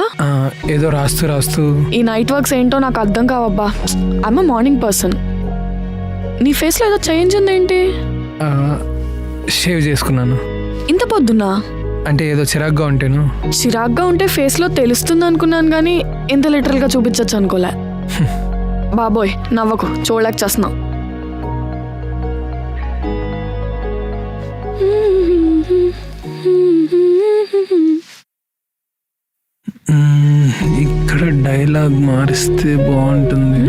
ఏదో రాస్తూ రాస్తూ. ఈ నైట్ వర్క్స్ ఏంటో నాకు అర్థం కావబ్బా. I'm morning person. నీ ఫేస్లో ఏదో చేంజ్ ఉందేంటి? షేవ్ చేసుకున్నాను. ఇంత పొద్దున్నా? అంటే ఏదో చిరాగ్గా ఉంటాను. చిరాగ్గా ఉంటే ఫేస్లో తెలుస్తుంది అనుకున్నాను కానీ ఇంత లిటరల్గా చూపించచ్చు అనుకోలే. బాబోయ్ నవ్వకు, చూడలేక చేస్తున్నావు. ఇక్కడ డైలాగ్ మారిస్తే బాగుంటుంది.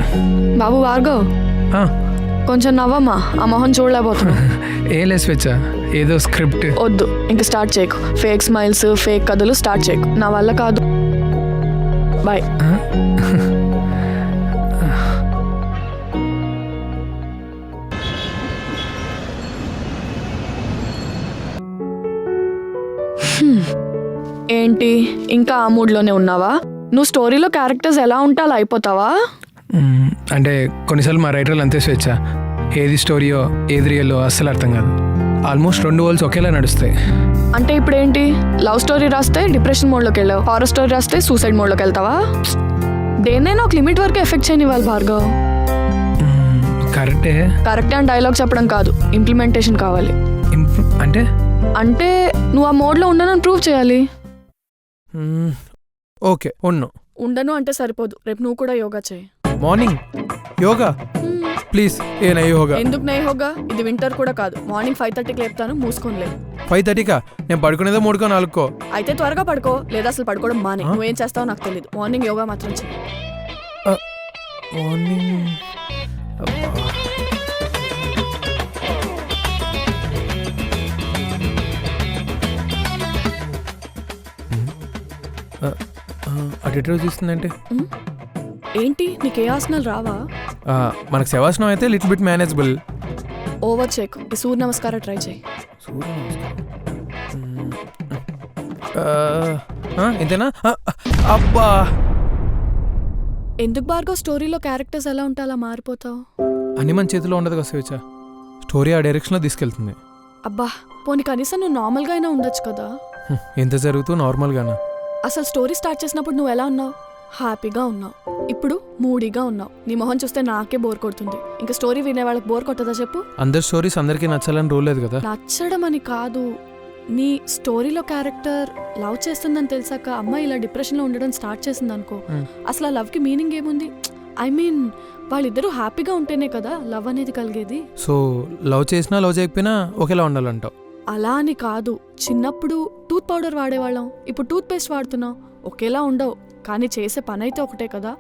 బాబు భార్గవ్, కొంచెం నవ్వమ్మా, ఆ మొహం చూడలేకపోతున్నా. ఏ లెస్ వచ్చా, ఏదో స్క్రిప్ట్ వద్దు, ఇంక స్టార్ట్ చేయకు. ఫేక్ స్మైల్స్, ఫేక్ కథలు స్టార్ట్ చేయకు, నా వల్ల కాదు. బాయ్. ఏంటి ఇంకా ఆ మూడ్లోనే ఉన్నావా? నువ్వు స్టోరీలో క్యారెక్టర్స్ ఎలా ఉంటే అలా అయిపోతావా? అంటే కొన్నిసార్లు మా రైటర్లు అంతే స్వేచ్ఛ. ఏది స్టోరీయో ఏది రియల్లో అస్సలు అర్థం కాదు. ఆల్మోస్ట్ 2 వరల్డ్స్ ఒకేలా నడుస్తాయి. అంటే ఇప్పుడు ఏంటి, లవ్ స్టోరీ రాస్తే డిప్రెషన్ మోడ్లోకి వెళ్ళావు, హారర్ స్టోరీ రాస్తే సూసైడ్ మోడ్లోకి వెళ్తావా? దేన్నైనా ఒక లిమిట్ వరకు ఎఫెక్ట్ చేయనివ్వాలి భార్గవ్. కరెక్టే అని డైలాగ్ చెప్పడం కాదు, ఇంప్లిమెంటేషన్ కావాలి. అంటే అంటే నువ్వు ఆ మోడ్లో ఉండనని ప్రూవ్ చేయాలి. ఓకే, ఉండను అంటే సరిపోదు, రేపు నువ్వు కూడా యోగా చేయి. మార్నింగ్ యోగా? ప్లీజ్ ఏ నై యోగా. ఎందుకు నై యోగా? ఇది వింటర్ కూడా కాదు. మార్నింగ్ 5:30కి లేపుతాను, మూసుకోనిలే. 5:30కా? నేను పడుకునేదో 3కో 4కో. అయితే త్వరగా పడుకో, లేదా అసలు పడుకోవడం మానే. నువ్వేం చేస్తావో నాకు తెలియదు. మార్నింగ్ యోగా మాత్రం చెయ్యి. మార్నింగ్ అటు చూస్తుందంటే ఏంటి, నీకు ఏ ఆసనాలు రావా? మనకు శవాసనం అయితే లిటిల్ బిట్ మేనేజబుల్. ఓవర్ చేయకు, ఈ సూర్య నమస్కారం ట్రై చేయి. ఇంతేనా? అబ్బా, ఎందుకు భార్గవ్ స్టోరీలో క్యారెక్టర్స్ ఎలా ఉంటే అలా మారిపోతావు? అన్ని మన చేతిలో ఉండదు కదా స్వేచ్ఛ. స్టోరీ ఆ డైరెక్షన్లో తీసుకెళ్తుంది. అబ్బా పోనీ కనీసం నువ్వు నార్మల్గా అయినా ఉండొచ్చు కదా. ఎంత జరుగుతూ నార్మల్గానా? అసలు స్టోరీ స్టార్ట్ చేసినప్పుడు నువ్వు ఎలా ఉన్నావు? హ్యాపీగా ఉన్నావు. ఇప్పుడు మూడీగా ఉన్నావు. నీ మొహం చూస్తే నాకే బోర్ కొడుతుంది. ఇంకా స్టోరీ వినే వాళ్ళకి బోర్ కొట్టదా చెప్పు? అందరి స్టోరీస్ అందరికీ నచ్చాలని రూల్ లేదు కదా. నచ్చడం అని కాదు, నీ స్టోరీలో క్యారెక్టర్ లవ్ చేస్తుందని తెలిసాక అమ్మాయి ఇలా డిప్రెషన్లో ఉండడం స్టార్ట్ చేసింది అనుకో, అసలు ఆ లవ్కి మీనింగ్ ఏముంది? ఐ మీన్ వాళ్ళిద్దరూ హ్యాపీగా ఉంటేనే కదా లవ్ అనేది కలిగేది. సో లవ్ చేసినా లవ్ చేయకపోయినా ఒకేలా ఉండాలంటావు? అలా అని కాదు. చిన్నప్పుడు టూత్ పౌడర్ వాడేవాళ్ళం, ఇప్పుడు టూత్ పేస్ట్ వాడుతున్నాం. ఒకేలా ఉండవు, కానీ చేసే పని అయితే ఒకటే కదా.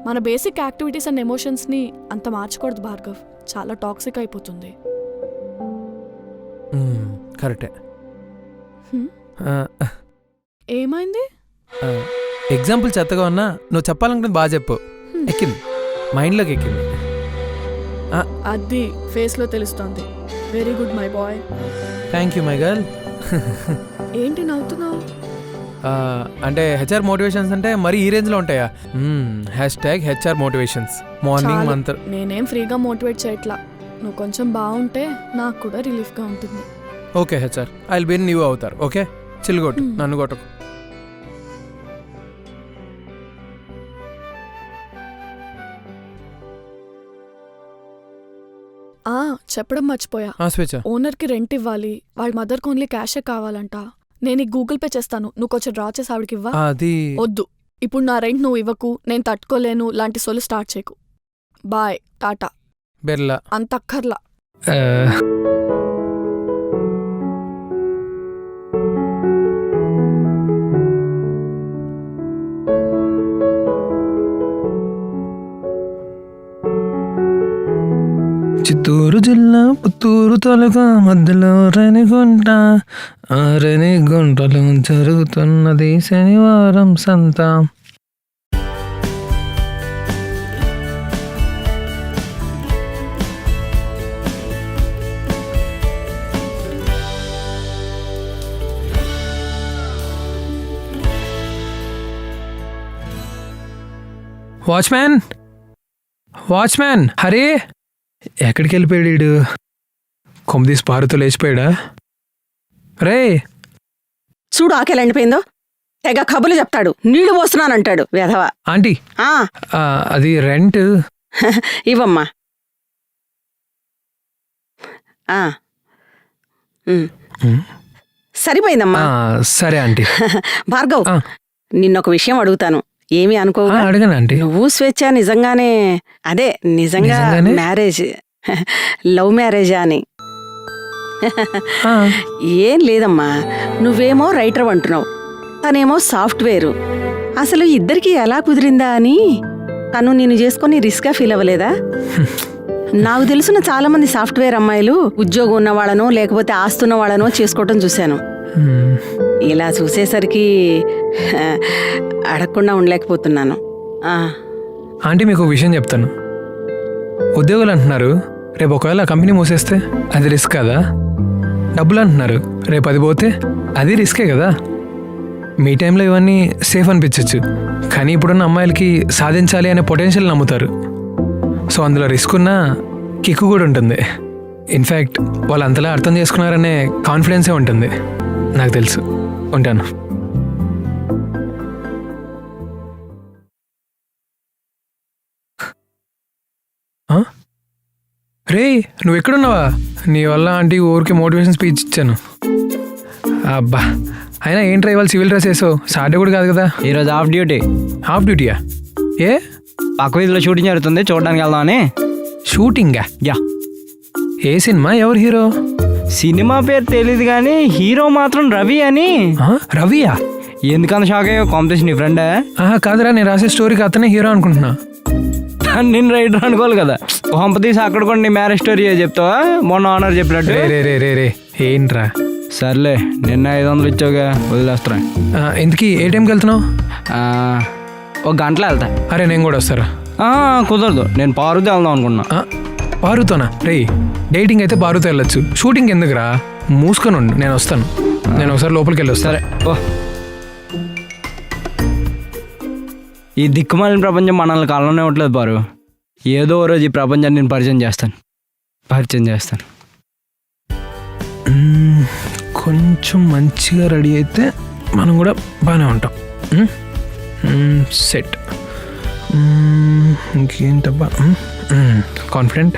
మన బేసిక్ యాక్టివిటీస్ అండ్ ఎమోషన్స్ని అంత మార్చకూడదు భార్గవ్, చాలా టాక్సిక్ అయిపోతుంది. కరెక్టే. ఏమైంది? ఎగ్జాంపుల్ చెత్తగా ఉన్నా నువ్వు చెప్పాలనుకుంటే బాగా చెప్పు. ఎక్కింది, మైండ్లోకి ఎక్కింది. అది ఫేస్లో తెలుస్తోంది. Very good my boy. Thank you my girl. ఏంటి నవ్వుతున్నావు? అంటే హెచ్ఆర్ మోటివేషన్స్ అంటే మరి ఈ రేంజ్లో ఉంటాయా? #HR motivations. మార్నింగ్ మంత్ర. నేనేం ఫ్రీగా మోటివేట్ చేయట్లా. నువ్వు కొంచెం బాగుంటే నాకు కూడా రిలీఫ్గా ఉంటుంది. Okay HR, I will be నీవు అవుతారు. ఓకే, చిల్లుగొట్టు, నన్ను కొట్టకు. చెప్పడం మర్చిపోయా. ఓనర్కి రెంట్ ఇవ్వాలి, వాళ్ళ మదర్కి ఓన్లీ క్యాషే కావాలంట. నేను గూగుల్ పే చేస్తాను, నువ్వు కొంచెం డ్రా చేసి ఆవిడకి ఇవ్వా. వద్దు, ఇప్పుడు నా రెంట్ నువ్వు ఇవ్వకు, నేను తట్టుకోలేను లాంటి సోలు స్టార్ట్ చేయకు. బాయ్, టాటా. బెర్లా అంత అక్కర్లా. చిత్తూరు జిల్లా పుత్తూరు తాలూకా మధ్యలో రేణిగుంట. ఆ రేణిగుంటలో జరుగుతున్నది శనివారం సంత. వాచ్మ్యాన్, వాచ్మ్యాన్, హరే ఎక్కడికి వెళ్ళిపోయాడు? కొమ్మదీసి పారుతో లేచిపోయాడా? రే చూడు ఆకెళ్ళి ఎండిపోయిందో. తెగ కబులు చెప్తాడు, నీళ్లు పోస్తున్నానంటాడు వెధవ. ఆంటీ ఆ, అది రెంట్. ఇవ్వమ్మా. ఆ, సరిపోయిందమ్మా. సరే ఆంటీ. భార్గవ్, ఆ. నిన్నొక విషయం అడుగుతాను, ఏమీ అనుకో. అడగను ఆంటీ. నువ్వు స్వేచ్ఛ నిజంగా నిజంగానే? మ్యారేజ్ లవ్ మ్యారేజా అని? ఆ, ఏం లేదమ్మా, నువ్వేమో రైటర్ అంటున్నావు, తనేమో సాఫ్ట్వేరు. అసలు ఇద్దరికి ఎలా కుదిరిందా అని. తను నిన్ను చేసుకుని రిస్క్గా ఫీల్ అవ్వలేదా? నాకు తెలిసిన చాలా మంది సాఫ్ట్వేర్ అమ్మాయిలు ఉద్యోగం ఉన్న వాళ్ళనో లేకపోతే ఆస్తున్న వాళ్ళనో చేసుకోవటం చూశాను. ఇలా చూసేసరికి అడగకుండా ఉండలేకపోతున్నాను. ఆంటీ మీకు విషయం చెప్తాను. ఉద్యోగులు అంటున్నారు, రేపు ఒకవేళ కంపెనీ మూసేస్తే అది రిస్క్ కదా. డబ్బులు అంటున్నారు, రేపు అది పోతే అది రిస్కే కదా. మీ టైంలో ఇవన్నీ సేఫ్ అనిపించవచ్చు, కానీ ఇప్పుడున్న అమ్మాయిలకి సాధించాలి అనే పొటెన్షియల్ నమ్ముతారు. సో అందులో రిస్క్ ఉన్న కిక్కు కూడా ఉంటుంది. ఇన్ఫ్యాక్ట్ వాళ్ళు అంతలా అర్థం చేసుకున్నారనే కాన్ఫిడెన్సే ఉంటుంది. నాకు తెలుసు. ఉంటాను. రే, నువ్వు ఎక్కడున్నావా? నీ వల్ల ఆంటీ ఊరికి మోటివేషన్ స్పీచ్ ఇచ్చాను. అబ్బా, అయినా ఏంట్రా ఇవాళ సివిల్ డ్రెస్ వేసావు? సాటర్డే కూడా కాదు కదా. ఈరోజు హాఫ్ డ్యూటీ. హాఫ్ డ్యూటీయా? ఏ? పక్క వీధిలో షూటింగ్ జరుగుతుంది, చూడడానికి వెళ్దామని. షూటింగా? యా. ఏ సినిమా? ఎవరు హీరో? సినిమా పేరు తెలీదు కానీ హీరో మాత్రం రవి అని. రవియా? ఎందుకన్నా షాక్ అయ్యో? కాంపిటీషన్ నీ ఫ్రెండ్? కాదురా, నేను రాసే స్టోరీకి అతనే హీరో అనుకుంటున్నా. నేను రైటర్ అనుకోవాలి కదా. హంప తీసి అక్కడ కూడా నీ మ్యారేజ్ స్టోరీ చెప్తావా? మొన్న ఆనర్ చెప్పినట్టు. రే ఏంట్రా? సర్లే, నిన్న 500 ఇచ్చావుగా, వదిలేస్తారా. ఇంతకీ ఏ టైంకి వెళ్తున్నావు? ఒక గంటలో వెళ్తా. అరే నేను కూడా వస్తారా? కుదరదు, నేను పారుతో వెళ్దాం అనుకున్నా. పారుతోనా? రే, డేటింగ్ అయితే పారుతో వెళ్ళొచ్చు, షూటింగ్ ఎందుకురా? మూసుకొని ఉండు, నేను వస్తాను. నేను ఒకసారి లోపలికి వెళ్ళి వస్తా. సరే ఓ. ఈ దిక్కుమాలిన ప్రపంచం మనల్ని కాలంలోనే ఉండలేదు పారు. ఏదో ఓ రోజు ఈ ప్రపంచాన్ని నేను పరిచయం చేస్తాను. కొంచెం మంచిగా రెడీ అయితే మనం కూడా బాగానే ఉంటాం. సెట్. ఇంకేంటబ్బా, కాన్ఫిడెంట్.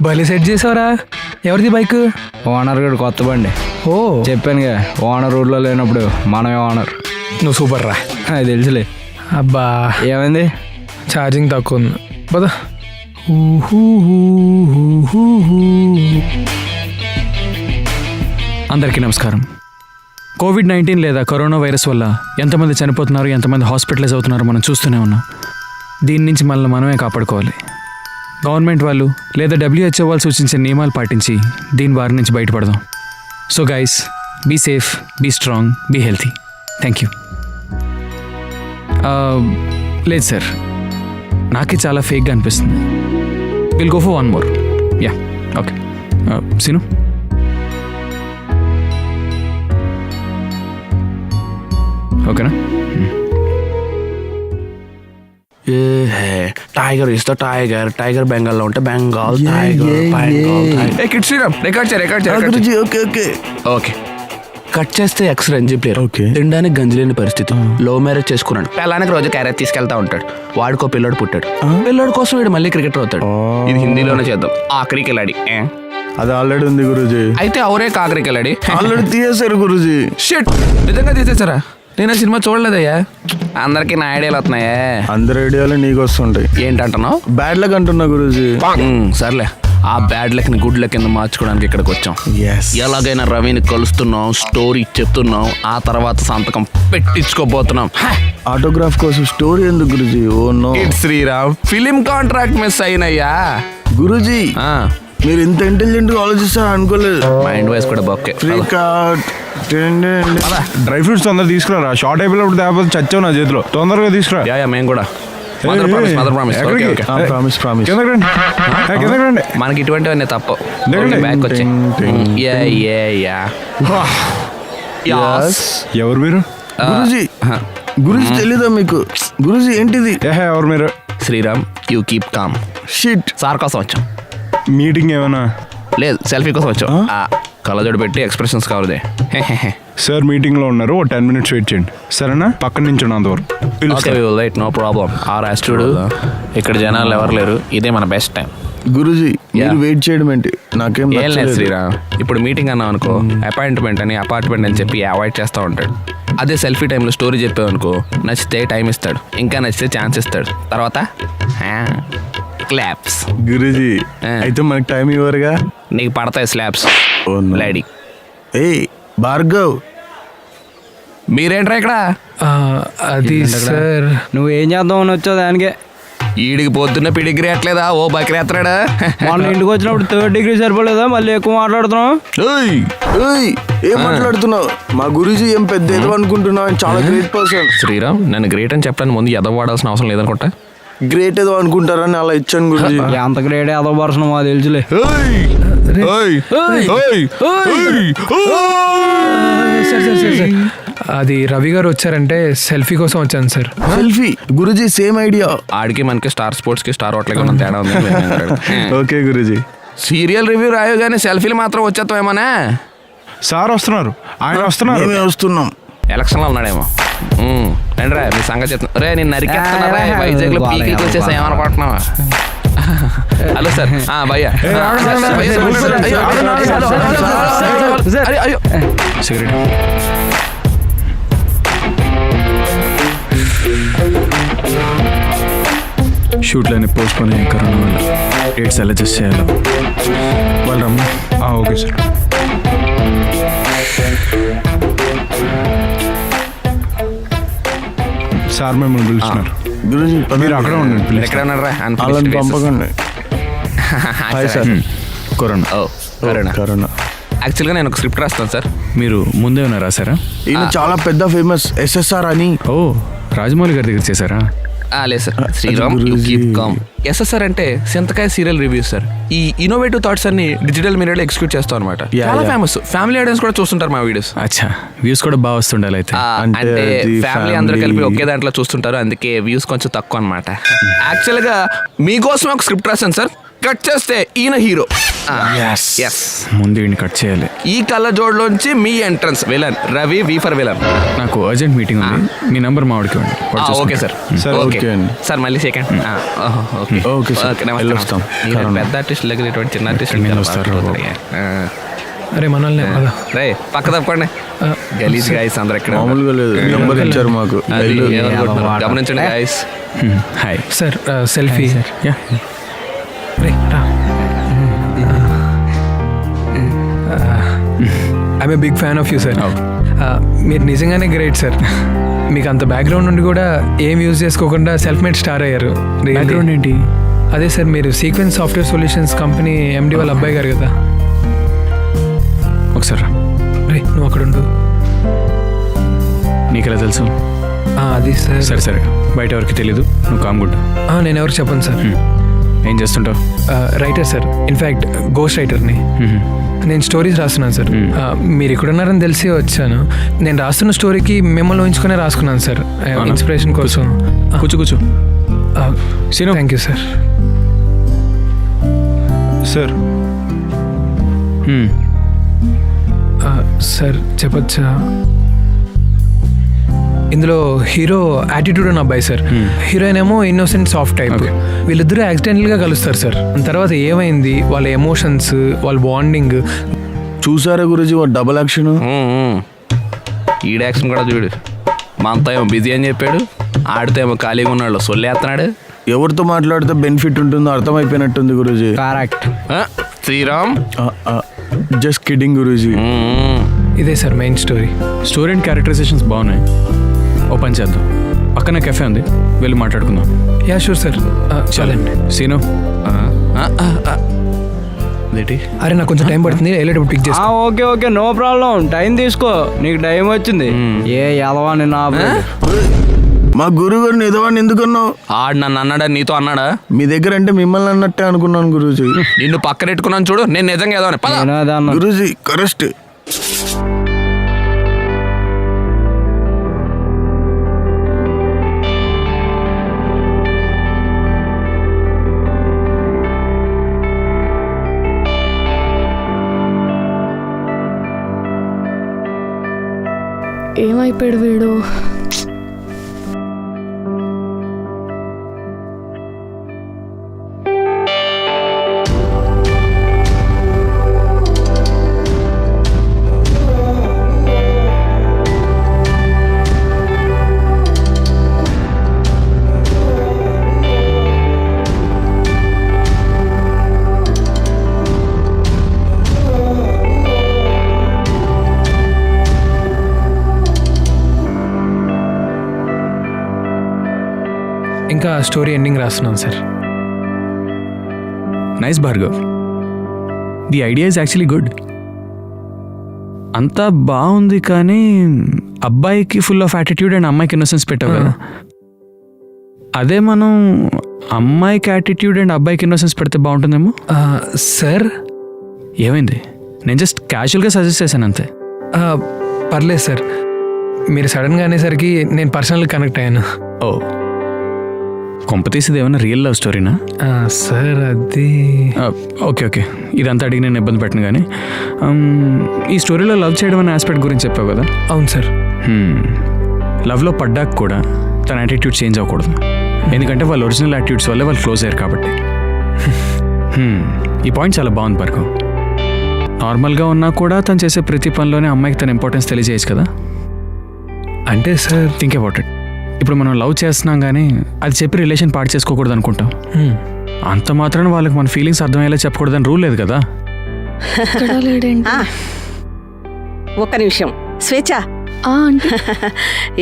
భలే సెట్ చేసావరా. ఎవరిది బైక్? ఓనర్ గడు కొత్త బండి. ఓ, చెప్పానుగా, ఓనర్ ఊర్లో లేనప్పుడు మనమే ఓనర్. నువ్వు సూపర్ రా. అది తెలుసులే. అబ్బా, ఏమైంది? ఛార్జింగ్ తక్కువ ఉంది పద. అందరికీ నమస్కారం. కోవిడ్-19 లేదా కరోనా వైరస్ వల్ల ఎంతమంది చనిపోతున్నారు, ఎంతమంది హాస్పిటలైజ్ అవుతున్నారో మనం చూస్తూనే ఉన్నాం. దీని నుంచి మనమే కాపాడుకోవాలి. గవర్నమెంట్ వాళ్ళు లేదా WHO వాళ్ళు సూచించే నియమాలు పాటించి దీని బారి నుంచి బయటపడదాం. So guys, be safe, be strong, be healthy. Thank you. లేదు సార్, నాకే చాలా ఫేక్గా అనిపిస్తుంది. Will go for one more. Ya, okay. Seenu, ఓకేనా? టైగర్ ఇస్తా టైగర్, టైగర్ బెంగాల్లో ఉంటే Bengal tiger. Kid Sriram, okay. Cut చేస్తే ఎక్స్ రంజీ ప్లేయర్, తినడానికి గంజి లేని పరిస్థితి, లవ్ మ్యారేజ్ చేసుకున్నాడు, పిల్లానికి రోజు క్యారెట్ తీసుకెళ్తా ఉంటాడు, వాడికో పిల్లోడు పుట్టాడు, పిల్లోడు కోసం వీడు మళ్ళీ క్రికెటర్ అవుతాడు. ఇది హిందీలోనే చేద్దాం. ఆఖరి కిలాడి. అది ఆల్రెడీ ఉంది గురూజీ. అయితే అవరే కాకరి కిలాడి ఆల్రెడీ తీసేశారు గురూజీ. షిట్, నిజంగా తీసేసారా? నేను సినిమా చూడలేదయ్యా. అందరికి నా ఐడియాలు వస్తున్నాయా? అందరి ఐడియాలు నీకు వస్తుంటాయి. ఏంటంటున్నావు? బ్యాడ్ లక్ అంటున్నా గురూజీ. సర్లే, ఆ బ్యాడ్ లక్ ని గుడ్ లక్ కింద మార్చుకోవడానికి ఇక్కడికి వచ్చాం. ఎలాగైనా రవిని కలుస్తున్నాం, స్టోరీ చెప్తున్నాం, ఆ తర్వాత సంతకం పెట్టించుకోబోతున్నాం. ఆటోగ్రాఫ్ కోసం స్టోరీ ఎందుకు Guruji? Oh no. Sriram, film contract miss అయినయ్యా. గురూజీ, మీరు ఇంత ఇంటెలిజెంట్ గా ఆలోచిస్తారు అనుకోలేదు. మైండ్ వైస్ కూడా బొక్కే. డ్రై ఫ్రూట్స్ తొందరగా తీసుకురా. షార్ట్ అయిపోయినప్పుడు తేకపోతే చచ్చావు నా చేతిలో. తొందరగా తీసుకురా. మేము కూడా మనకి ఇటువంటివన్నీ తప్పు. బ్యాక్ వచ్చి ఎవరు మీరు? గురూజీ, గురూజీ తెలీదా మీకు? గురూజీ ఏంటిది? ఎవరు మీరు? Sriram, you keep calm. Shit, sir కోసం వచ్చాం. మీటింగ్ ఏమన్నా? లేదు సెల్ఫీ కోసం వచ్చావు కళ్ళజోడు పెట్టి ఎక్స్ప్రెషన్స్ కావాలి. సార్ మీటింగ్లో ఉన్నారు, ఓ 10 minutes వెయిట్ చేయండి సరేనా? పక్కన నుంచి అంతవరకు ఓకే రైట్, నో ప్రాబ్లం. చూడు ఇక్కడ జనాలు ఎవరు లేరు, ఇదే మన బెస్ట్ టైం. గురూజీ మీరు వెయిట్ చేయడం ఏంటి? నాకేం ఏం లేదు నచ్చలేదు. శ్రీరామ్, ఇప్పుడు మీటింగ్ అన్నాం అనుకో, అపాయింట్మెంట్ అని అపార్ట్మెంట్ అని చెప్పి అవాయిడ్ చేస్తూ ఉంటాడు. అదే సెల్ఫీ టైంలో స్టోరీ చెప్పావు అనుకో, నచ్చితే టైం ఇస్తాడు, ఇంకా నచ్చితే ఛాన్స్ ఇస్తాడు, తర్వాత క్లాప్స్. గురూజీ అయితే మనకి టైం ఇవ్వరుగా? నీకు పడతాయి స్లాబ్స్ లేడీ. ఏ భార్గవ్, మీరేంట్రా ఇక్కడ? అది సార్ నువ్వేం చేద్దామని వచ్చావు దానికే. ఈడికి పొద్దున్న పిడిగ్రీ అట్లేదా? ఓ బక్రీ ఎత్తరాడా? మొన్న ఇంటికి వచ్చినప్పుడు 3rd degree సరిపోలేదా? మళ్ళీ ఎక్కువ మాట్లాడుతున్నావు. ఏం మాట్లాడుతున్నావు? మా గురూజీ ఏం పెద్ద ఏదో అనుకుంటున్నావు, చాలా గ్రేట్ పర్సన్. శ్రీరామ్ నన్ను గ్రేట్ అని చెప్పడానికి ముందు ఎదవ వాడాల్సిన అవసరం లేదనుకుంటా. గ్రేట్ ఏదో అనుకుంటారని అలా ఇచ్చాను గురూజీ. ఎంత గ్రేట్ ఏదో పర్సన్ మా తెలుసులే. సార్ అది రవి గారు వచ్చారంటే సెల్ఫీ కోసం వచ్చాను sir. Selfie Guruji same idea. ఆడికి మనకి స్టార్ స్పోర్ట్స్ కి స్టార్ హోటల్కి ఉన్న తేడా ఉంది. ఓకే గురూజీ. సీరియల్ రివ్యూ రాయో కానీ సెల్ఫీలు మాత్రం వచ్చేస్తామేమోనే. సార్ వస్తున్నారు, ఆయన వస్తున్నారు. మేమే వస్తున్నాం. ఎలక్షన్లో ఉన్నాడేమో. రండిరా మీ సంగతి చెప్తున్నా. రే నేను నరికేస్తున్నారా వైజాగ్ లో పీకి వచ్చేసా ఏమనుకుంటున్నావా? హలో సార్ భయ్యా సిగరెట్ షూట్లని పోస్ట్పోన్ అయ్యే కరోనా వల్ల డేట్స్ ఎలా అడ్జస్ట్ చేయాలో వాళ్ళు రమ్మ. Okay sir. సార్ మిమ్మల్ని పిలుస్తున్నారు. గురూజీ మీరు అక్కడ ఉండండి, ఎక్కడ ఉన్నారా? వాళ్ళని పంపకండి. Hi sir. కరోనా యాక్చువల్గా నేను ఒక స్క్రిప్ట్ రాస్తాను సార్. మీరు ముందే ఉన్నారా రాసారా? ఈయన చాలా పెద్ద ఫేమస్ SSR అని. ఓ రాజమౌళి గారి దగ్గర చేశారా? లేదు sir, Sriram keep calm. SSR అంటే సింతకాయ సీరియల్ రివ్యూస్ సార్. ఈ ఇన్నోవేటివ్ థాట్స్ అన్ని డిజిటల్ మీడియాలో ఎగ్జిక్యూట్ చేస్తాం అనమాట. చాలా ఫేమస్, ఫ్యామిలీ ఆడియన్స్ కూడా చూస్తుంటారు మా వీడియోస్. అచ్చా, వ్యూస్ కూడా బాగా వస్తుండాలి అయితే. అంటే ఫ్యామిలీ అందరూ కలిపి ఒకే దాంట్లో చూస్తుంటారు, అందుకే వ్యూస్ కొంచెం తక్కువ అనమాట. యాక్చువల్గా మీకోసం ఒక స్క్రిప్ట్ రాశాను సార్. కట్ చేస్తే ఈయన హీరో. ముందు వీడిని కట్ చేయాలి. ఈ కళ్ళజోడ్లోంచి మీ entrance villain Ravi, V for villain. నాకు అర్జెంట్ మీటింగ్ ఉంది, మీ నంబర్ మా వాడికి ఇవ్వండి. Okay sir. ఓకే సార్, మళ్ళీ సెకండ్. ఓకే సార్, వెళ్ళొస్తాం. పెద్ద ఆర్టిస్ట్ దగ్గర ఇటువంటి చిన్న ఆర్టిస్ట్ వస్తారు. అరే మనల్ని రే పక్క తప్పండి. గలీజ్ గాయస్ అందరు ఇక్కడ మామూలుగా లేదు, నంబర్ ఇచ్చారు మాకు. గమనించండి guys. Hi sir, selfie. Yeah I'm a big fan of you sir. మీరు నిజంగానే గ్రేట్ సార్. మీకు అంత బ్యాక్గ్రౌండ్ నుండి కూడా ఏం యూజ్ చేసుకోకుండా సెల్ఫ్ మేడ్ స్టార్ అయ్యారు. బ్యాక్గ్రౌండ్ ఏంటి? అదే సార్, మీరు sequence software solutions company MD వాళ్ళ అబ్బాయి గారు కదా. ఒకసారి రే నువ్వు అక్కడ ఉండు. నీకెలా తెలుసు? అది సార్. సరే సరే, బయట ఎవరికి తెలీదు, నువ్వు కామ్గుంటు. నేను ఎవరికి చెప్పను సార్. ఏం చేస్తుంటావు? రైటర్ సార్, ఇన్ఫ్యాక్ట్ గోస్ట్ రైటర్ని. నేను స్టోరీస్ రాస్తున్నాను సార్. మీరు ఇక్కడున్నారని తెలిసి వచ్చాను. నేను రాస్తున్న స్టోరీకి మిమ్మల్ని ఊహించుకునే రాసుకున్నాను సార్, ఇన్స్పిరేషన్ కోసం. కూర్చో. Thank you sir. Sir sir చెప్పచ్చా? ఇందులో హీరో యాటిట్యూడ్ ఉన్న అబ్బాయి సార్, హీరోయిన్ ఏమో ఇన్నోసెంట్ సాఫ్ట్ టైప్. వీళ్ళిద్దరూ యాక్సిడెంటల్గా కలుస్తారు సార్. తర్వాత ఏమైంది, వాళ్ళ ఎమోషన్స్, వాళ్ళ బాండింగ్ చూసారా గురూజీ? Double action. ఈడ యాక్షన్ కూడా చూడు. మా అంతా ఏమో బిజీ అని చెప్పాడు, ఆడితే ఏమో ఖాళీగా ఉన్నాడు సొల్లేస్తున్నాడు. ఎవరితో మాట్లాడితే బెనిఫిట్ ఉంటుందో అర్థమైపోయినట్టుంది Guruji. Correct. Sriram just kidding Guruji. ఇదే sir main story. Story and characterisations బాగున్నాయి. ఓ పని చేద్దాం, పక్కన కెఫే ఉంది, వెళ్ళి మాట్లాడుకుందాం. Ya sure sir. చాలండి. సీను అరే నాకు కొంచెం టైం పడుతుంది, వెళ్ళేటప్పుడు పిక్ చేస్తా. Okay okay, no problem, time తీసుకో, నీకు టైం వచ్చింది. ఏ ఎదవా నిన్న మా గురువు గారిని ఎదవాడిని ఎందుకన్నావు? ఆడు నన్ను అన్నాడా, నీతో అన్నాడా? మీ దగ్గర అంటే మిమ్మల్ని అన్నట్టే అనుకున్నాను గురూజీ. నిన్ను పక్కనెట్టుకున్నాను చూడు, నేను నిజంగా ఎదవని. గురూజీ కరెక్ట్. ఏమైపోయాడు వీడు? ఇంకా స్టోరీ ఎండింగ్ రాస్తున్నాను sir. Nice Bhargav, the idea is actually good. అంతా బాగుంది కానీ అబ్బాయికి ఫుల్ ఆఫ్ యాటిట్యూడ్ అండ్ అమ్మాయికి ఇన్నోసెన్స్ పెట్టావు కదా. అదే మనం అమ్మాయికి యాటిట్యూడ్ అండ్ అబ్బాయికి ఇన్నోసెన్స్ పెడితే బాగుంటుందేమో. సార్ ఏమైంది? నేను జస్ట్ క్యాజువల్గా సజెస్ట్ చేశాను అంతే. పర్లేదు సార్, మీరు సడన్గా అనేసరికి నేను పర్సనల్గా కనెక్ట్ అయ్యాను. ఓ, కొంపతీసిది ఏమైనా రియల్ లవ్ స్టోరీనా? సార్ అది ఓకే ఓకే, ఇదంతా అడిగి నేను ఇబ్బంది పెట్టను కానీ ఈ స్టోరీలో లవ్ చేయడం అనే ఆస్పెక్ట్ గురించి చెప్పావు కదా. అవును సార్. లవ్లో పడ్డాక కూడా తన యాటిట్యూడ్ చేంజ్ అవ్వకూడదు, ఎందుకంటే వాళ్ళ ఒరిజినల్ యాటిట్యూడ్స్ వల్లే వాళ్ళు క్లోజ్ అయ్యారు కాబట్టి. ఈ పాయింట్ చాలా బాగుంది భార్గవ్. నార్మల్గా ఉన్నా కూడా తను చేసే ప్రతి పనిలోనే అమ్మాయికి తన ఇంపార్టెన్స్ తెలియజేయచ్చు కదా. అంటే సార్ థింక్ అబౌట్ ఇట్. ఇప్పుడు మనం లవ్ చేస్తున్నాం కానీ అది చెప్పి రిలేషన్ పాడు చేసుకోకూడదు అనుకుంటాం. అంత మాత్రాన వాళ్ళకి మన ఫీలింగ్స్ అర్థమయ్యేలా చెప్పకూడదని రూల్ లేదు కదా. ఒక్క నిమిషం స్వేచ్ఛ.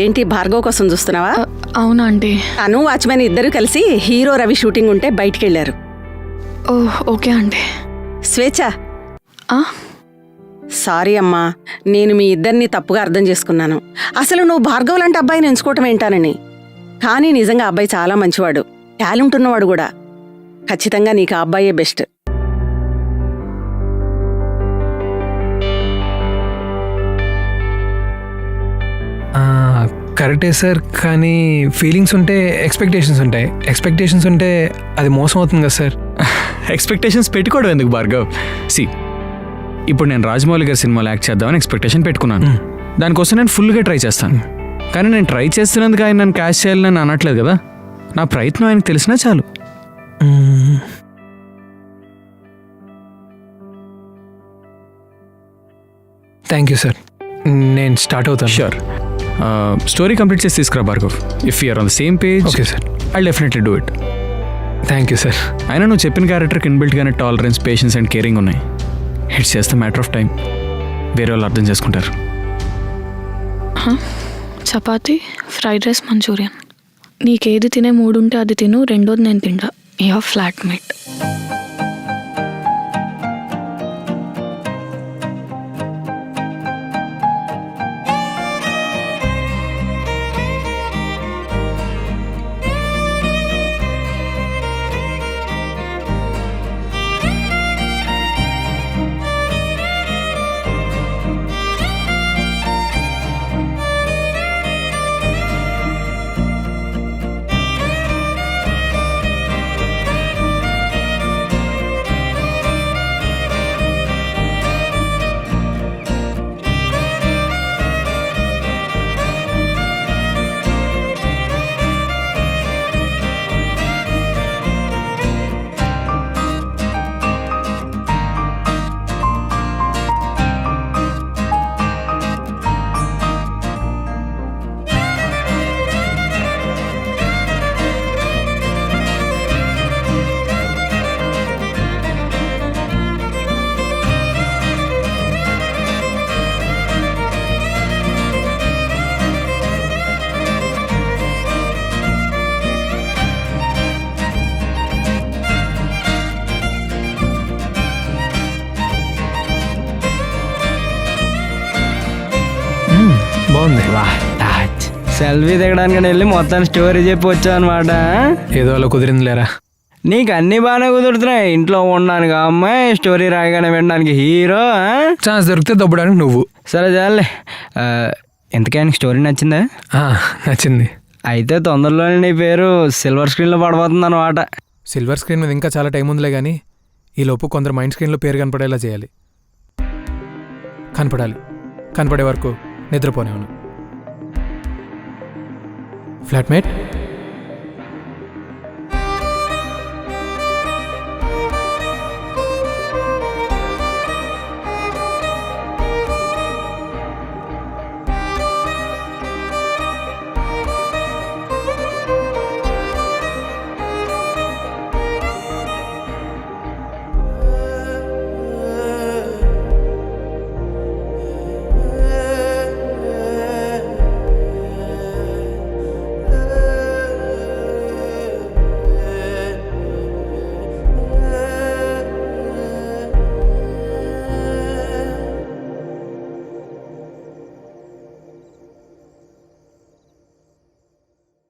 ఏంటి భార్గవ్ కోసం చూస్తున్నావా? అవునా అండి. తను వాచ్మెన్ ఇద్దరు కలిసి హీరో రవి షూటింగ్ ఉంటే బయటికి వెళ్ళారు. ఓకే అండి. స్వేచ్ఛ, సారీ అమ్మా, నేను మీ ఇద్దరిని తప్పుగా అర్థం చేసుకున్నాను. అసలు నువ్వు భార్గవ్ లాంటి అబ్బాయిని ఎంచుకోవటం ఏంటానని. కానీ నిజంగా అబ్బాయి చాలా మంచివాడు, టాలెంట్ ఉన్నవాడు కూడా. ఖచ్చితంగా నీకు ఆ అబ్బాయే బెస్ట్. కరెక్టే సార్, కానీ ఫీలింగ్స్ ఉంటే ఎక్స్పెక్టేషన్స్ ఉంటాయి. ఎక్స్పెక్టేషన్స్ ఉంటే అది మోసం అవుతుంది కదా సార్. ఎక్స్పెక్టేషన్స్ పెట్టుకోవడం ఎందుకు భార్గవ్? సి, ఇప్పుడు నేను రాజమౌళి గారి సినిమాలో యాక్ట్ చేద్దామని ఎక్స్పెక్టేషన్ పెట్టుకున్నాను. దానికోసం నేను ఫుల్గా ట్రై చేస్తాను. కానీ నేను ట్రై చేస్తున్నందుకు ఆయన నన్ను క్యాష్ చేయాలని అనట్లేదు కదా. నా ప్రయత్నం ఆయనకు తెలిసినా చాలు. థ్యాంక్ యూ సార్, నేను స్టార్ట్ అవుతాను. షూర్. స్టోరీ కంప్లీట్ చేసి తీసుకురా Bhargav. If you are on the same page, okay sir, I definitely do it. Thank you sir. అయినా నువ్వు చెప్పిన క్యారెక్టర్కి ఇన్బిల్ట్గానే టాలరెన్స్, పేషెన్స్ అండ్ కేరింగ్ ఉన్నాయి. It's just matter of time. వేరే వాళ్ళు అర్థం చేసుకుంటారు. Chapati, fried rice, Manchurian. నీకేది తినే మూడుంటే అది తిను, రెండోది నేను తింటా. Yeah flatmate. బాగుంది. సెల్ఫీ దిగడానికి వెళ్ళి మొత్తం స్టోరీ చెప్పి వచ్చావు అనమాట. ఏదో అలా కుదిరింది లేరా. నీకు అన్ని బాగానే కుదురుతున్నాయి. ఇంట్లో ఉండడానికి అమ్మాయి, స్టోరీ రాయగానే వినడానికి హీరో. ఛాన్స్ దొరికితే దొబ్బడానికి నువ్వు. సరే చాలే. ఎంతకైనా స్టోరీ నచ్చిందా? నచ్చింది. అయితే తొందరలోనే నీ పేరు సిల్వర్ స్క్రీన్లో పడబోతుంది అనమాట. సిల్వర్ స్క్రీన్ మీద ఇంకా చాలా టైం ఉందిలే కానీ ఈలోపు కొందరు మైండ్ స్క్రీన్లో పేరు కనపడేలా చేయాలి. కనపడాలి. కనపడే వరకు నిద్రపోనేవాను. ఫ్లాట్మేట్